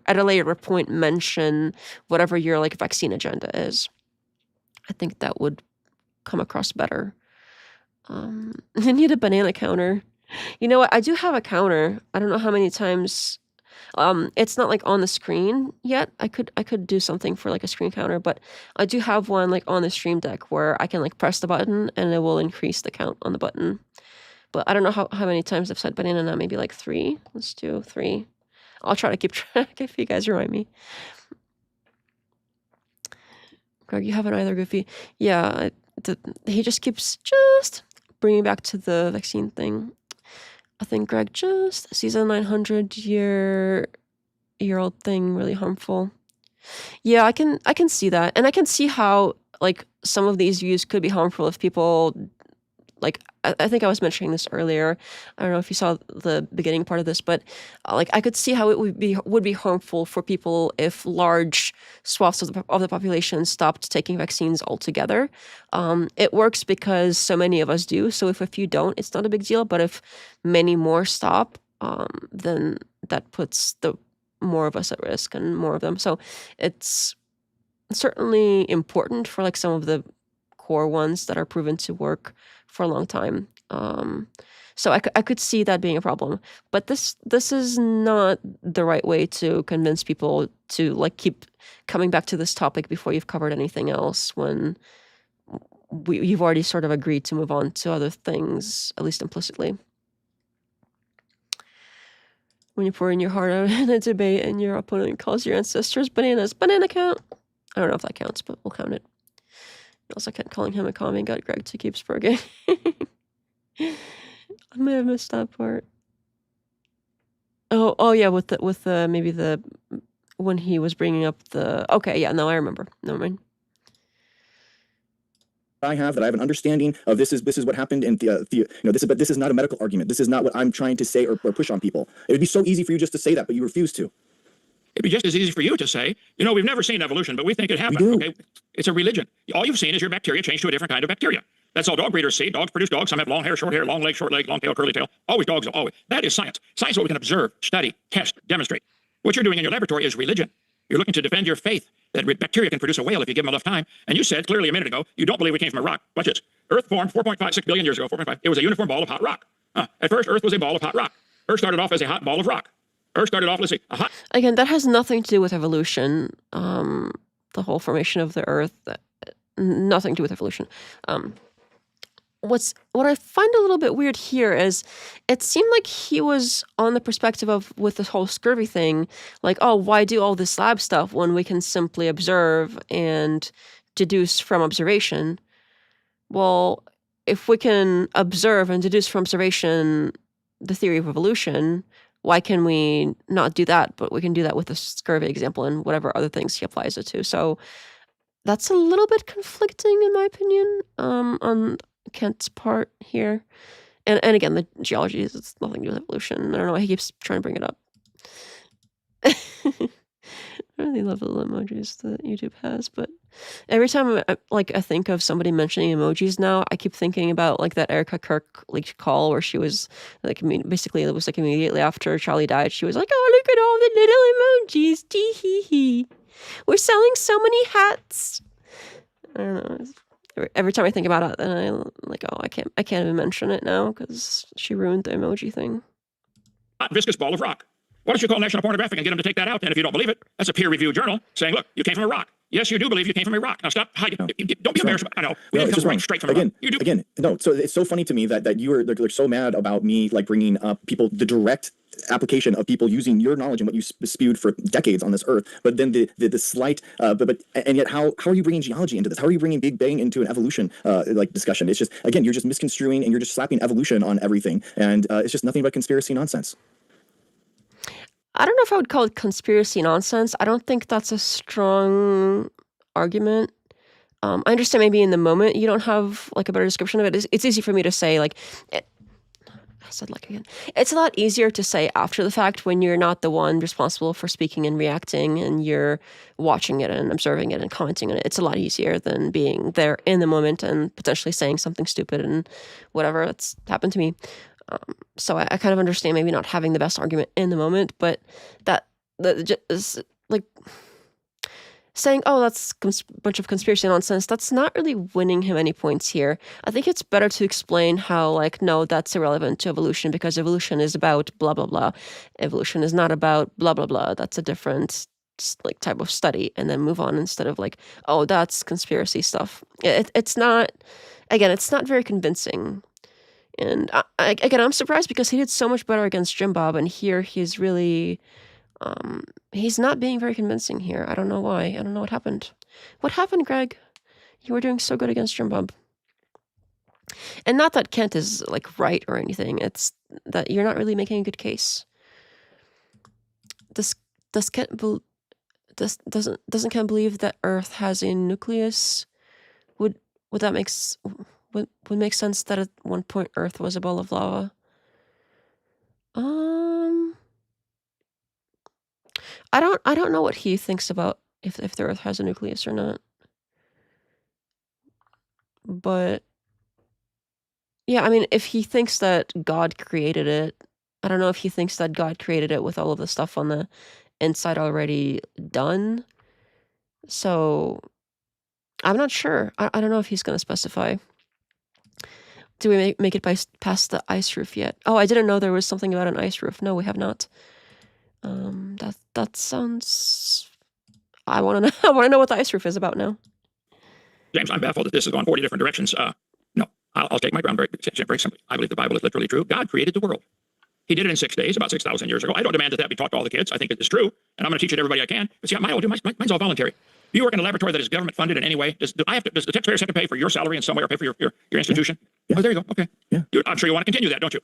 at a later point mention whatever your like vaccine agenda is. I think that would come across better. I need a banana counter. You know what? I do have a counter. I don't know how many times. It's not like on the screen yet. I could do something for like a screen counter, but I do have one like on the Stream Deck where I can like press the button and it will increase the count on the button. But I don't know how many times I've said banana now. Maybe like 3. Let's do 3. I'll try to keep track if you guys remind me. Greg, you haven't either, Goofy. Yeah, he just keeps bringing back to the vaccine thing. I think Greg just sees a 900-year-old thing really harmful. Yeah, I can see that, and I can see how like some of these views could be harmful if people like. I think I was mentioning this earlier. I don't know if you saw the beginning part of this, but like I could see how it would be harmful for people if large swaths of the population stopped taking vaccines altogether. It works because so many of us do. So if a few don't, it's not a big deal. But if many more stop, then that puts the more of us at risk and more of them. So it's certainly important for like some of the core ones that are proven to work for a long time. So I could see that being a problem, but this is not the right way to convince people to like keep coming back to this topic before you've covered anything else when you've already sort of agreed to move on to other things, at least implicitly. When you pour in your heart out in a debate and your opponent calls your ancestors bananas, banana count. I don't know if that counts, but we'll count it. I also kept calling him a commie, got Greg to keep spurging. I may have missed that part. Oh yeah, with the maybe the when he was bringing up the. Okay, yeah, no, I remember. Never mind. I have, that I have an understanding of this is what happened in but this is not a medical argument. This is not what I'm trying to say or push on people. It would be so easy for you just to say that, but you refuse to. It'd be just as easy for you to say, we've never seen evolution, but we think it happened. Okay, it's a religion. All you've seen is your bacteria change to a different kind of bacteria. That's all dog breeders see. Dogs produce dogs. Some have long hair, long leg, long tail, curly tail. Always dogs, always. That is science. Science is what we can observe, study, test, demonstrate. What you're doing in your laboratory is religion. You're looking to defend your faith that bacteria can produce a whale if you give them enough time. And you said clearly a minute ago, you don't believe we came from a rock. Watch this. Earth formed 4.56 billion years ago, 4.5. It was a uniform ball of hot rock. At first, Earth was a ball of hot rock. Earth started off as a hot ball of rock. Earth started off, Again, that has nothing to do with evolution. The whole formation of the Earth, nothing to do with evolution. What I find a little bit weird here is it seemed like he was on the perspective of, with this whole scurvy thing, like, oh, why do all this lab stuff when we can simply observe and deduce from observation? Well, if we can observe and deduce from observation the theory of evolution, why can we not do that? But we can do that with the scurvy example and whatever other things he applies it to. So that's a little bit conflicting, in my opinion, on Kent's part here. And again, the geology is nothing to do with evolution. I don't know why he keeps trying to bring it up. I really love the little emojis that YouTube has, but every time I think of somebody mentioning emojis now, I keep thinking about like that Erica Kirk call where she was like, basically it was like immediately after Charlie died, she was like, oh, look at all the little emojis, tee hee hee. We're selling so many hats. I don't know. Every time I think about it, then I'm like, oh, I can't even mention it now because she ruined the emoji thing. hot viscous ball of rock. Why don't you call National Pornographic and get them to take that out? And if you don't believe it, that's a peer-reviewed journal saying, look, you came from a rock. Yes, you do believe you came from a rock. Now stop hiding. No. Don't be embarrassed. I know. We didn't come right straight from a rock. You do. Again, no. So it's so funny to me that you are so mad about me like bringing up people, the direct application of people using your knowledge and what you spewed for decades on this earth, but then the slight and yet how are you bringing geology into this? How are you bringing Big Bang into an evolution like discussion? It's just, again, you're just misconstruing and you're just slapping evolution on everything, and it's just nothing but conspiracy nonsense. I don't know if I would call it conspiracy nonsense. I don't think that's a strong argument. I understand maybe in the moment you don't have like a better description of it. It's easy for me to say like, I said like again. It's a lot easier to say after the fact when you're not the one responsible for speaking and reacting and you're watching it and observing it and commenting on it. It's a lot easier than being there in the moment and potentially saying something stupid and whatever. That's happened to me. So I kind of understand maybe not having the best argument in the moment, but that is like saying, oh, that's a bunch of conspiracy nonsense. That's not really winning him any points here. I think it's better to explain how, like, no, that's irrelevant to evolution because evolution is about blah, blah, blah. Evolution is not about blah, blah, blah. That's a different like type of study, and then move on instead of like, oh, that's conspiracy stuff. It's not, again, it's not very convincing. And again, I'm surprised because he did so much better against Jim Bob, and here he's really, he's not being very convincing here. I don't know why. I don't know what happened. What happened, Greg? You were doing so good against Jim Bob. And not that Kent is like right or anything. It's that you're not really making a good case. Doesn't Kent believe that Earth has a nucleus? Would that would make sense that at one point Earth was a ball of lava? I don't know what he thinks about if the Earth has a nucleus or not. But yeah, I mean, if he thinks that God created it, I don't know if he thinks that God created it with all of the stuff on the inside already done. So I'm not sure. I don't know if he's going to specify. Do we make it past the ice roof yet? Oh, I didn't know there was something about an ice roof. No, we have not. That sounds. I want to know what the ice roof is about now. James, I'm baffled that this has gone 40 different directions. No, I'll take my ground very simply. I believe the Bible is literally true. God created the world. He did it in 6 days, about 6,000 years ago. I don't demand that be taught to all the kids. I think it is true, and I'm going to teach it to everybody I can. But see, mine's all voluntary. Do you work in a laboratory that is government funded in any way? Does the taxpayers have to pay for your salary in some way or pay for your institution? Yeah. Oh, there you go. Okay. Yeah. I'm sure you want to continue that, don't you?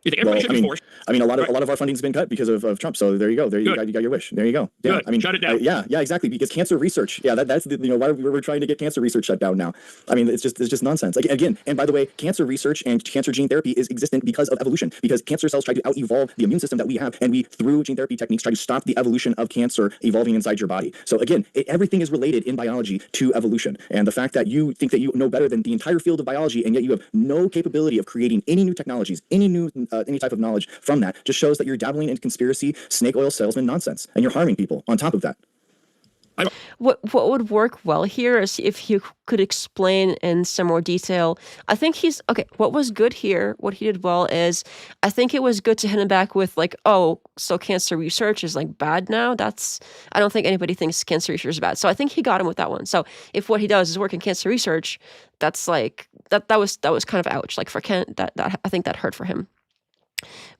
You think everybody should be forced? I mean, a lot Right. of our funding's been cut because of Trump. So there you go. There you got your wish. There you go. Yeah, Good. I mean, Shut it down. yeah, exactly. Because cancer research, that's the, why we're trying to get cancer research shut down now. I mean, it's just nonsense. Like, again, and by the way, cancer research and cancer gene therapy is existent because of evolution. Because cancer cells try to out-evolve the immune system that we have, and we, through gene therapy techniques, try to stop the evolution of cancer evolving inside your body. So again, everything is related in biology to evolution. And the fact that you think that you know better than the entire field of biology, and yet you have no capability of creating any new technologies, any type of knowledge from that, just shows that you're dabbling in conspiracy, snake oil salesman nonsense, and you're harming people on top of that. What would work well here is if you could explain in some more detail. I think he's okay. What was good here, what he did well is, I think it was good to hit him back with like, oh, so cancer research is like bad now. I don't think anybody thinks cancer research is bad. So I think he got him with that one. So if what he does is work in cancer research, that's like that was kind of ouch. Like for Kent, that I think that hurt for him.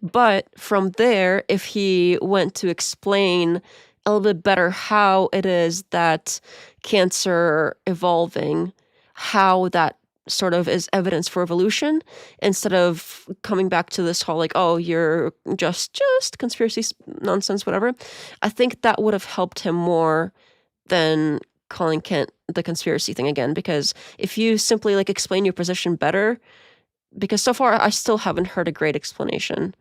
But from there, if he went to explain a little bit better how it is that cancer evolving, how that sort of is evidence for evolution, instead of coming back to this whole like, oh, you're just conspiracy nonsense, whatever. I think that would have helped him more than calling Kent the conspiracy thing again, because if you simply like explain your position better, because so far I still haven't heard a great explanation.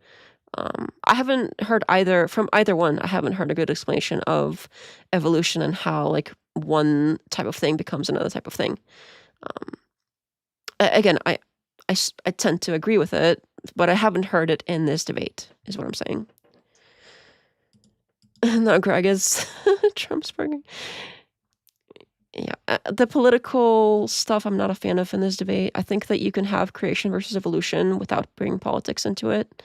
I haven't heard from either one. I haven't heard a good explanation of evolution and how like one type of thing becomes another type of thing. Again, I tend to agree with it, but I haven't heard it in this debate, is what I'm saying. No, Greg is Trump's burger. Yeah, the political stuff I'm not a fan of in this debate. I think that you can have creation versus evolution without bringing politics into it.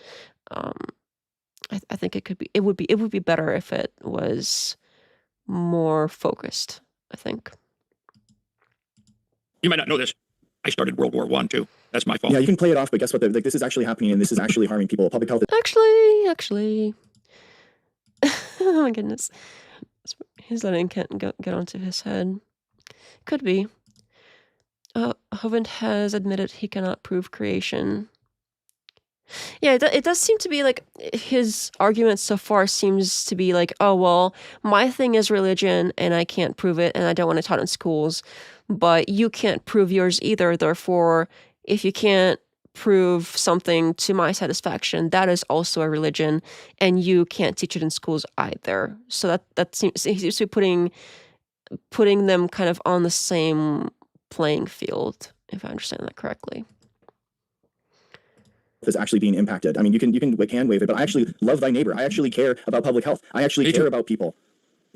I think it would be better if it was more focused, I think. You might not know this. I started World War I too. That's my fault. Yeah, you can play it off, but guess what? Like, this is actually happening, and this is actually harming people. Public health. Actually. Oh my goodness. He's letting Kent get onto his head. Could be. Hovind has admitted he cannot prove creation. Yeah, it does seem to be like his argument so far seems to be like, oh, well, my thing is religion and I can't prove it and I don't want it taught in schools, but you can't prove yours either. Therefore, if you can't prove something to my satisfaction, that is also a religion and you can't teach it in schools either. So that seems to be putting them kind of on the same playing field, if I understand that correctly. Is actually being impacted. I mean, you can hand wave it, but I actually love thy neighbor. I actually care about public health. I actually care about people.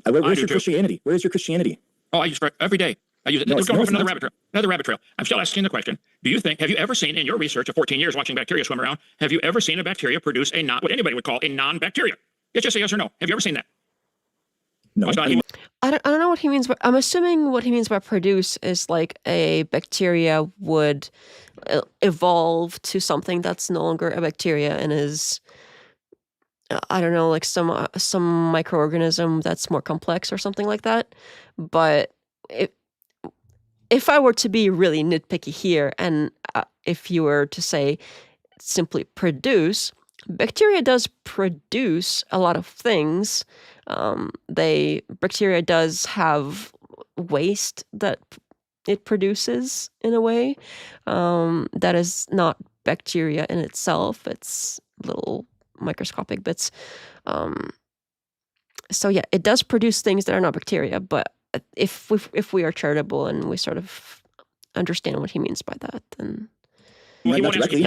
Where's your Christianity? Where's your Christianity? Oh, I use it every day. I use it. Let's go off another rabbit trail. I'm still asking the question. Have you ever seen in your research of 14 years watching bacteria swim around, have you ever seen a bacteria produce what anybody would call a non-bacteria? Just say yes or no. Have you ever seen that? No. I don't know what he means, but I'm assuming what he means by produce is like a bacteria would evolve to something that's no longer a bacteria and is, I don't know, like some microorganism that's more complex or something like that. But if I were to be really nitpicky here, and if you were to say simply produce, bacteria does produce a lot of things. Bacteria does have waste that it produces in a way that is not bacteria in itself. It's little microscopic bits. So yeah, it does produce things that are not bacteria. But if we are charitable and we sort of understand what he means by that, then. Not directly,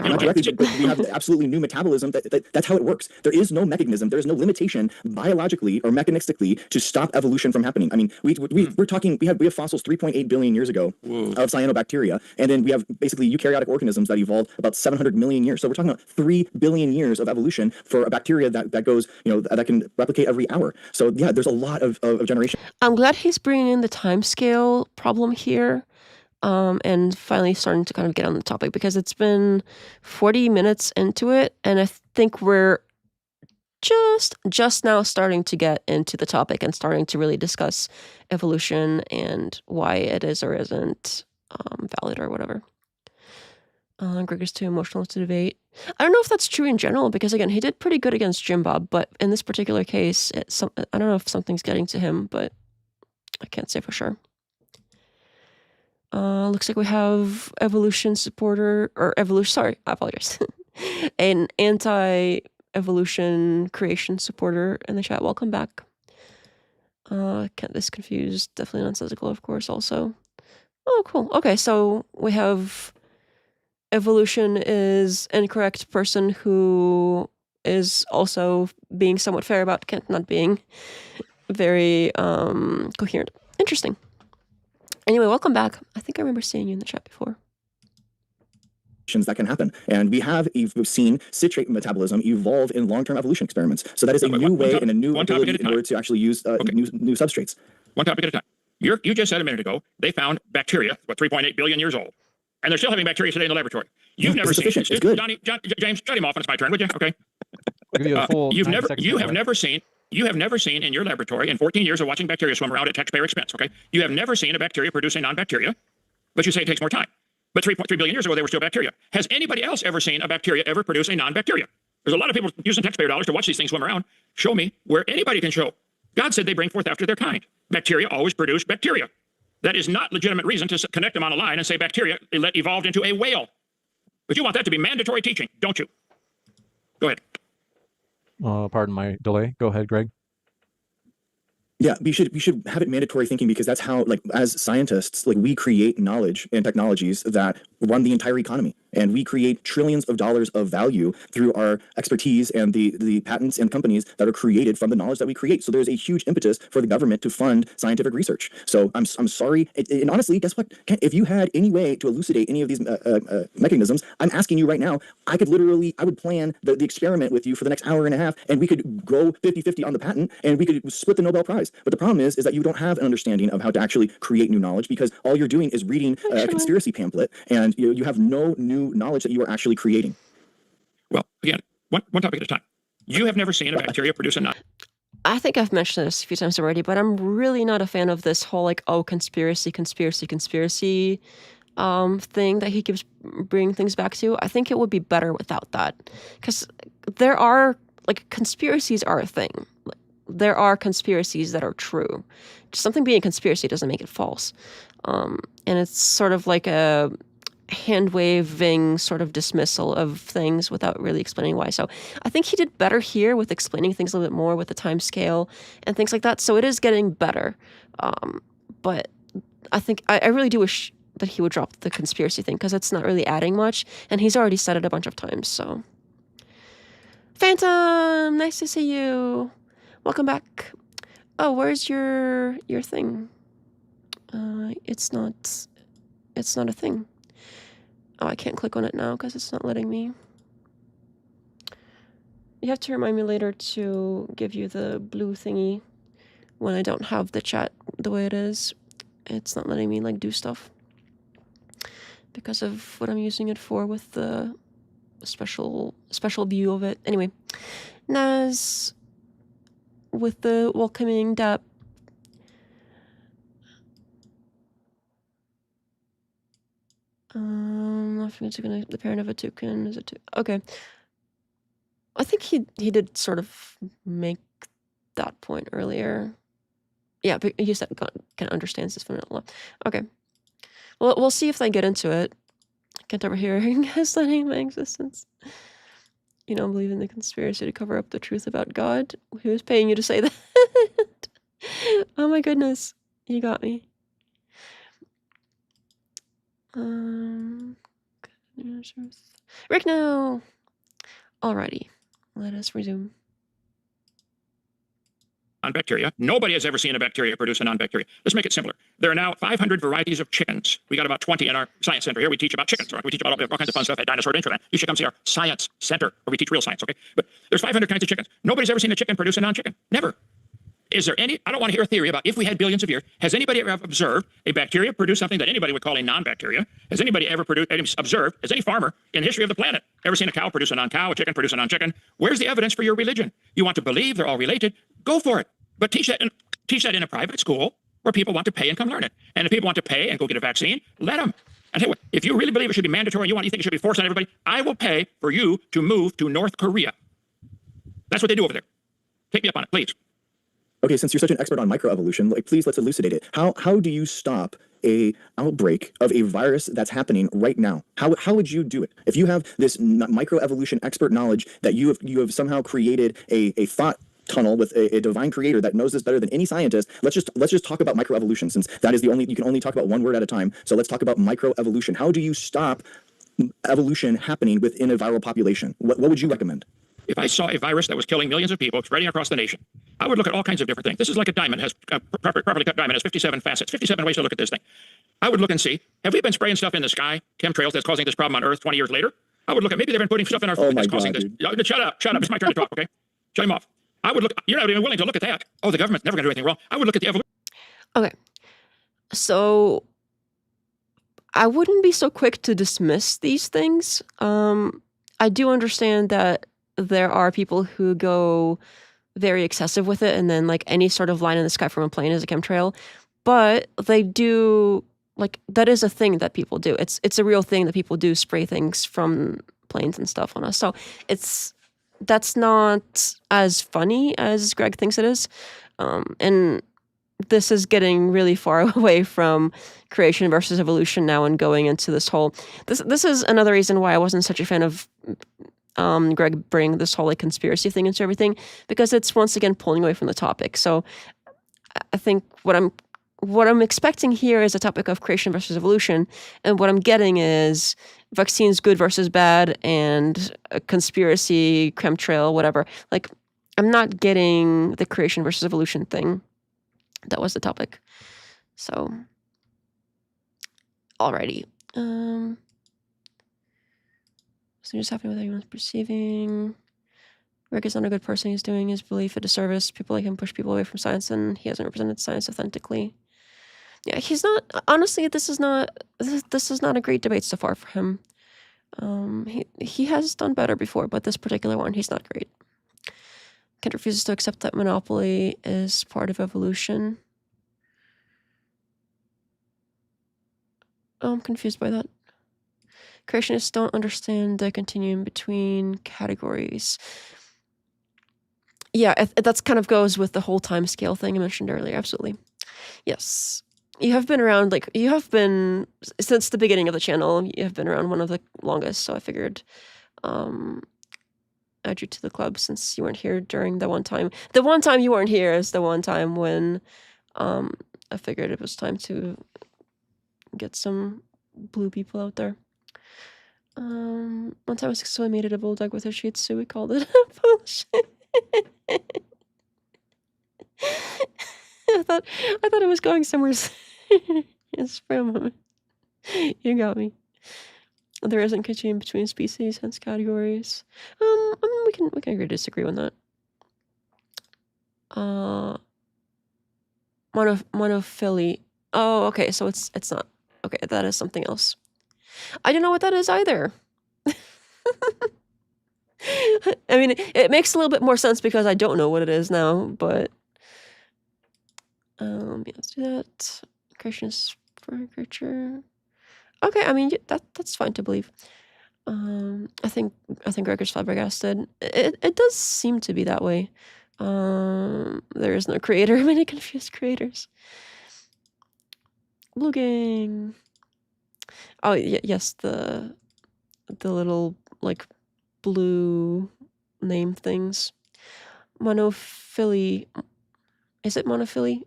but we have absolutely new metabolism. That's how it works. There is no mechanism. There is no limitation biologically or mechanistically to stop evolution from happening. I mean, we're talking. We have fossils 3.8 billion years ago of cyanobacteria, and then we have basically eukaryotic organisms that evolved about 700 million years. So we're talking about 3 billion years of evolution for a bacteria that goes, that can replicate every hour. So yeah, there's a lot of generation. I'm glad he's bringing in the timescale problem here. And finally starting to kind of get on the topic, because it's been 40 minutes into it, and I think we're just now starting to get into the topic and starting to really discuss evolution and why it is or isn't valid or whatever. Greg is too emotional to debate. I don't know if that's true in general, because again, he did pretty good against Jim Bob, but in this particular case, I don't know if something's getting to him, but I can't say for sure. Looks like we have evolution supporter, or evolution, sorry, I apologize. An anti-evolution creation supporter in the chat. Welcome back. Can't this confused, definitely nonsensical, of course, also. Oh, cool. Okay, so we have evolution is incorrect person who is also being somewhat fair about Kent not being very coherent. Interesting. Anyway, welcome back. I think I remember seeing you in the chat before. That can happen. And we have seen citrate metabolism evolve in long-term evolution experiments. So that is a new way and a new ability in order to actually use new substrates. One topic at a time. You just said a minute ago, they found bacteria, 3.8 billion years old. And they're still having bacteria today in the laboratory. You've never seen it. It's good. James, shut him off when it's my turn, would you? Okay. I'll give you a full you have never seen in your laboratory in 14 years of watching bacteria swim around at taxpayer expense, okay? You have never seen a bacteria produce a non-bacteria, but you say it takes more time. But 3.3 billion years ago, they were still bacteria. Has anybody else ever seen a bacteria ever produce a non-bacteria? There's a lot of people using taxpayer dollars to watch these things swim around. Show me where anybody can show. God said they bring forth after their kind. Bacteria always produce bacteria. That is not legitimate reason to connect them on a line and say bacteria evolved into a whale. But you want that to be mandatory teaching, don't you? Go ahead. Pardon my delay. Go ahead, Greg. Yeah, we should have it mandatory thinking, because that's how, like, as scientists, like, we create knowledge and technologies that run the entire economy, and we create trillions of dollars of value through our expertise and the patents and companies that are created from the knowledge that we create. So there's a huge impetus for the government to fund scientific research. So I'm sorry, and honestly, guess what? If you had any way to elucidate any of these mechanisms, I'm asking you right now, I would plan the experiment with you for the next hour and a half, and we could go 50-50 on the patent, and we could split the Nobel Prize. But the problem is that you don't have an understanding of how to actually create new knowledge, because all you're doing is reading a conspiracy pamphlet, and you have no new knowledge that you are actually creating. Well, again, one topic at a time. You have never seen a bacteria produce a non. I think I've mentioned this a few times already, but I'm really not a fan of this whole, like, oh, conspiracy thing that he keeps bringing things back to. I think it would be better without that, because there are, like, conspiracies are a thing. There are conspiracies that are true. Just something being a conspiracy doesn't make it false. And it's sort of like a hand-waving sort of dismissal of things without really explaining why. So I think he did better here with explaining things a little bit more with the time scale and things like that. So it is getting better. But I think I really do wish that he would drop the conspiracy thing, because it's not really adding much. And he's already said it a bunch of times, so. Phantom, nice to see you. Welcome back. Oh, where's your thing? It's not a thing. Oh, I can't click on it now because it's not letting me. You have to remind me later to give you the blue thingy when I don't have the chat the way it is. It's not letting me, like, do stuff because of what I'm using it for with the special view of it. Anyway, Naz with the welcoming dap. The parent of a toucan is a okay. I think he did sort of make that point earlier. Yeah, but he said kind of understands this phenomenon law. Okay. Well, we'll see if they get into it. Can't ever hear gaslighting my existence. You don't believe in the conspiracy to cover up the truth about God? Who's paying you to say that? Oh my goodness. You got me. Rick, no. Alrighty. Let us resume. Non-bacteria. Nobody has ever seen a bacteria produce a non-bacteria. Let's make it simpler. There are now 500 varieties of chickens. We got about 20 in our science center here. We teach about chickens, right? We teach about all kinds of fun stuff at Dinosaur Adventureland. You should come see our science center where we teach real science, okay? But there's 500 kinds of chickens. Nobody's ever seen a chicken produce a non-chicken. Never. Is there any, I don't want to hear a theory about if we had billions of years, has anybody ever observed a bacteria produce something that anybody would call a non-bacteria? Has anybody ever observed, has any farmer in the history of the planet ever seen a cow produce a non-cow, a chicken produce a non-chicken? Where's the evidence for your religion? You want to believe they're all related? Go for it. But teach that in a private school where people want to pay and come learn it. And if people want to pay and go get a vaccine, let them. And hey, if you really believe it should be mandatory, you think it should be forced on everybody, I will pay for you to move to North Korea. That's what they do over there. Take me up on it, please. Okay, since you're such an expert on microevolution, like, please let's elucidate it. How do you stop a outbreak of a virus that's happening right now? How would you do it? If you have this microevolution expert knowledge that you have somehow created a thought tunnel with a divine creator that knows this better than any scientist, let's just talk about microevolution, since that is you can only talk about one word at a time. So let's talk about microevolution. How do you stop evolution happening within a viral population? What would you recommend? If I saw a virus that was killing millions of people spreading across the nation, I would look at all kinds of different things. This is like a diamond, has properly cut diamond, has 57 facets, 57 ways to look at this thing. I would look and see, have we been spraying stuff in the sky, chemtrails, that's causing this problem on Earth 20 years later? I would look at, maybe they've been putting stuff in our food that's causing this. Shut up, it's my turn to talk, okay? Shut him off. I would look, you're not even willing to look at that. Oh, the government's never going to do anything wrong. I would look at the evolution. Okay. So I wouldn't be so quick to dismiss these things. I do understand that there are people who go very excessive with it, and then like any sort of line in the sky from a plane is a chemtrail. But they do, like, that is a thing that people do. It's a real thing that people do, spray things from planes and stuff on us. So that's not as funny as Greg thinks it is. And this is getting really far away from creation versus evolution now and going into this whole... This is another reason why I wasn't such a fan of Greg bring this whole like conspiracy thing into everything, because it's once again pulling away from the topic. So I think what I'm expecting here is a topic of creation versus evolution, and what I'm getting is vaccines good versus bad and a conspiracy, chemtrail, whatever. Like, I'm not getting the creation versus evolution thing. That was the topic. So, alrighty. So just happy with everyone's perceiving. Rick is not a good person. He's doing his belief a disservice. People like him push people away from science, and he hasn't represented science authentically. Yeah, he's not. Honestly, this is not a great debate so far for him. He has done better before, but this particular one, he's not great. Kent refuses to accept that monopoly is part of evolution. Oh, I'm confused by that. Creationists don't understand the continuum between categories. Yeah, that's kind of goes with the whole time scale thing I mentioned earlier. Absolutely. Yes. You have been around, like, you have been, since the beginning of the channel, you have been around one of the longest, so I figured add you to the club since you weren't here during the one time. The one time you weren't here is the one time when I figured it was time to get some blue people out there. One time I successfully mated a bulldog with a Shih Tzu. We called it bullshit. I thought it was going somewhere. Yes, for a moment. You got me. There isn't continuum between species, hence categories. I mean, we can agree to disagree on that. Monophyly. Oh, okay. So it's not. Okay, that is something else. I don't know what that is either. I mean, it makes a little bit more sense because I don't know what it is now, but yeah, let's do that. Creation is for a creature. Okay, I mean that's fine to believe. I think Gregor's flabbergasted. It does seem to be that way. There is no creator. Many confused creators. Blue Gang. Oh yes, the little like blue name things. Monophyly. Is it monophyly?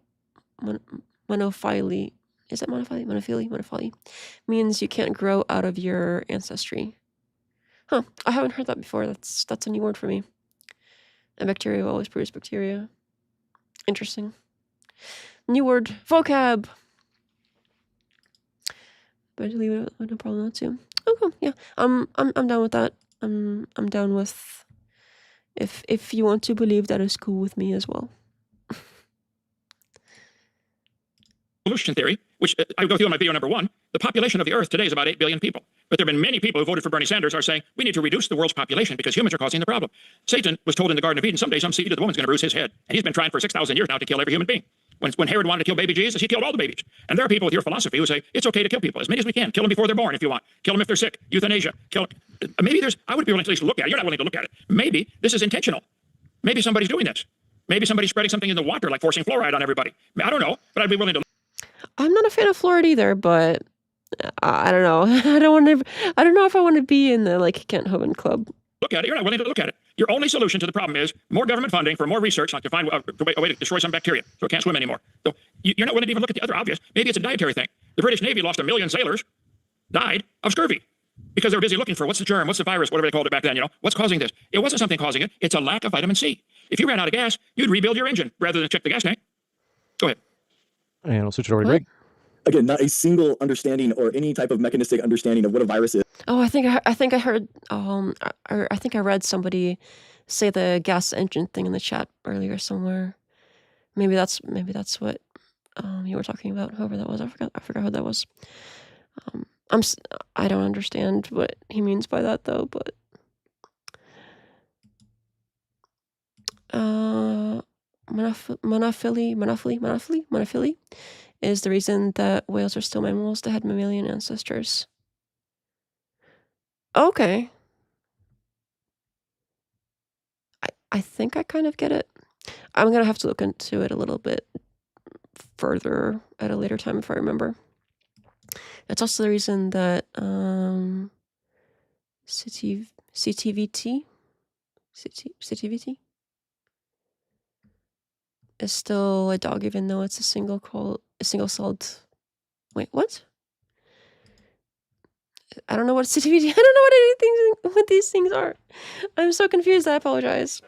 Monophyly. Is it monophyly? Monophyly means you can't grow out of your ancestry. Huh. I haven't heard that before. That's a new word for me. And bacteria will always produce bacteria. Interesting. New word. Vocab. But I leave it no problem not to. Oh cool. Yeah. I'm down with that. I'm down with if you want to believe, that is cool with me as well. Evolution theory, which I go through in my video number 1, the population of the Earth today is about 8 billion people. But there have been many people who voted for Bernie Sanders are saying we need to reduce the world's population because humans are causing the problem. Satan was told in the Garden of Eden, someday some seed of the woman's going to bruise his head. And he's been trying for 6,000 years now to kill every human being. When Herod wanted to kill baby Jesus, he killed all the babies. And there are people with your philosophy who say it's okay to kill people as many as we can. Kill them before they're born if you want. Kill them if they're sick. Euthanasia. Maybe I would be willing to at least look at it. You're not willing to look at it. Maybe this is intentional. Maybe somebody's doing this. Maybe somebody's spreading something in the water, like forcing fluoride on everybody. I don't know, but I'd be willing to. I'm not a fan of fluoride either, but I don't know. I don't know if I want to be in the like Kent Hovind club. Look at it. You're not willing to look at it. Your only solution to the problem is more government funding for more research, like to find a way to destroy some bacteria so it can't swim anymore. So you're not willing to even look at the other obvious. Maybe it's a dietary thing. The British Navy lost 1 million sailors, died of scurvy because they were busy looking for what's the germ, what's the virus, whatever they called it back then. What's causing this? It wasn't something causing it. It's a lack of vitamin C. If you ran out of gas, you'd rebuild your engine rather than check the gas tank. Go ahead. And I'll switch it over to Greg. Again, not a single understanding or any type of mechanistic understanding of what a virus is. Oh, I think I heard. Or I think I read somebody say the gas engine thing in the chat earlier somewhere. Maybe that's what you were talking about. Whoever that was, I forgot who that was. I don't understand what he means by that though, but monophily is the reason that whales are still mammals that had mammalian ancestors. Okay. I think I kind of get it. I'm going to have to look into it a little bit further at a later time if I remember. It's also the reason that CTVT is still a dog even though it's a single-celled. Wait, what? I don't know what CTVT. I don't know what these things are. I'm so confused. I apologize.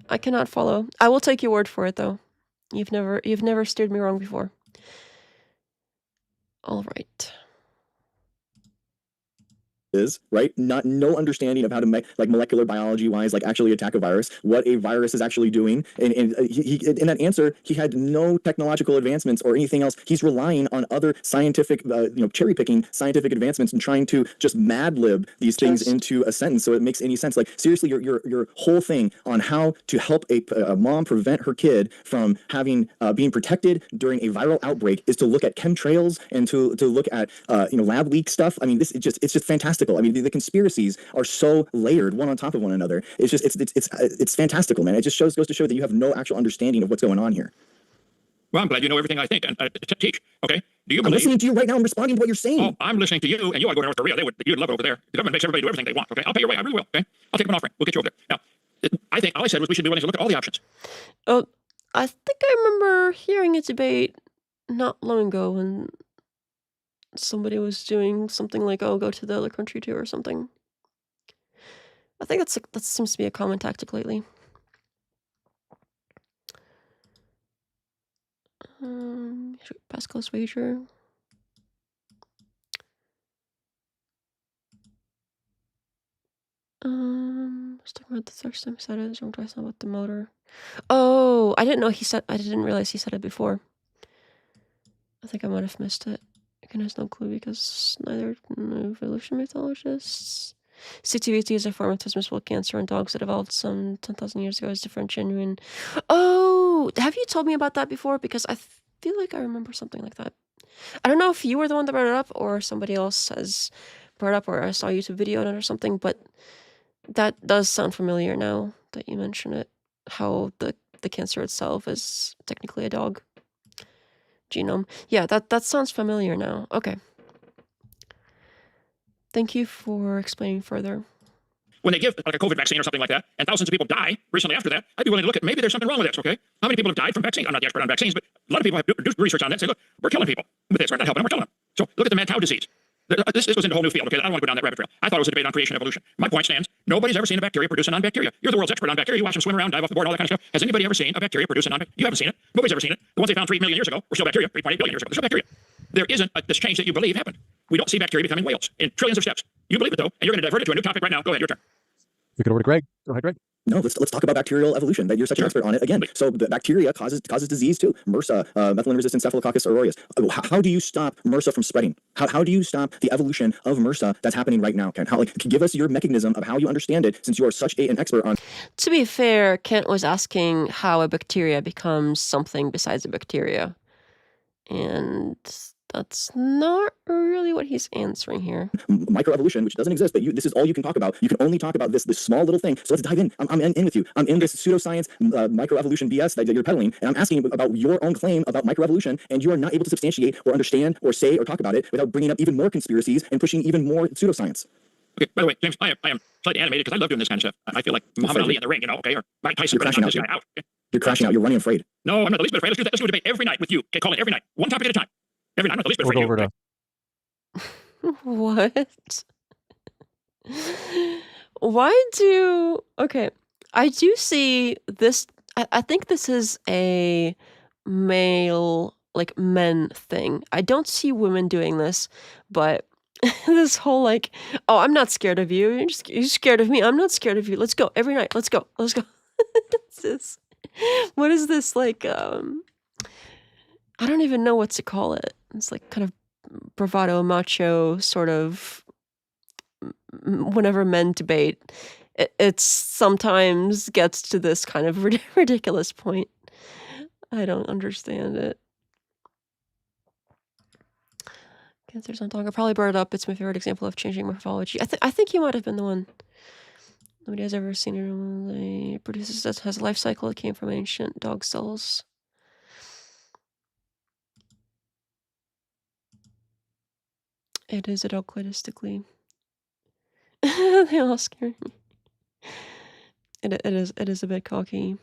I cannot follow. I will take your word for it, though. You've never steered me wrong before. All right. Is right, no understanding of how to like molecular biology wise, like actually attack a virus, what a virus is actually doing, and he in that answer he had no technological advancements or anything else. He's relying on other scientific, cherry picking scientific advancements and trying to just mad lib these things into a sentence so it makes any sense. Like seriously, your whole thing on how to help a mom prevent her kid from having being protected during a viral outbreak is to look at chemtrails and to look at lab leak stuff. I mean, it's just fantastical. I mean, the conspiracies are so layered one on top of one another. It's fantastical, man. It just goes to show that you have no actual understanding of what's going on here. Well, I'm glad you know everything I think and teach. Okay, do you believe? I'm listening to you right now. I'm responding to what you're saying. Oh, I'm listening to you, and you want to go to North Korea? You'd love it over there. The government makes everybody do everything they want. Okay, I'll pay your way. I really will. Okay, I'll take an offering. We'll get you over there. Now, I think all I said was we should be willing to look at all the options. Oh, I think I remember hearing a debate not long ago when somebody was doing something like, "Oh, go to the other country too," or something. I think that seems to be a common tactic lately. Pascal's wager. I was talking about the first time he said it. I'm talking about the motor. Oh, I didn't realize he said it before. I think I might have missed it. Again, has no clue because neither evolution mythologists. CTVT is a form of transmissible cancer in dogs that evolved some 10,000 years ago as different genuine. Oh, have you told me about that before? Because I feel like I remember something like that. I don't know if you were the one that brought it up or somebody else has brought it up or I saw a YouTube video on it or something, but that does sound familiar now that you mention it. How the cancer itself is technically a dog genome. Yeah, that sounds familiar now. Okay. Thank you for explaining further. When they give like a COVID vaccine or something like that, and thousands of people die recently after that, I'd be willing to look at maybe there's something wrong with this, okay? How many people have died from vaccines? I'm not the expert on vaccines, but a lot of people have do research on that and say, look, we're killing people with this. We're not helping them, we're killing them. So look at the mad cow disease. This goes into a whole new field, okay? I don't want to go down that rabbit trail. I thought it was a debate on creation and evolution. My point stands, nobody's ever seen a bacteria produce a non-bacteria. You're the world's expert on bacteria. You watch them swim around, dive off the board, all that kind of stuff. Has anybody ever seen a bacteria produce a non-bacteria? You haven't seen it. Nobody's ever seen it. The ones they found 3 million years ago were still bacteria. 3.8 billion years ago. They're still bacteria. There isn't this change that you believe happened. We don't see bacteria becoming whales in trillions of steps. You believe it, though, and you're going to divert it to a new topic right now. Go ahead, your turn. Kick it over to Greg. Go ahead, Greg. No, let's talk about bacterial evolution. That you're such an expert on it again. So the bacteria causes disease too. MRSA, methicillin-resistant Staphylococcus aureus. How do you stop MRSA from spreading? How do you stop the evolution of MRSA that's happening right now, Ken? Give us your mechanism of how you understand it, since you are such an expert on. To be fair, Kent was asking how a bacteria becomes something besides a bacteria. And that's not really what he's answering here. Microevolution, which doesn't exist, but this is all you can talk about. You can only talk about this small little thing. So let's dive in. I'm in with you. I'm in this pseudoscience microevolution BS that you're peddling, and I'm asking about your own claim about microevolution, and you are not able to substantiate or understand or say or talk about it without bringing up even more conspiracies and pushing even more pseudoscience. Okay, by the way, James, I am slightly animated because I love doing this kind of stuff. I feel like Muhammad Ali in the ring, okay, or Mike Tyson, but I'm this guy out. Okay? You're crashing out. You're running afraid. No, I'm not the least bit afraid. Let's do a debate every night with you. Okay, call it every night. One topic at a time. Every night. I'm not the least bit afraid of you. What? Why do... Okay, I do see this... I think this is a male, like, men thing. I don't see women doing this, but this whole, like, oh, I'm not scared of you. You're scared of me. I'm not scared of you. Let's go. Every night. Let's go. Let's go. What's this? What is this, like, I don't even know what to call it. It's like kind of bravado, macho, sort of, whenever men debate, it sometimes gets to this kind of ridiculous point. I don't understand it. Cancer's on tongue. I probably brought it up. It's my favorite example of changing morphology. I think you might have been the one. Nobody has ever seen it. It produces, has a life cycle. It came from ancient dog cells. It is adultclatistically. They all scare me. It is a bit cocky.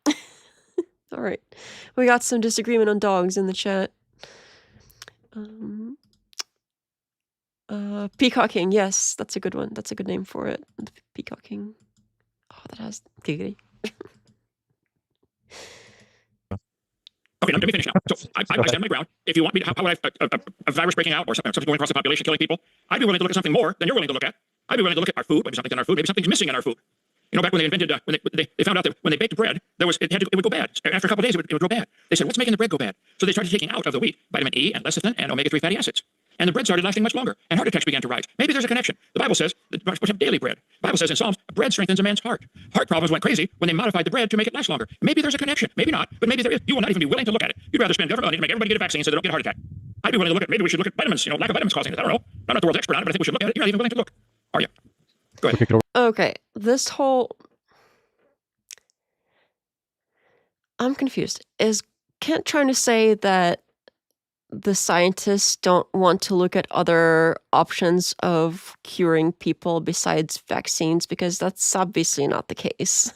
All right, we got some disagreement on dogs in the chat. Peacocking, yes, that's a good one. That's a good name for it. Peacocking. Oh, that has giggity. Okay, let me finish now. So I stand my ground. If you want me to, how would a virus breaking out or something going across the population, killing people, I'd be willing to look at something more than you're willing to look at. I'd be willing to look at our food, maybe something's in our food, maybe something's missing in our food. You know, back when they invented, when they found out that when they baked bread, it would go bad. After a couple of days, it would go bad. They said, what's making the bread go bad? So they started taking out of the wheat vitamin E and lecithin and omega-3 fatty acids. And the bread started lasting much longer, and heart attacks began to rise. Maybe there's a connection. The Bible says that we're supposed to have daily bread. The Bible says in Psalms, bread strengthens a man's heart. Heart problems went crazy when they modified the bread to make it last longer. Maybe there's a connection. Maybe not, but maybe there is. You will not even be willing to look at it. You'd rather spend government money to make everybody get a vaccine so they don't get a heart attack. I'd be willing to look at, maybe we should look at vitamins, you know, lack of vitamins causing it. I don't know. I'm not the world's expert on it, but I think we should look at it. You're not even willing to look. Are you? Go ahead. Okay, this whole... I'm confused. Is Kent trying to say that the scientists don't want to look at other options of curing people besides vaccines? Because that's obviously not the case.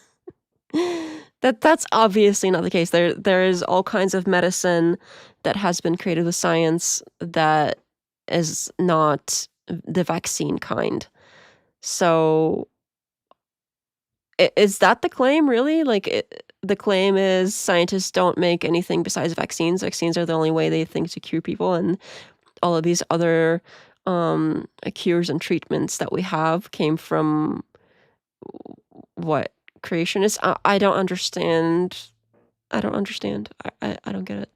That's obviously not the case. There is all kinds of medicine that has been created with science that is not the vaccine kind. So is that the claim, really? Like, the claim is scientists don't make anything besides vaccines. Vaccines are the only way they think to cure people, and all of these other cures and treatments that we have came from what creationists. I don't understand. I don't understand. I don't get it.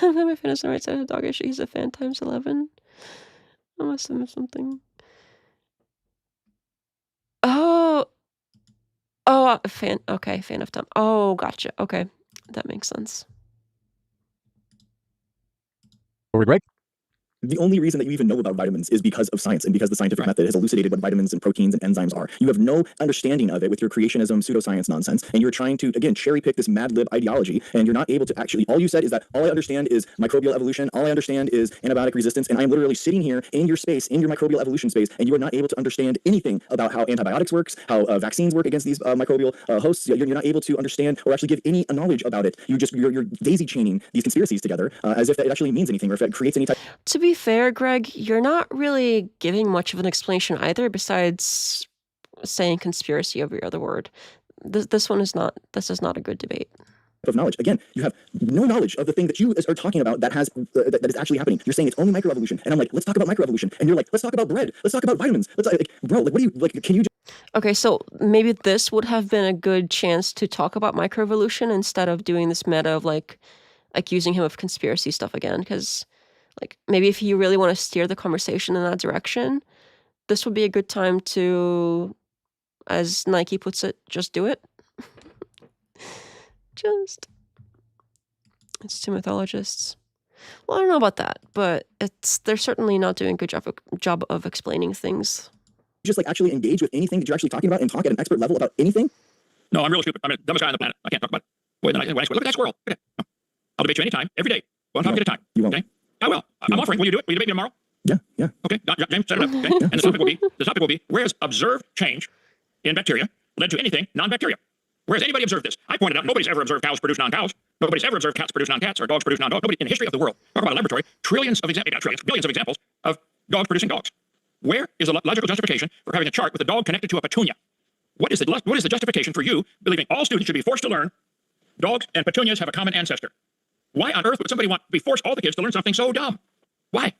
My fitness on the right side of the dog issue. He's a fan times 11. I must have missed something. Oh, fan. Okay, fan of Tom. Oh, gotcha. Okay, that makes sense. Were we break? The only reason that you even know about vitamins is because of science and because the scientific method has elucidated what vitamins and proteins and enzymes are. You have no understanding of it with your creationism, pseudoscience nonsense, and you're trying to, again, cherry pick this mad lib ideology, and you're not able to actually, all you said is that all I understand is microbial evolution, all I understand is antibiotic resistance, and I'm literally sitting here in your space, in your microbial evolution space, and you are not able to understand anything about how antibiotics works, how vaccines work against these microbial hosts. You're not able to understand or actually give any knowledge about it. You're daisy chaining these conspiracies together as if it actually means anything or if it creates any type. To be fair, Greg, you're not really giving much of an explanation either, besides saying conspiracy every other word. This is not a good debate. Of knowledge. Again, you have no knowledge of the thing that you are talking about that has that is actually happening. You're saying it's only microevolution, and I'm like, let's talk about microevolution, and you're like, let's talk about bread, let's talk about vitamins. Let's bro, like, what do you like? Can you just Okay, so maybe this would have been a good chance to talk about microevolution instead of doing this meta of like accusing him of conspiracy stuff again. Because like maybe if you really want to steer the conversation in that direction, this would be a good time to, as Nike puts it, just do it. It's two mythologists. Well, I don't know about that, but they're certainly not doing a good job of explaining things. Just like actually engage with anything that you're actually talking about and talk at an expert level about anything? No, I'm really stupid. I'm the dumbest guy on the planet. I can't talk about it. Boy, then when I swear, look at that squirrel. Look at it. I'll debate you anytime, every day. One topic at a time. You won't. Okay? I will. I'm offering. Will you do it? Will you debate me tomorrow? Yeah. Okay, James, set it up. Okay? And the topic will be, where has observed change in bacteria led to anything non-bacteria? Where has anybody observed this? I pointed out nobody's ever observed cows produce non-cows. Nobody's ever observed cats produce non-cats or dogs produce non-dogs. Nobody in the history of the world. Talk about a laboratory. Billions of examples of dogs producing dogs. Where is the logical justification for having a chart with a dog connected to a petunia? What is the justification for you believing all students should be forced to learn dogs and petunias have a common ancestor? Why on earth would somebody want to be forced all the kids to learn something so dumb? Why?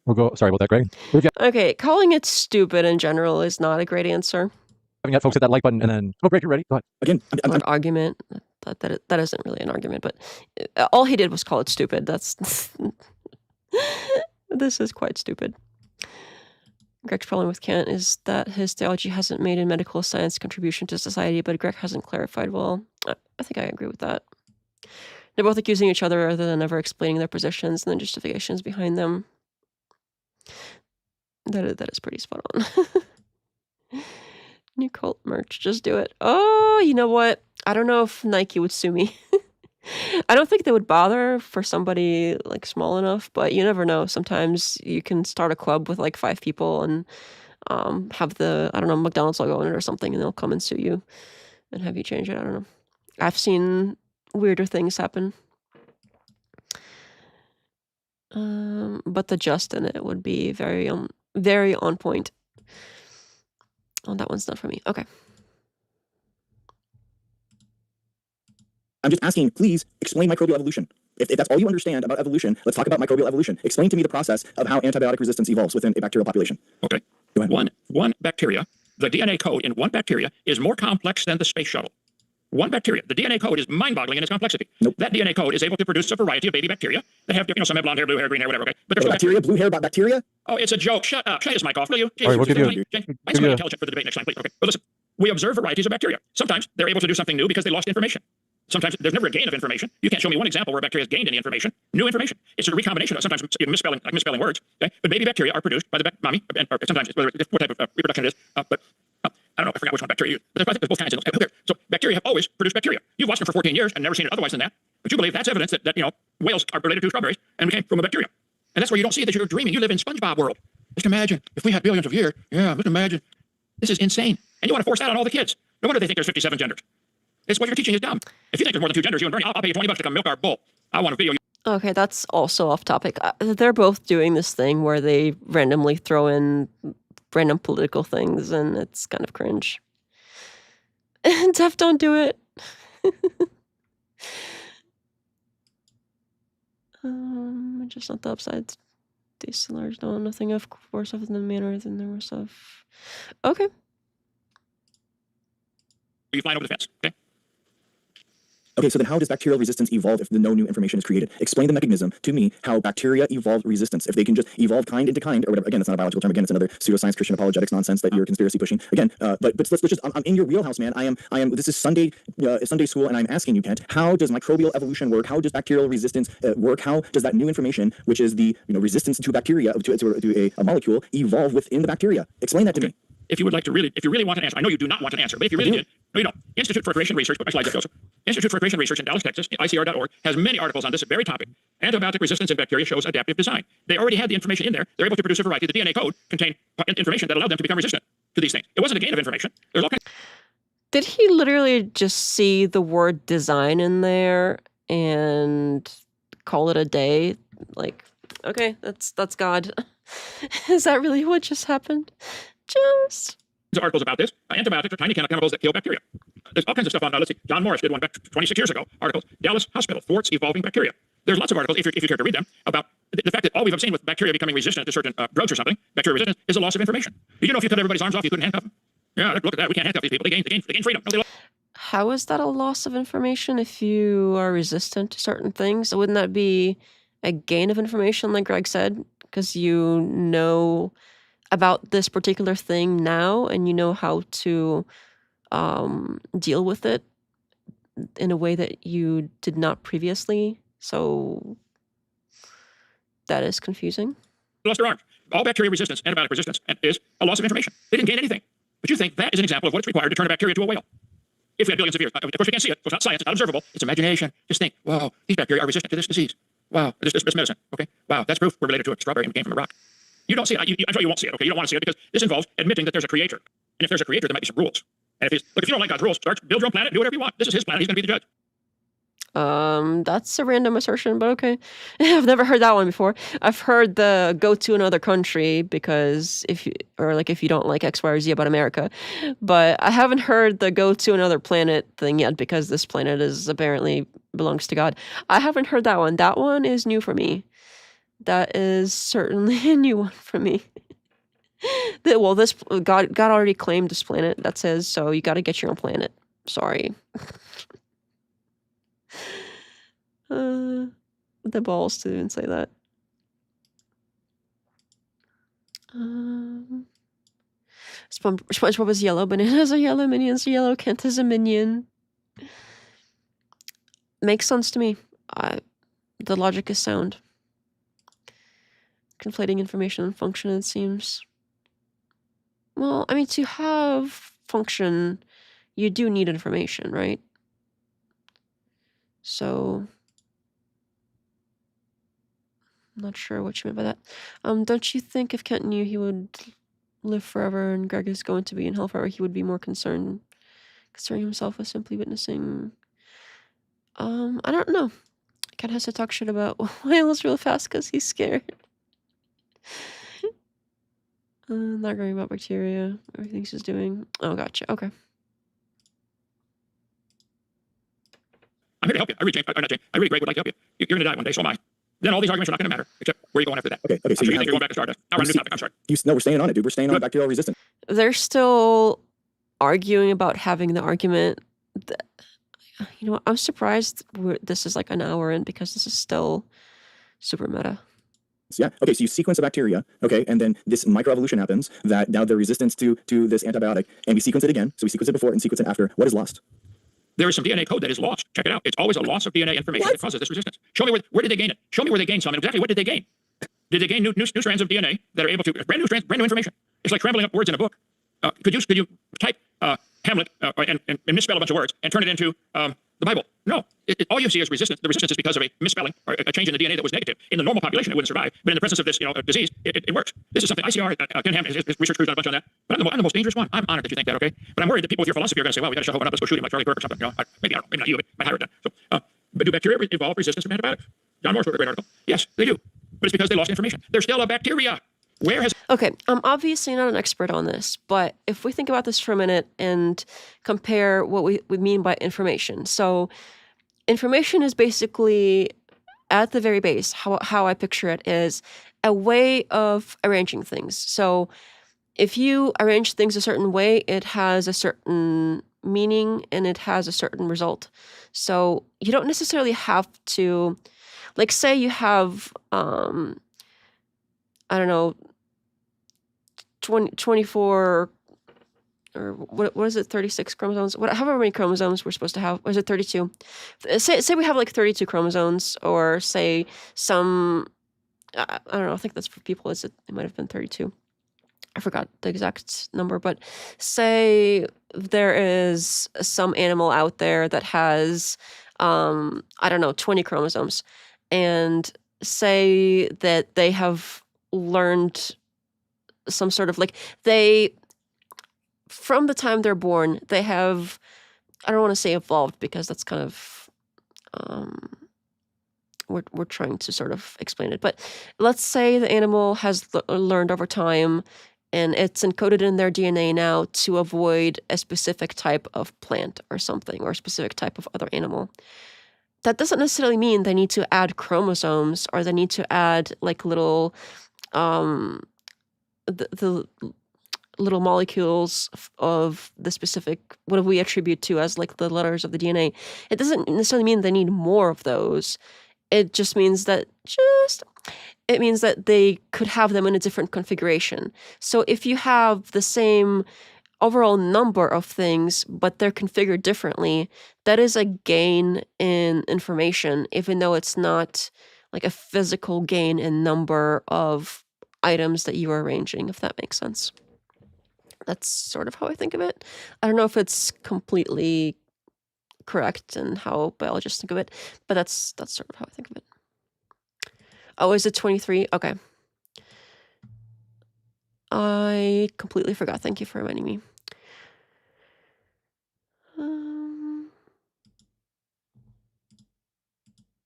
We'll go. Sorry about that, Greg. If you Okay, calling it stupid in general is not a great answer. haven't yet, folks, hit that like button and then. Oh, Greg, you're ready. Go ahead. Again, Or an argument. That isn't really an argument, but all he did was call it stupid. That's this is quite stupid. Greg's problem with Kant is that his theology hasn't made a medical science contribution to society, but Greg hasn't clarified well. I think I agree with that. They're both accusing each other rather than ever explaining their positions and the justifications behind them. That is pretty spot on. New cult merch, just do it. Oh, you know what? I don't know if Nike would sue me. I don't think they would bother for somebody like small enough, but you never know. Sometimes you can start a club with like 5 people and have the, I don't know, McDonald's logo on it or something, and they'll come and sue you and have you change it. I don't know. I've seen weirder things happen. But the just in it would be very on point. Oh, that one's not for me. Okay. I'm just asking, please explain microbial evolution. If that's all you understand about evolution, let's talk about microbial evolution. Explain to me the process of how antibiotic resistance evolves within a bacterial population. Okay. Go ahead. One bacteria, the DNA code in one bacteria is more complex than the space shuttle. One bacteria, the DNA code is mind-boggling in its complexity. Nope. That DNA code is able to produce a variety of baby bacteria that have, some have blonde hair, blue hair, green hair, whatever. Okay, but there's Bacteria, blue hair, bacteria? Oh, it's a joke. Shut up. Shut this mic off, will you? All right, we'll give you- Find somebody intelligent for the debate next time, please. Okay. But listen, we observe varieties of bacteria. Sometimes they're able to do something new because they lost information. Sometimes there's never a gain of information. You can't show me one example where bacteria has gained any information, new information. It's a recombination of sometimes even misspelling words. Okay, but baby bacteria are produced by the mommy, or sometimes whether it's what type of reproduction it is. But I don't know. I forgot which one bacteria you use. But I think there's both kinds of those. So bacteria have always produced bacteria. You've watched them for 14 years and never seen it otherwise than that. But you believe that's evidence that whales are related to strawberries and came from a bacteria. And that's where you don't see that you're dreaming. You live in SpongeBob world. Just imagine if we had billions of years. Yeah, just imagine. This is insane. And you want to force that on all the kids. No wonder they think there's 57 genders. It's what you're teaching is dumb. If you think there's more than 2 genders, you and Bernie, I'll pay you $20 to come milk our bull. I want a video. Okay, that's also off topic. They're both doing this thing where they randomly throw in random political things, and it's kind of cringe. Def, don't do it. Just not the upsides. These large, no, nothing of course other than manner than there was of. Okay. You flying over the fence, okay? Okay, so then how does bacterial resistance evolve if no new information is created? Explain the mechanism to me how bacteria evolve resistance. If they can just evolve kind into kind, or whatever. Again, it's not a biological term. Again, it's another pseudoscience Christian apologetics nonsense that you're conspiracy pushing. Again, but let's just. I'm in your wheelhouse, man. I am. This is Sunday school, and I'm asking you, Kent, how does microbial evolution work? How does bacterial resistance work? How does that new information, which is the resistance to bacteria to a molecule, evolve within the bacteria? Explain that to me. If you would like to if you really want an answer, I know you do not want an answer, but if you really did, no, you don't. Institute for Recreation Research, put my slides up, Joseph. Institute for Recreation Research in Dallas, Texas, ICR.org, has many articles on this very topic. Antibiotic resistance in bacteria shows adaptive design. They already had the information in there. They're able to produce a variety. The DNA code contained information that allowed them to become resistant to these things. It wasn't a gain of information. There's all kinds. Did he literally just see the word design in there and call it a day? Like, okay, that's God. Is that really what just happened? Just articles about this. Antibiotics are tiny chemicals that kill bacteria. There's all kinds of stuff on. Let's see. John Morris did one back 26 years ago. Articles. Dallas Hospital thwarts evolving bacteria. There's lots of articles, if you care to read them, about the fact that all we've ever seen with bacteria becoming resistant to certain drugs or something, bacterial resistance, is a loss of information. Did you know if you cut everybody's arms off, you couldn't handcuff them? Yeah, look at that. We can't handcuff these people. They gain freedom. No, How is that a loss of information if you are resistant to certain things? Wouldn't that be a gain of information, like Greg said? Because you know about this particular thing now and you know how to deal with it in a way that you did not previously. So that is confusing. lost their arms. All bacteria resistance, antibiotic resistance, is a loss of information. They didn't gain anything. But you think that is an example of what it's required to turn a bacteria into a whale. If we had billions of years. Of course, we can't see it. It's not science. It's not observable. It's imagination. Just think, wow, these bacteria are resistant to this disease. Wow, this medicine. Okay, wow, that's proof we're related to a strawberry and we came from a rock. You don't see it. I'm sure you won't see it. Okay, you don't want to see it because this involves admitting that there's a creator. And if there's a creator, there might be some rules. And if you don't like God's rules, build your own planet, do whatever you want. This is his planet. He's going to be the judge. That's a random assertion, but okay. I've never heard that one before. I've heard the go to another country because if you don't like X, Y, or Z about America, but I haven't heard the go to another planet thing yet because this planet is apparently belongs to God. I haven't heard that one. That one is new for me. That is certainly a new one for me. This God already claimed this planet. That's his, so you got to get your own planet. Sorry. The balls to even say that. SpongeBob is yellow, bananas are yellow, minions are yellow, Kent is a minion. Makes sense to me. The logic is sound. Conflating information and function, it seems. Well, I mean, to have function, you do need information, right? So, I'm not sure what you meant by that. Don't you think if Kent knew he would live forever and Greg is going to be in hell forever, he would be more concerning himself with simply witnessing? I don't know. Kent has to talk shit about whales real fast because he's scared. Not worrying about bacteria. Everything she's doing. Oh, gotcha. Okay. I'm here to help you. I really, Greg, would like to help you. You're going to die one day, so am I. Then all these arguments are not going to matter, except where are you going after that? Okay. So you think you're going back to Stardust. Now we're on a new topic. I'm sorry. No, we're staying on it, dude. We're staying on bacterial resistance. They're still arguing about having the argument. You know what? I'm surprised this is like an hour in because this is still super meta. Yeah. Okay. So you sequence a bacteria. Okay. And then this microevolution happens that now they're resistant to this antibiotic. And we sequence it again. So we sequence it before and sequence it after. What is lost? There is some DNA code that is lost. Check it out. It's always a loss of DNA information that causes this resistance. Show me where did they gain it? Show me where they gained some. And exactly what did they gain? Did they gain new strands of DNA that are able to brand new information? It's like scrambling up words in a book. Could you type Hamlet and misspell a bunch of words and turn it into the Bible? No. All you see is resistance. The resistance is because of a misspelling or a change in the DNA that was negative. In the normal population, it wouldn't survive. But in the presence of this disease, it works. This is something ICR, Ken Ham, his research crew's done a bunch on that. But I'm the most dangerous one. I'm honored that you think that, okay? But I'm worried that people with your philosophy are going to say, well, we got to shut Hovind up. Let's go shoot him like Charlie Burke or something. Maybe not you, but my higher done. So, but do bacteria evolve resistance to antibiotics? John Morse wrote a great article. Yes, they do. But it's because they lost information. They're still a bacteria. Where has... Okay, I'm obviously not an expert on this, but if we think about this for a minute and compare what we mean by information. So information is basically, at the very base, how I picture it, is a way of arranging things. So if you arrange things a certain way, it has a certain meaning and it has a certain result. So you don't necessarily have to, like, say you have, I don't know, 24 or what is it, 36 chromosomes? However many chromosomes we're supposed to have. Or is it 32? Say we have like 32 chromosomes, or say some, I don't know, I think that's for people, it might have been 32. I forgot the exact number, but say there is some animal out there that has, I don't know, 20 chromosomes, and say that they have learned some sort of, like, from the time they're born, they have, I don't want to say evolved because that's kind of, we're trying to sort of explain it. But let's say the animal has learned over time and it's encoded in their DNA now to avoid a specific type of plant or something, or a specific type of other animal. that doesn't necessarily mean they need to add chromosomes or they need to add like little the little molecules of the specific, what we attribute to as like the letters of the DNA. It doesn't necessarily mean they need more of those. It just means that it means that they could have them in a different configuration. So if you have the same overall number of things, but they're configured differently, that is a gain in information, even though it's not like a physical gain in number of items that you are arranging, if that makes sense. That's sort of how I think of it. I don't know if it's completely correct in how biologists think of it, but that's sort of how I think of it. Oh, is it 23? Okay. I completely forgot. Thank you for reminding me.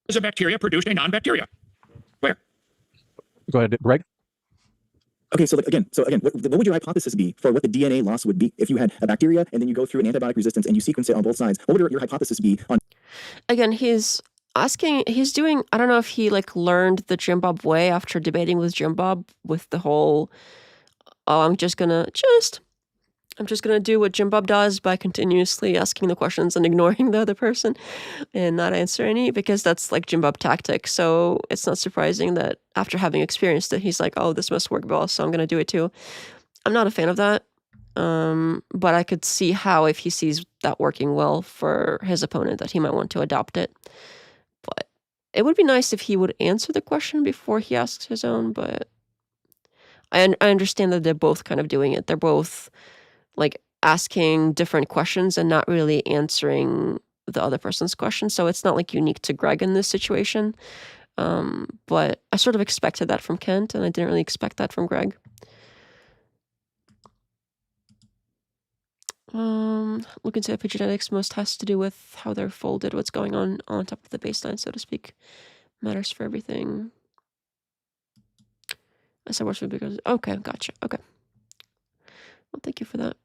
Is a bacteria produced a non-bacteria? Where? Go ahead, Greg. Okay, so again, what would your hypothesis be for what the DNA loss would be if you had a bacteria and then you go through an antibiotic resistance and you sequence it on both sides? What would your hypothesis be on? Again, he's doing, I don't know if he like learned the Jim Bob way after debating with Jim Bob with the whole, oh, I'm just gonna do what Jim Bob does by continuously asking the questions and ignoring the other person and not answer any, because that's like Jim Bob tactic. So it's not surprising that after having experienced it, he's like, oh, this must work well, so I'm going to do it too. I'm not a fan of that. But I could see how if he sees that working well for his opponent, that he might want to adopt it. But it would be nice if he would answer the question before he asks his own, but I understand that they're both kind of doing it. They're both like asking different questions and not really answering the other person's question. So it's not like unique to Greg in this situation. But I sort of expected that from Kent, and I didn't really expect that from Greg. Looking to epigenetics most has to do with how they're folded, what's going on top of the baseline, so to speak. Matters for everything. I said worse because, okay, gotcha, okay. Well, thank you for that.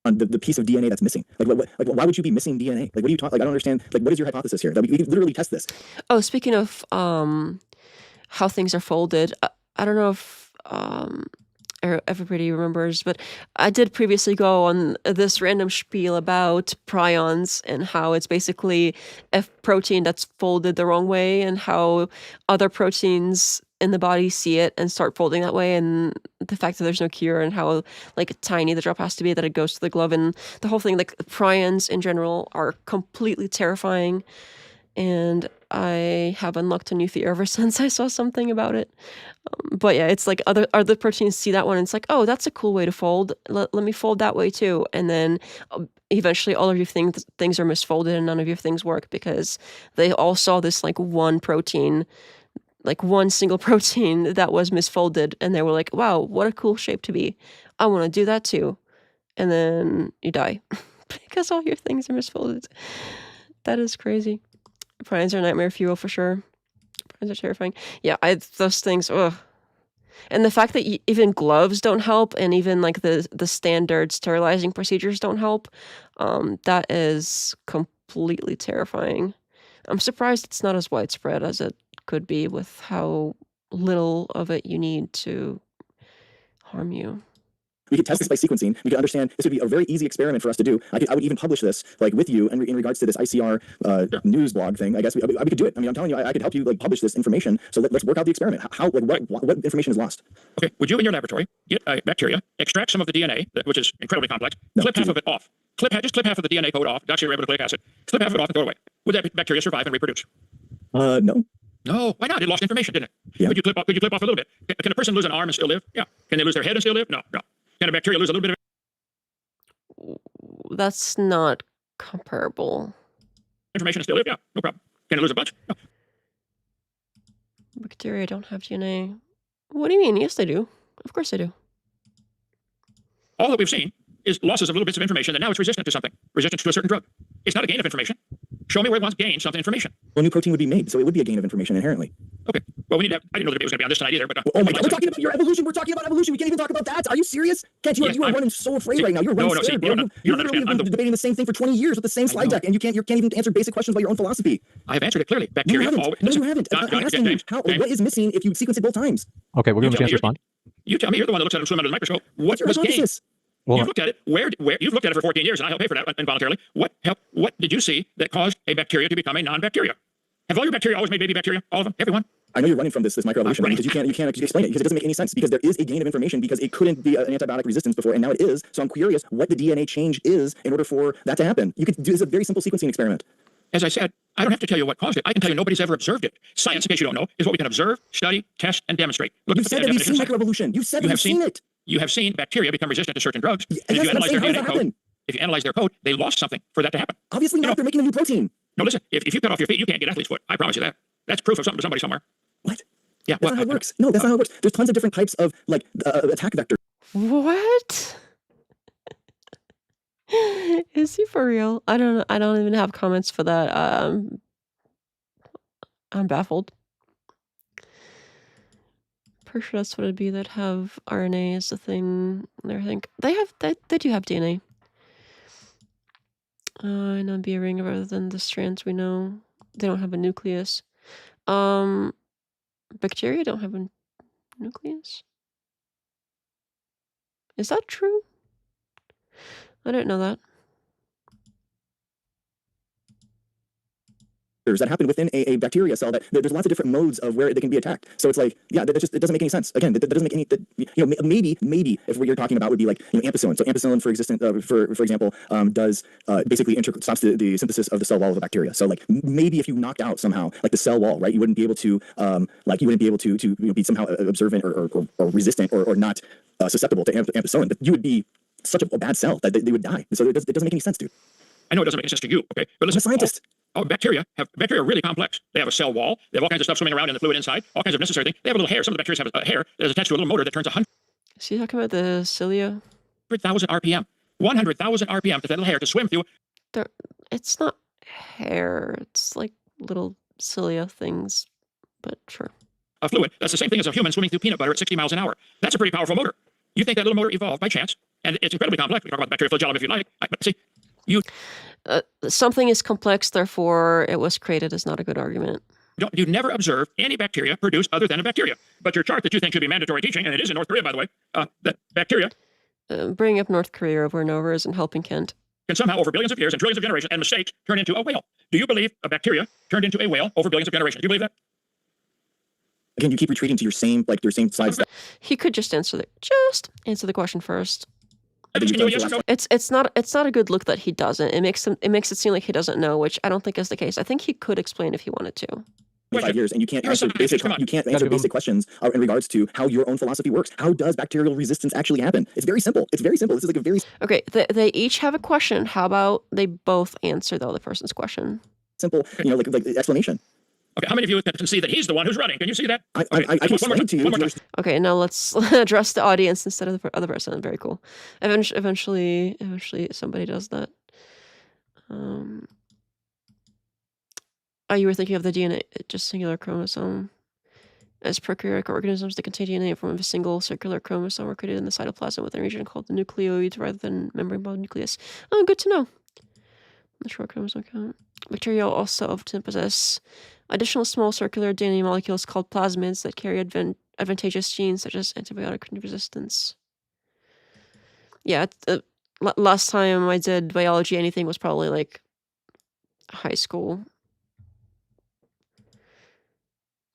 On the piece of DNA that's missing, why would you be missing DNA? Like, what are you talking? Like, I don't understand. Like, what is your hypothesis here? That we can literally test this. Oh, speaking of how things are folded, I don't know if everybody remembers, but I did previously go on this random spiel about prions and how it's basically a protein that's folded the wrong way, and how other proteins in the body see it and start folding that way, and the fact that there's no cure, and how like tiny the drop has to be that it goes to the glove, and the whole thing. Like, prions in general are completely terrifying, and I have unlocked a new fear ever since I saw something about it. But yeah, it's like other proteins see that one and it's like, oh, that's a cool way to fold. Let me fold that way too. And then eventually all of your things are misfolded and none of your things work because they all saw this like one protein, like one single protein that was misfolded, and they were like, wow, what a cool shape to be. I want to do that too. And then you die because all your things are misfolded. That is crazy. Prions are nightmare fuel for sure. Prions are terrifying. Yeah, those things, ugh. And the fact that even gloves don't help, and even like the standard sterilizing procedures don't help, that is completely terrifying. I'm surprised it's not as widespread as it could be with how little of it you need to harm you. We could test this by sequencing. We could understand. This would be a very easy experiment for us to do. I would even publish this like with you in regards to this ICR news blog thing. I guess we could do it. I mean, I'm telling you, I could help you like publish this information. So let's work out the experiment. How what information is lost? Okay, would you in your laboratory get a bacteria, extract some of the DNA, which is incredibly complex, clip half of it off, just clip half of the DNA code off, deoxyribonucleic acid, clip half of it off and throw it away. Would that bacteria survive and reproduce? No. No, why not? It lost information, didn't it? Yeah. Could you clip off a little bit? Can a person lose an arm and still live? Yeah. Can they lose their head and still live? No. Can a bacteria lose a little bit of That's not comparable. information and still live? Yeah, no problem. Can it lose a bunch? No. Bacteria don't have DNA. What do you mean? Yes, they do. Of course they do. All that we've seen is losses of little bits of information that now it's resistant to something, resistant to a certain drug. It's not a gain of information. Show me where it once gained something information. Well, new protein would be made, so it would be a gain of information inherently. Okay. Well, we need to have, I didn't know the debate was going to be on this tonight either, but Oh my God, we're talking about your evolution. We're talking about evolution. We can't even talk about that. Are you serious? Kent, you are running so afraid right now. You're running scared, bro. You don't understand. You've been debating the same thing for 20 years with the same slide deck, and you can't even answer basic questions about your own philosophy. I have answered it clearly. Bacteria always. No, you haven't. I'm asking you, what is missing if you sequence it both times? Okay, we'll give him a chance to respond. You tell me, you're the one that looks at it and swim under the microscope. What was gained? You've looked at it. Where you've looked at it for 14 years, and I helped pay for that involuntarily. What did you see that caused a bacteria to become a non-bacteria? Have all your bacteria always made baby bacteria? All of them? Everyone? I know you're running from this microevolution because you can't explain it because it doesn't make any sense because there is a gain of information because it couldn't be an antibiotic resistance before and now it is. So I'm curious what the DNA change is in order for that to happen. You could do this a very simple sequencing experiment. As I said, I don't have to tell you what caused it. I can tell you nobody's ever observed it. Science, in case you don't know, is what we can observe, study, test, and demonstrate. Look You said that we've seen microevolution. You said that we've seen it. You have seen bacteria become resistant to certain drugs. Yeah, And if you analyze their DNA code, happen? if you analyze their code, they lost something for that to happen. Obviously not. They're making a new protein. No, listen, if you cut off your feet, you can't get athlete's foot. I promise you that. That's proof of something to somebody somewhere. What? Yeah, That's not how it works. No, that's not how it works. There's tons of different types of attack vectors. What? Is he for real? I don't know. I don't even have comments for that. I'm baffled. Pretty sure that's what it'd be. That have RNA as a thing and everything. They do have DNA. And it'd be a ring rather than the strands we know. They don't have a nucleus. Bacteria don't have a nucleus. Is that true? I didn't know that. That happen within a bacteria cell that there's lots of different modes of where they can be attacked. So it's like, yeah, that just, it doesn't make any sense. Again, that doesn't make any, maybe if what you're talking about would be like, ampicillin. So ampicillin, for example, does basically stops the synthesis of the cell wall of the bacteria. So like maybe if you knocked out somehow like the cell wall, right, you wouldn't be able to be somehow observant or resistant or not susceptible to ampicillin, but you would be such a bad cell that they would die. So it doesn't make any sense, dude. I know it doesn't make any sense to you, okay? But listen, I'm a scientist. Bacteria are really complex. They have a cell wall. They have all kinds of stuff swimming around in the fluid inside, all kinds of necessary things. They have a little hair. Some of the bacteria have a hair that is attached to a little motor that turns 100,000 Is he talking about the cilia? RPM. 100,000 RPM for that little hair to swim through. It's not hair. It's like little cilia things, but sure. A fluid. That's the same thing as a human swimming through peanut butter at 60 miles an hour. That's a pretty powerful motor. You think that little motor evolved by chance, and it's incredibly complex. We can talk about bacterial flagellum if you like. But see, something is complex, therefore it was created is not a good argument. You never observe any bacteria produce other than a bacteria. But your chart that you think should be mandatory teaching, and it is in North Korea, by the way, that bacteria Bringing up North Korea over and over isn't helping Kent. can somehow, over billions of years and trillions of generations and mistakes, turn into a whale. Do you believe a bacteria turned into a whale over billions of generations? Do you believe that? Again, you keep retreating to your same slides. He could just answer the question first. It's not a good look that he doesn't. It makes it seem like he doesn't know, which I don't think is the case. I think he could explain if he wanted to. 5 years, and you can't answer basic questions in regards to how your own philosophy works. How does bacterial resistance actually happen? It's very simple. This is like a very okay. They each have a question. How about they both answer the other person's question? Simple, like explanation. Okay, how many of you can see that he's the one who's running? Can you see that? I can explain to you. Okay, now let's address the audience instead of the other person. Very cool. Eventually somebody does that. You were thinking of the DNA, just singular chromosome. As prokaryotic organisms that contain DNA from a single circular chromosome are created in the cytoplasm within a region called the nucleoids rather than membrane-bound nucleus. Oh, good to know. Not sure what chromosome count. Bacteria also often possess additional small circular DNA molecules called plasmids that carry advantageous genes such as antibiotic resistance. Yeah, last time I did biology, anything was probably like high school.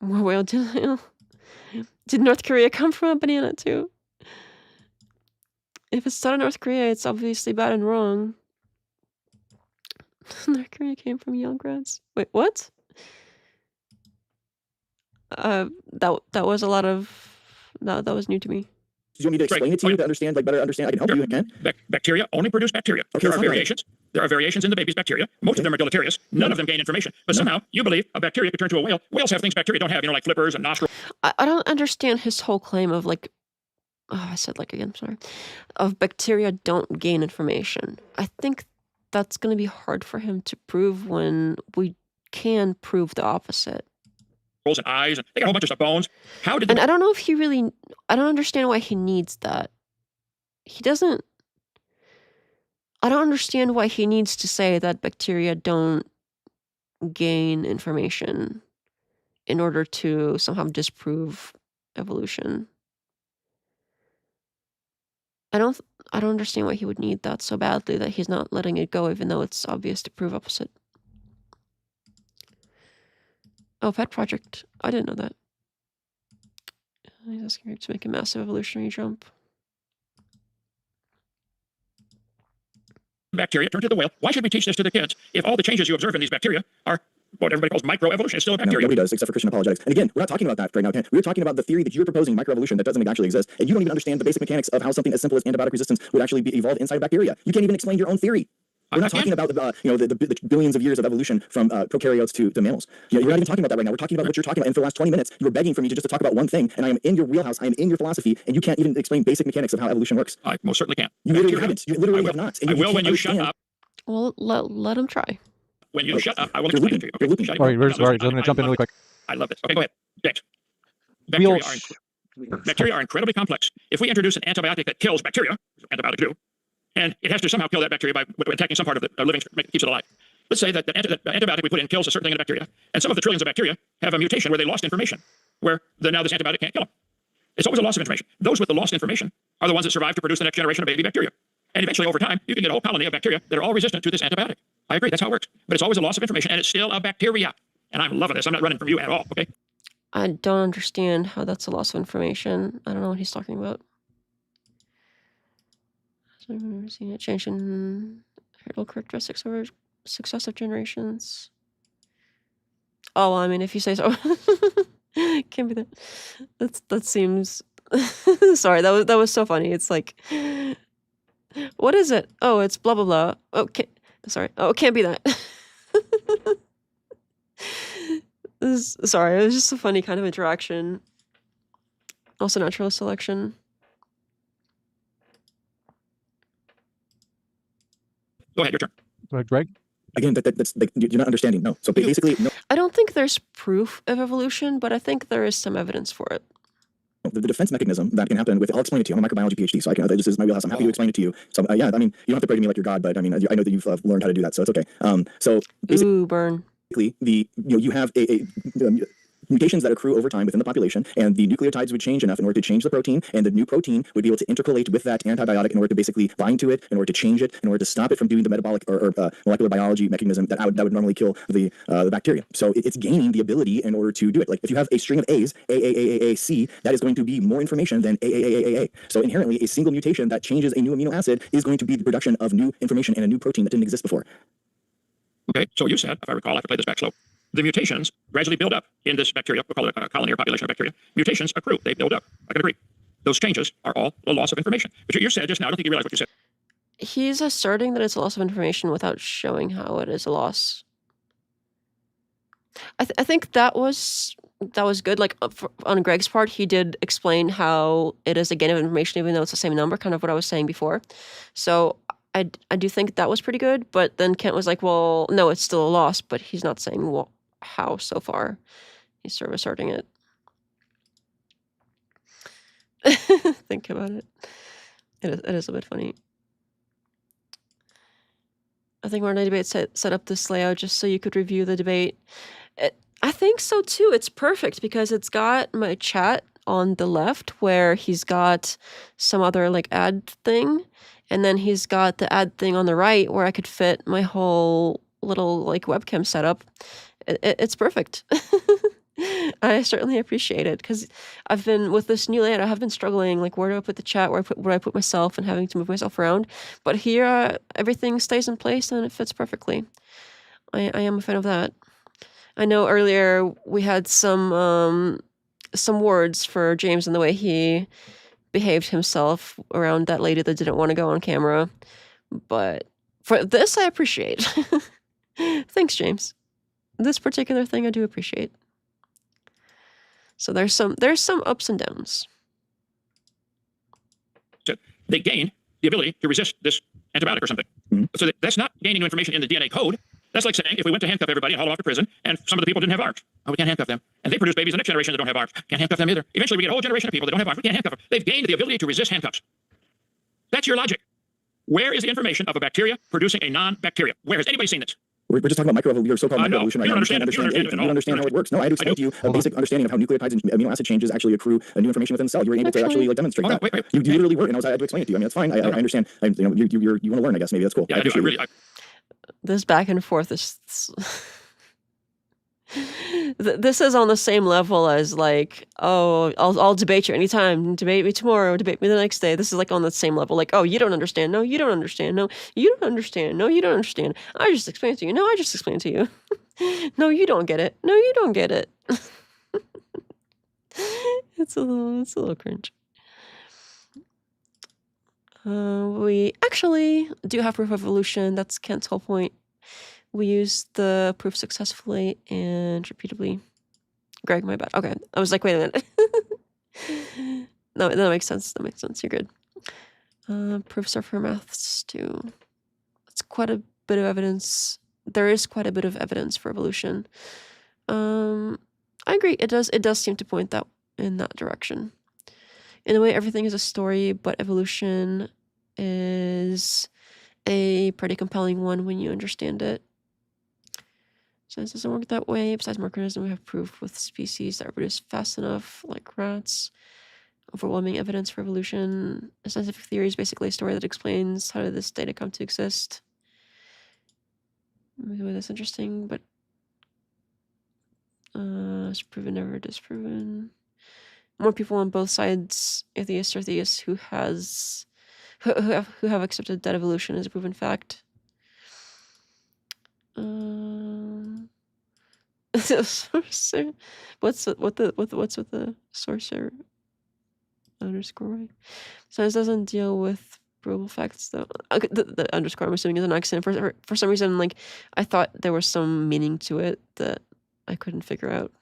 Well, did North Korea come from a banana too? If it's not in North Korea, it's obviously bad and wrong. North Korea came from Yelgrats. Wait, what? That was a lot of that was new to me. Do you want me to explain it to you to understand, better understand? I can help you again. Bacteria only produce bacteria. Okay, There are variations. There are variations in the baby's bacteria. Most of them are deleterious. None of them gain information. But somehow you believe a bacteria could turn to a whale. Whales have things bacteria don't have, like flippers and nostrils. I don't understand his whole claim of like I said like again, sorry, of bacteria don't gain information. I think that's going to be hard for him to prove when we can prove the opposite. And eyes, and they got a whole bunch of bones. How did And I don't know if he really, I don't understand why he needs that. He doesn't, I don't understand why he needs to say that bacteria don't gain information in order to somehow disprove evolution. I don't understand why he would need that so badly that he's not letting it go, even though it's obvious to prove opposite. Oh, pet project. I didn't know that. He's asking me to make a massive evolutionary jump. bacteria turn to the whale? Why should we teach this to the kids if all the changes you observe in these bacteria are what everybody calls microevolution? It's still a No, bacteria. nobody does, except for Christian apologetics. And again, we're not talking about that right now. We're talking about the theory that you're proposing, microevolution, that doesn't actually exist. And you don't even understand the basic mechanics of how something as simple as antibiotic resistance would actually be evolved inside bacteria. You can't even explain your own theory. We're not talking about the billions of years of evolution from prokaryotes to mammals. You're not even talking about that right now. We're talking about what you're talking about. And for the last 20 minutes, you were begging for me to just to talk about one thing, and I am in your wheelhouse. I am in your philosophy, and you can't even explain basic mechanics of how evolution works. I most certainly can. You literally haven't. You literally have not. And I will when you shut understand. up. Well, let him try. When you shut up, I will explain it to you. You're looping. Shut Sorry, up. we're sorry. I'm going to jump in really quick. I love this. Okay, go ahead. James. We'll Bacteria are incredibly complex. If we introduce an antibiotic that kills bacteria, antibiotics do, and it has to somehow kill that bacteria by attacking some part of the living, keeps it alive. Let's say that the antibiotic we put in kills a certain thing in a bacteria, and some of the trillions of bacteria have a mutation where they lost information, where now this antibiotic can't kill them. It's always a loss of information. Those with the lost information are the ones that survive to produce the next generation of baby bacteria. And eventually, over time, you can get a whole colony of bacteria that are all resistant to this antibiotic. I agree, that's how it works. But it's always a loss of information, and it's still a bacteria. And I'm loving this. I'm not running from you at all, okay? I don't understand how that's a loss of information. I don't know what he's talking about. So I've never seen it change in heritable characteristics over successive generations. Oh, well, I mean, if you say so. Can't be that. That seems... Sorry, that was so funny. It's like... What is it? Oh, it's blah, blah, blah. Okay. Sorry. Oh, it can't be that. Sorry, it was just a funny kind of interaction. Also natural selection. Go ahead, your turn. Go ahead, Greg. Again, that's like, you're not understanding. No. So basically, no. I don't think there's proof of evolution, but I think there is some evidence for it. The defense mechanism that can happen with, I'll explain it to you. I'm a microbiology PhD, so this is my wheelhouse. I'm happy to explain it to you. So yeah, I mean, you don't have to pray to me like you're God, but I mean, I know that you've learned how to do that, so it's okay. So basically, Ooh, burn. you have mutations that accrue over time within the population, and the nucleotides would change enough in order to change the protein, and the new protein would be able to intercalate with that antibiotic in order to basically bind to it, in order to change it, in order to stop it from doing the metabolic or molecular biology mechanism that would normally kill the bacteria. So it's gaining the ability in order to do it. Like if you have a string of A's, AAAAC, that is going to be more information than AAAAA. So inherently, a single mutation that changes a new amino acid is going to be the production of new information and a new protein that didn't exist before. Okay, so you said, if I recall, I have to play this back slow. The mutations gradually build up in this bacteria. We'll call it a colony or population of bacteria. Mutations accrue. They build up. I can agree. Those changes are all a loss of information. But you said just now, I don't think you realize what you said. He's asserting that it's a loss of information without showing how it is a loss. I think that was good. Like on Greg's part, he did explain how it is a gain of information, even though it's the same number, kind of what I was saying before. So I do think that was pretty good. But then Kent was like, well, no, it's still a loss. But he's not saying how so far. He's sort of asserting it. Think about it. It is a bit funny. I think Modern Debate set up this layout just so you could review the debate. I think so too. It's perfect because it's got my chat on the left where he's got some other like ad thing, and then he's got the ad thing on the right where I could fit my whole little like webcam setup. It's perfect. I certainly appreciate it because I've been with this new layout. I have been struggling like where do I put the chat, where do I put myself, and having to move myself around. But here everything stays in place and it fits perfectly. I am a fan of that. I know earlier we had some words for James and the way he behaved himself around that lady that didn't want to go on camera, but for this I appreciate. Thanks, James. This particular thing I do appreciate. So there's some ups and downs. they gain the ability to resist this antibiotic or something. So that's not gaining new information in the DNA code. That's like saying if we went to handcuff everybody and haul them off to prison, and some of the people didn't have arms. Oh, we can't handcuff them. And they produce babies the next generation that don't have arms. Can't handcuff them either. Eventually, we get a whole generation of people that don't have arms. We can't handcuff them. They've gained the ability to resist handcuffs. That's your logic. Where is the information of a bacteria producing a non-bacteria? Where has anybody seen this? We're just talking about microevolution, or so-called No, microevolution. you don't understand it. You don't understand it You at all. don't understand how it works. No, I had to explain to you a basic understanding of how nucleotides and amino acid changes actually accrue new information within the cell. You were able to actually like demonstrate that. Wait. You literally were, and I had to explain it to you. I mean, that's fine. I understand. You want to learn, I guess. Maybe that's cool. Yeah, I do. I really. This back and forth is this is on the same level as like, oh, I'll debate you anytime. Debate me tomorrow. Debate me the next day. This is like on the same level. Like, oh, you don't understand. No, you don't understand. No, you don't understand. No, you don't understand. I just explained to you. No, I just explained to you. No, you don't get it. No, you don't get it. It's a little cringe. We actually do have proof of evolution. That's Kent's whole point. We used the proof successfully and repeatedly. Greg, my bad. Okay. I was like, wait a minute. No, that makes sense. That makes sense. You're good. Proofs are for maths too. It's quite a bit of evidence. There is quite a bit of evidence for evolution. I agree. It does seem to point in that direction. In a way, everything is a story, but evolution is a pretty compelling one when you understand it. Science doesn't work that way. Besides microorganisms, we have proof with species that reproduce fast enough, like rats. Overwhelming evidence for evolution. A scientific theory is basically a story that explains how did this data come to exist. Maybe that's interesting, but it's proven, never disproven. More people on both sides, atheists or theists, who have accepted that evolution is a proven fact. Sorcerer. What's with the sorcerer underscore? Science doesn't deal with provable facts though. Okay, the underscore I'm assuming is an accident. For some reason, like I thought there was some meaning to it that I couldn't figure out.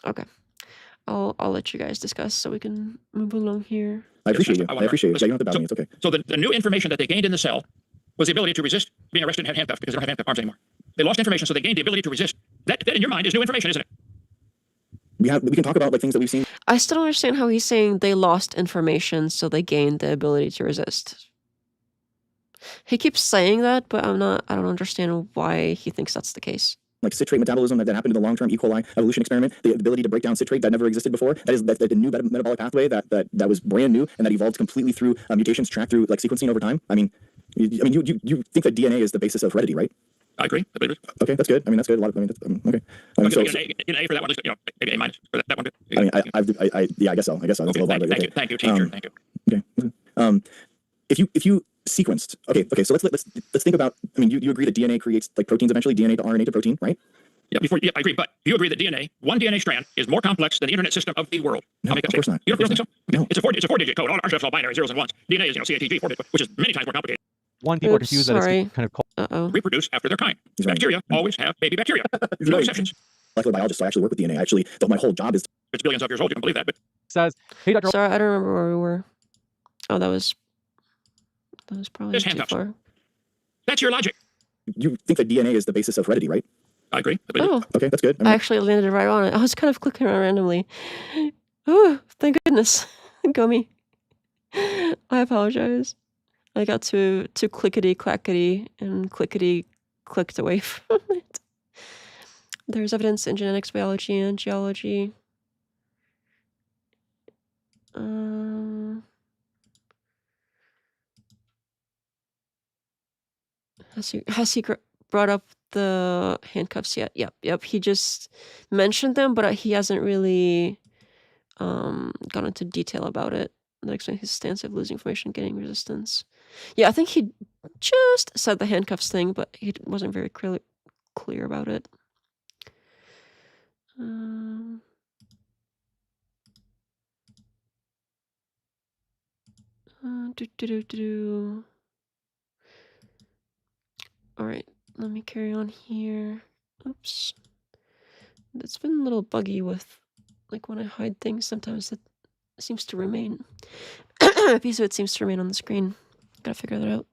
Okay. I'll let you guys discuss so we can move along here. I appreciate you. I I appreciate you. Yeah, you don't have to doubt me. It's okay. So the new information that they gained in the cell was the ability to resist being arrested and had handcuffed because they don't have handcuff arms anymore. They lost information, so they gained the ability to resist. That in your mind is new information, isn't it? We can talk about like things that we've seen. I still don't understand how he's saying they lost information, so they gained the ability to resist. He keeps saying that, but I don't understand why he thinks that's the case. Like citrate metabolism that happened in the long-term E. coli evolution experiment, the ability to break down citrate that never existed before. That's a new metabolic pathway that was brand new and that evolved completely through mutations tracked through like sequencing over time. I mean, you think that DNA is the basis of heredity, right? I agree. Okay, that's good. I mean, that's good. A lot of, that's, okay. So an A for that one, maybe A minus for that one. I mean, I guess so. That's a little bit. Thank you, teacher. Thank you. Okay. If you sequenced, okay. So let's think about. I mean, you agree that DNA creates like proteins eventually, DNA to RNA to protein, right? Yeah, I agree. But do you agree that one DNA strand is more complex than the internet system of the world? No, of course not. You don't think so? No. It's a four-digit code. All our stuff's all binary, zeros and ones. DNA is CATG, 4-digit, which is many times more complicated. One, people are confused that it's kind of called. Reproduce after their kind. He's right. Bacteria always have baby bacteria. There's no exceptions. Molecular biologist, so I actually work with DNA. Actually, my whole job is. It's billions of years old. You can believe that, but Says, hey, Dr. Sorry, I don't remember where we were. Oh, that was probably Just too handcuffs. far. That's your logic. You think that DNA is the basis of heredity, right? I agree. Oh, Okay, that's good. I actually landed right on it. I was kind of clicking around randomly. Oh, thank goodness. Go me. I apologize. I got too clickety-clackety and clickety-clicked away from it. There's evidence in genetics, biology, and geology. Has he brought up the handcuffs yet? Yep. He just mentioned them, but he hasn't really gone into detail about it. That explains his stance of losing information, getting resistance. Yeah, I think he just said the handcuffs thing, but he wasn't very clear about it. All right, let me carry on here. Oops. It's been a little buggy with, like, when I hide things, sometimes seems to remain. A piece of it seems to remain on the screen. Gotta figure that out.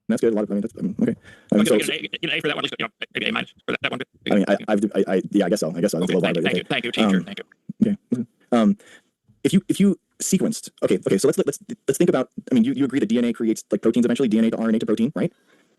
That's good. A lot of, I mean, that's okay. Okay, so get an A for that one, at least, maybe A minus for that one. I mean, yeah, I guess so. I guess so. That's a Okay, little bar, thank you, teacher. Thank you. Okay. If you sequenced, okay, so let's think about. I mean, you agree that DNA creates like proteins eventually, DNA to RNA to protein, right?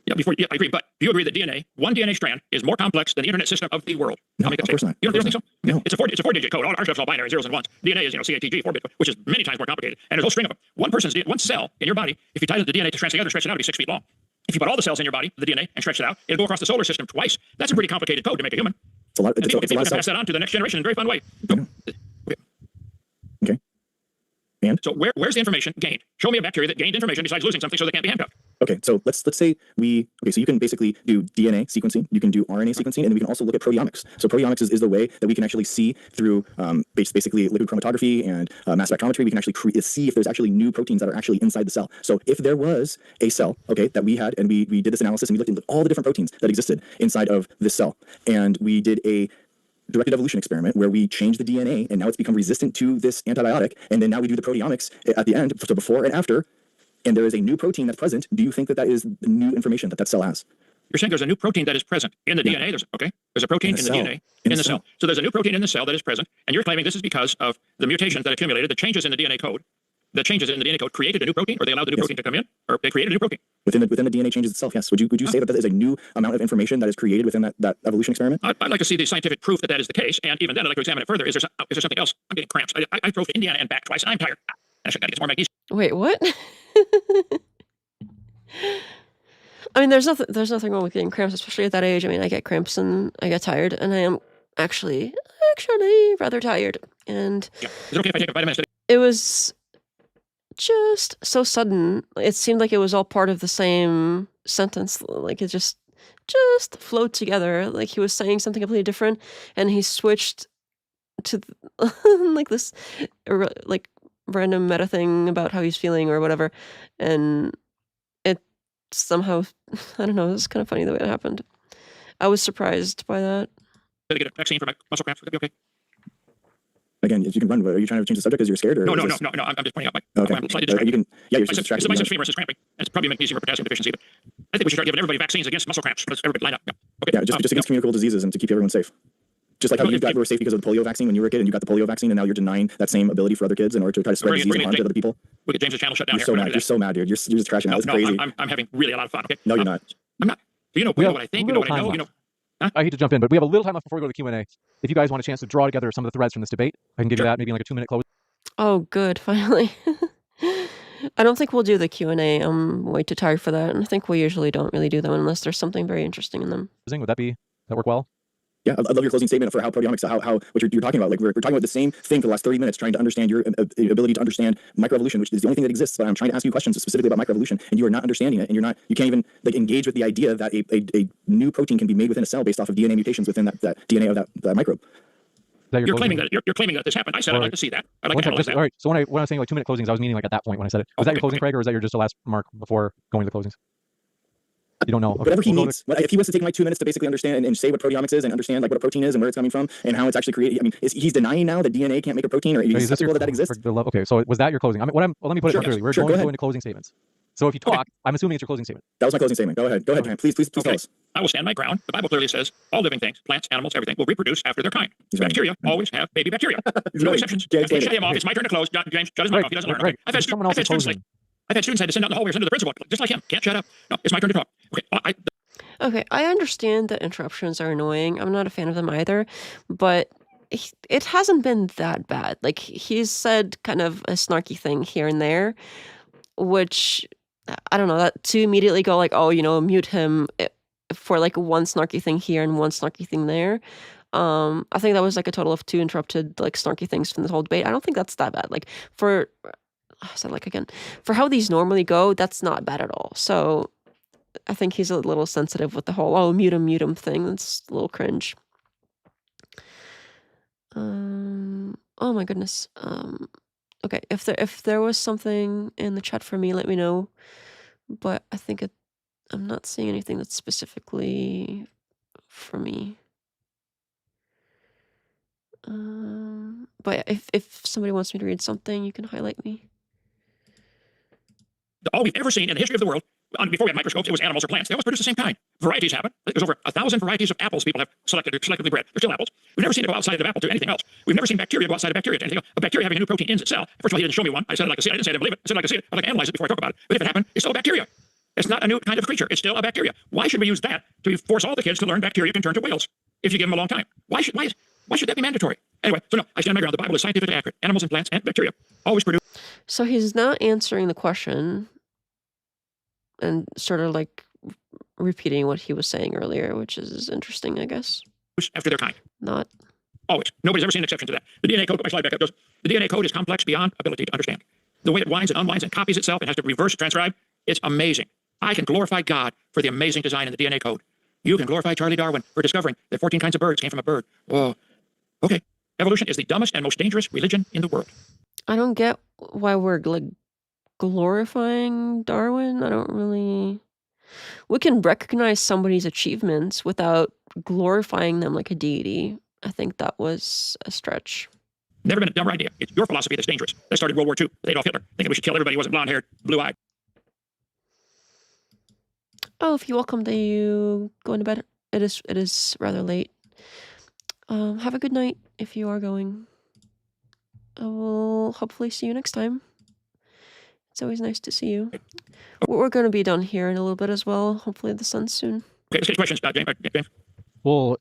Yeah, I agree. But do you agree that one DNA strand is more complex than the internet system of the world? No, of course not. You don't think so? No. It's a 4-digit code. All our stuff's all binary, zeros and ones. DNA is, CATG, 4-bit, which is many times more complicated. And there's a whole string of them. One cell in your body, if you tie the DNA to strands together, stretch it out, it'll be 6 feet long. If you put all the cells in your body, the DNA, and stretch it out, it'll go across the solar system twice. That's a pretty complicated code to make a human. It's a lot. And people It's a lot can of pass cells. that on to the next generation in a very fun way. Okay. And so where's the information gained? Show me a bacteria that gained information besides losing something so they can't be handcuffed. Okay, so let's say so you can basically do DNA sequencing, you can do RNA sequencing, and we can also look at proteomics. So proteomics is the way that we can actually see through basically liquid chromatography and mass spectrometry. We can actually see if there's actually new proteins that are actually inside the cell. So if there was a cell, okay, that we had, and we did this analysis and we looked at all the different proteins that existed inside of this cell, and we did a directed evolution experiment where we change the DNA and now it's become resistant to this antibiotic, and then now we do the proteomics at the end, so before and after, and there is a new protein that's present. Do you think that is new information that cell has? You're saying there's a new protein that is present in the DNA. There's a protein in the DNA in the cell. So there's a new protein in the cell that is present, and you're claiming this is because of the mutations that accumulated, the changes in the DNA code. The changes in the DNA code created a new protein, or they allowed the new protein to come in, or they created a new protein within the DNA changes itself. Yes. Would you say that is a new amount of information that is created within that evolution experiment? I'd like to see the scientific proof that is the case, and even then, I'd like to examine it further. Is there something else? I'm getting cramps. I drove to Indiana and back twice, and I'm tired. I should get some more magnesium. Wait, what? I mean, there's nothing wrong with getting cramps, especially at that age. I mean, I get cramps and I get tired, and I am actually rather tired. And Yeah. Is it okay if I take a vitamin today? it was just so sudden. It seemed like it was all part of the same sentence. Like it just flowed together. Like he was saying something completely different, and he switched to like this like random meta thing about how he's feeling or whatever, and it somehow, I don't know, it was kind of funny the way it happened. I was surprised by that. Did I get a vaccine for my muscle cramps? Would that be okay? Again, if you can run, are you trying to change the subject because you're scared? Or No. is I'm this- just pointing out my Okay. I'm slightly You distracted. can, yeah, you're My just distracted. my sense of humor is cramping. And it's probably magnesium or potassium deficiency. But I think we should start giving everybody vaccines against muscle cramps. Let's everybody line up. Yeah. Okay. Yeah, just against communicable diseases and to keep everyone safe. Just like how Well, you were safe because of the polio vaccine when you were a kid, and you got the polio vaccine, and now you're denying that same ability for other kids in order to try to spread Bring it- disease bring and it- harm to other people. We'll get James's channel shut down You're here. so We're not mad. gonna You're do so mad, dude. You're just crashing out. that. It's crazy. I'm having really a lot of fun. Okay. No, you're not. I'm not. You know We have what I think. a You know little what I time know. You left. know. I hate to jump in, but we have a little time left before we go to Q&A. If you guys want a chance to draw together some of the threads from this debate, I can give you that maybe in like a 2-minute close. Oh, good, finally. I don't think we'll do the Q&A. I'm way too tired for that, and I think we usually don't really do them unless there's something very interesting in them. Would that work well? Yeah, I love your closing statement for how proteomics, how what you're talking about. Like we're talking about the same thing for the last 30 minutes, trying to understand your ability to understand microevolution, which is the only thing that exists. But I'm trying to ask you questions specifically about microevolution, and you are not understanding it, and you can't even like engage with the idea that a new protein can be made within a cell based off of DNA mutations within that DNA of that microbe. Is that your You're closing? claiming that this happened. I said I'd like to see that. I'd like One to sec, analyze just, that. all right. So when I was saying like 2-minute closings, I was meaning like at that point when I said it. Was that your closing, Craig, or was that your just the last remark before going to the closings? You don't know. Okay, Whatever he we'll go needs. If he wants to take my 2 minutes to basically understand and say what proteomics is and understand like what a protein is and where it's coming from and how it's actually created. I mean, he's denying now that DNA can't make a protein, or Okay, he's is this your skeptical that exists. Okay, so was that your closing? I mean, let me put it Sure, more clearly. We're sure, going go to go ahead. into closing statements. So if you talk, I'm assuming it's your closing statement. That was my closing statement. Go ahead, Grant. Please tell Okay. us. I will stand my ground. The Bible clearly says all living things, plants, animals, everything, will reproduce after their kind. He's right. Bacteria always have baby bacteria. He's No right. exceptions. Can't I can't explain shut it. him off. It's my turn to close. James, shut his mouth off. He doesn't learn. Right. I've had Someone else's students closing. I've had students had to send out in the hallway or send to the principal, just like him. Can't shut up. No, it's my turn to talk. Okay. Okay, I understand that interruptions are annoying. I'm not a fan of them either, but it hasn't been that bad. Like, he's said kind of a snarky thing here and there, which, I don't know, that to immediately go like, oh, mute him for like one snarky thing here and one snarky thing there. I think that was like a total of 2 interrupted like snarky things from this whole debate. I don't think that's that bad. Like, for how these normally go, that's not bad at all. So I think he's a little sensitive with the whole, oh, mute him thing. That's a little cringe. Oh my goodness. Okay, if there was something in the chat for me, let me know. But I think I'm not seeing anything that's specifically for me. But if somebody wants me to read something, you can highlight me. All we've ever seen in the history of the world, before we had microscopes, it was animals or plants. They always produce the same kind. Varieties happen. There's over 1,000 varieties of apples people have selectively bred. They're still apples. We've never seen it go outside of apple to anything else. We've never seen bacteria go outside of bacteria to anything else. A bacteria having a new protein in itself. First of all, he didn't show me one. I said I'd like to see it. I didn't say I didn't believe it. I said I'd like to see it. I'd like to analyze it before I talk about it. But if it happened, it's still a bacteria. It's not a new kind of creature. It's still a bacteria. Why should we use that to force all the kids to learn bacteria can turn to whales if you give them a long time? Why should that be mandatory? Anyway, so no, I stand my ground. The Bible is scientifically accurate. Animals and plants and bacteria always produce. So he's not answering the question and sort of like repeating what he was saying earlier, which is interesting, I guess. After their kind. Not. Always. Nobody's ever seen an exception to that. The DNA code, put my slide back up, goes, the DNA code is complex beyond ability to understand. The way it winds and unwinds and copies itself and has to reverse transcribe, it's amazing. I can glorify God for the amazing design in the DNA code. You can glorify Charlie Darwin for discovering that 14 kinds of birds came from a bird. Whoa. Okay. Evolution is the dumbest and most dangerous religion in the world. I don't get why we're like glorifying Darwin. I don't really. We can recognize somebody's achievements without glorifying them like a deity. I think that was a stretch. Never been a dumber idea. It's your philosophy that's dangerous. That started World War II with Adolf Hitler, thinking we should kill everybody who wasn't blonde-haired, blue-eyed. Oh, if you're welcome, that you going to bed. It is rather late. Have a good night if you are going. I will hopefully see you next time. It's always nice to see you. We're going to be done here in a little bit as well. Hopefully the sun's soon. Okay, let's get questions, James. We'll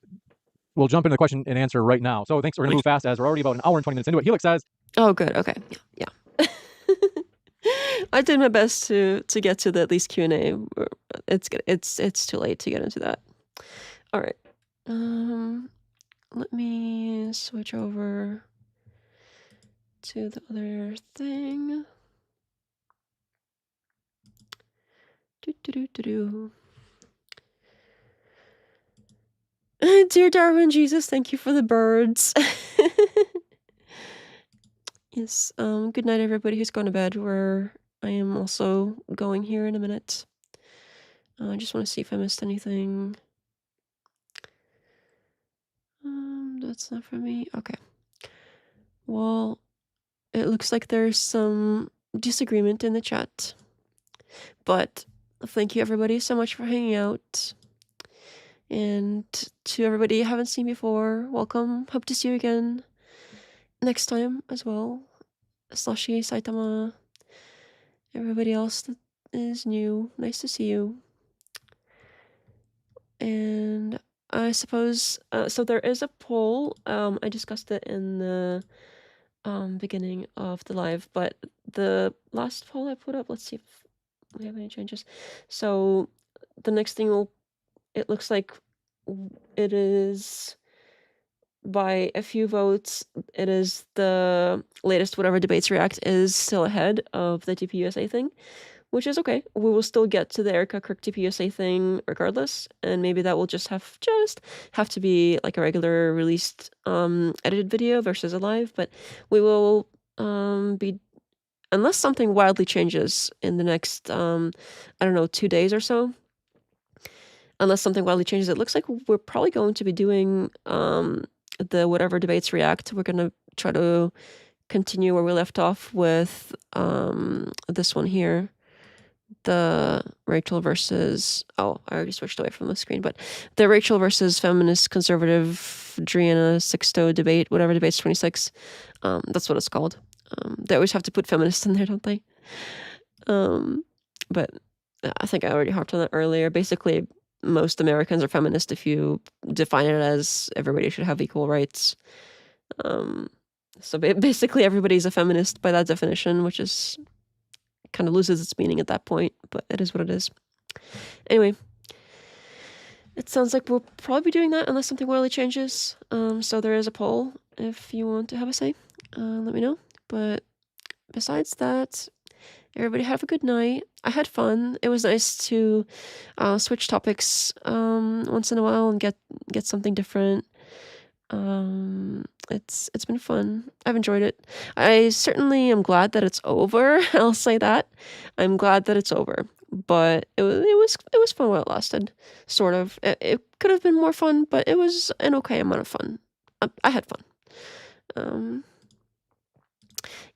jump into the question and answer right now. So thanks. We're going to move fast as we're already about an hour and 20 minutes into it. Helix says, oh, good. Okay. Yeah. I did my best to get to the at least Q&A. It's good. It's too late to get into that. All right. Let me switch over to the other thing. Dear Darwin Jesus, thank you for the birds. Yes. Good night, everybody who's gone to bed. Where I am also going here in a minute. I just want to see if I missed anything. That's not for me. Okay. Well, it looks like there's some disagreement in the chat, but thank you everybody so much for hanging out. And to everybody I haven't seen before, welcome. Hope to see you again next time as well. Slashi, Saitama, everybody else that is new, nice to see you. And I suppose, so there is a poll. I discussed it in the beginning of the live, but the last poll I put up, let's see if we have any changes. So the next thing it looks like it is by a few votes, it is the latest whatever debates react is still ahead of the TPUSA thing, which is okay. We will still get to the Erica Kirk TPUSA thing regardless, and maybe that will just have to be like a regular released edited video versus a live, but we will be, unless something wildly changes in the next I don't know, 2 days or so. Unless something wildly changes, it looks like we're probably going to be doing the whatever debates react. We're going to try to continue where we left off with this one here. The Rachel versus, I already switched away from the screen, but the Rachel versus feminist conservative Driana Sixto debate, whatever debates 26. That's what it's called. They always have to put feminist in there, don't they? But I think I already harped on that earlier. Basically, most Americans are feminist if you define it as everybody should have equal rights. So basically everybody's a feminist by that definition, which is kind of loses its meaning at that point, but it is what it is. Anyway, it sounds like we'll probably be doing that unless something wildly changes. So there is a poll if you want to have a say. Let me know. But besides that, everybody have a good night. I had fun. It was nice to switch topics once in a while and get something different. It's been fun. I've enjoyed it. I certainly am glad that it's over. I'll say that. I'm glad that it's over. But it was fun while it lasted. Sort of. It could have been more fun, but it was an okay amount of fun. I had fun. Um,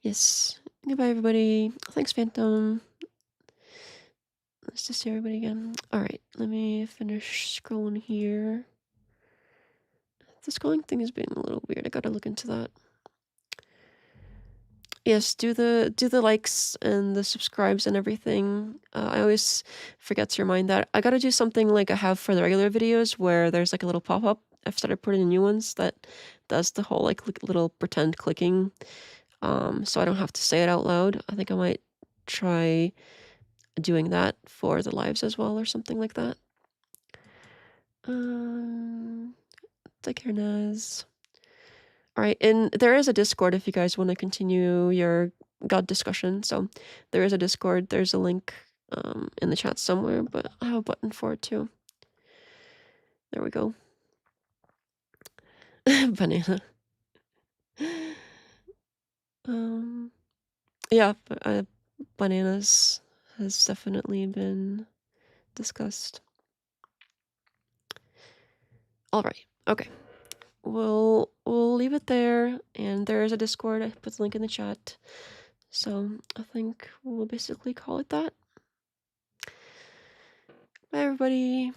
yes. Goodbye, everybody. Thanks, Phantom. Let's just see everybody again. All right, let me finish scrolling here. The scrolling thing is being a little weird. I gotta look into that. Yes, do the likes and the subscribes and everything. I always forget to remind that. I gotta do something like I have for the regular videos where there's like a little pop-up. I've started putting in new ones that does the whole like little pretend clicking. So I don't have to say it out loud. I think I might try doing that for the lives as well or something like that. Take care, Naz. All right, and there is a Discord if you guys want to continue your God discussion. So there is a Discord. There's a link in the chat somewhere, but I have a button for it too. There we go. Banana. Yeah, bananas has definitely been discussed. All right. Okay. We'll leave it there, and there is a Discord. I put the link in the chat. So I think we'll basically call it that. Bye, everybody.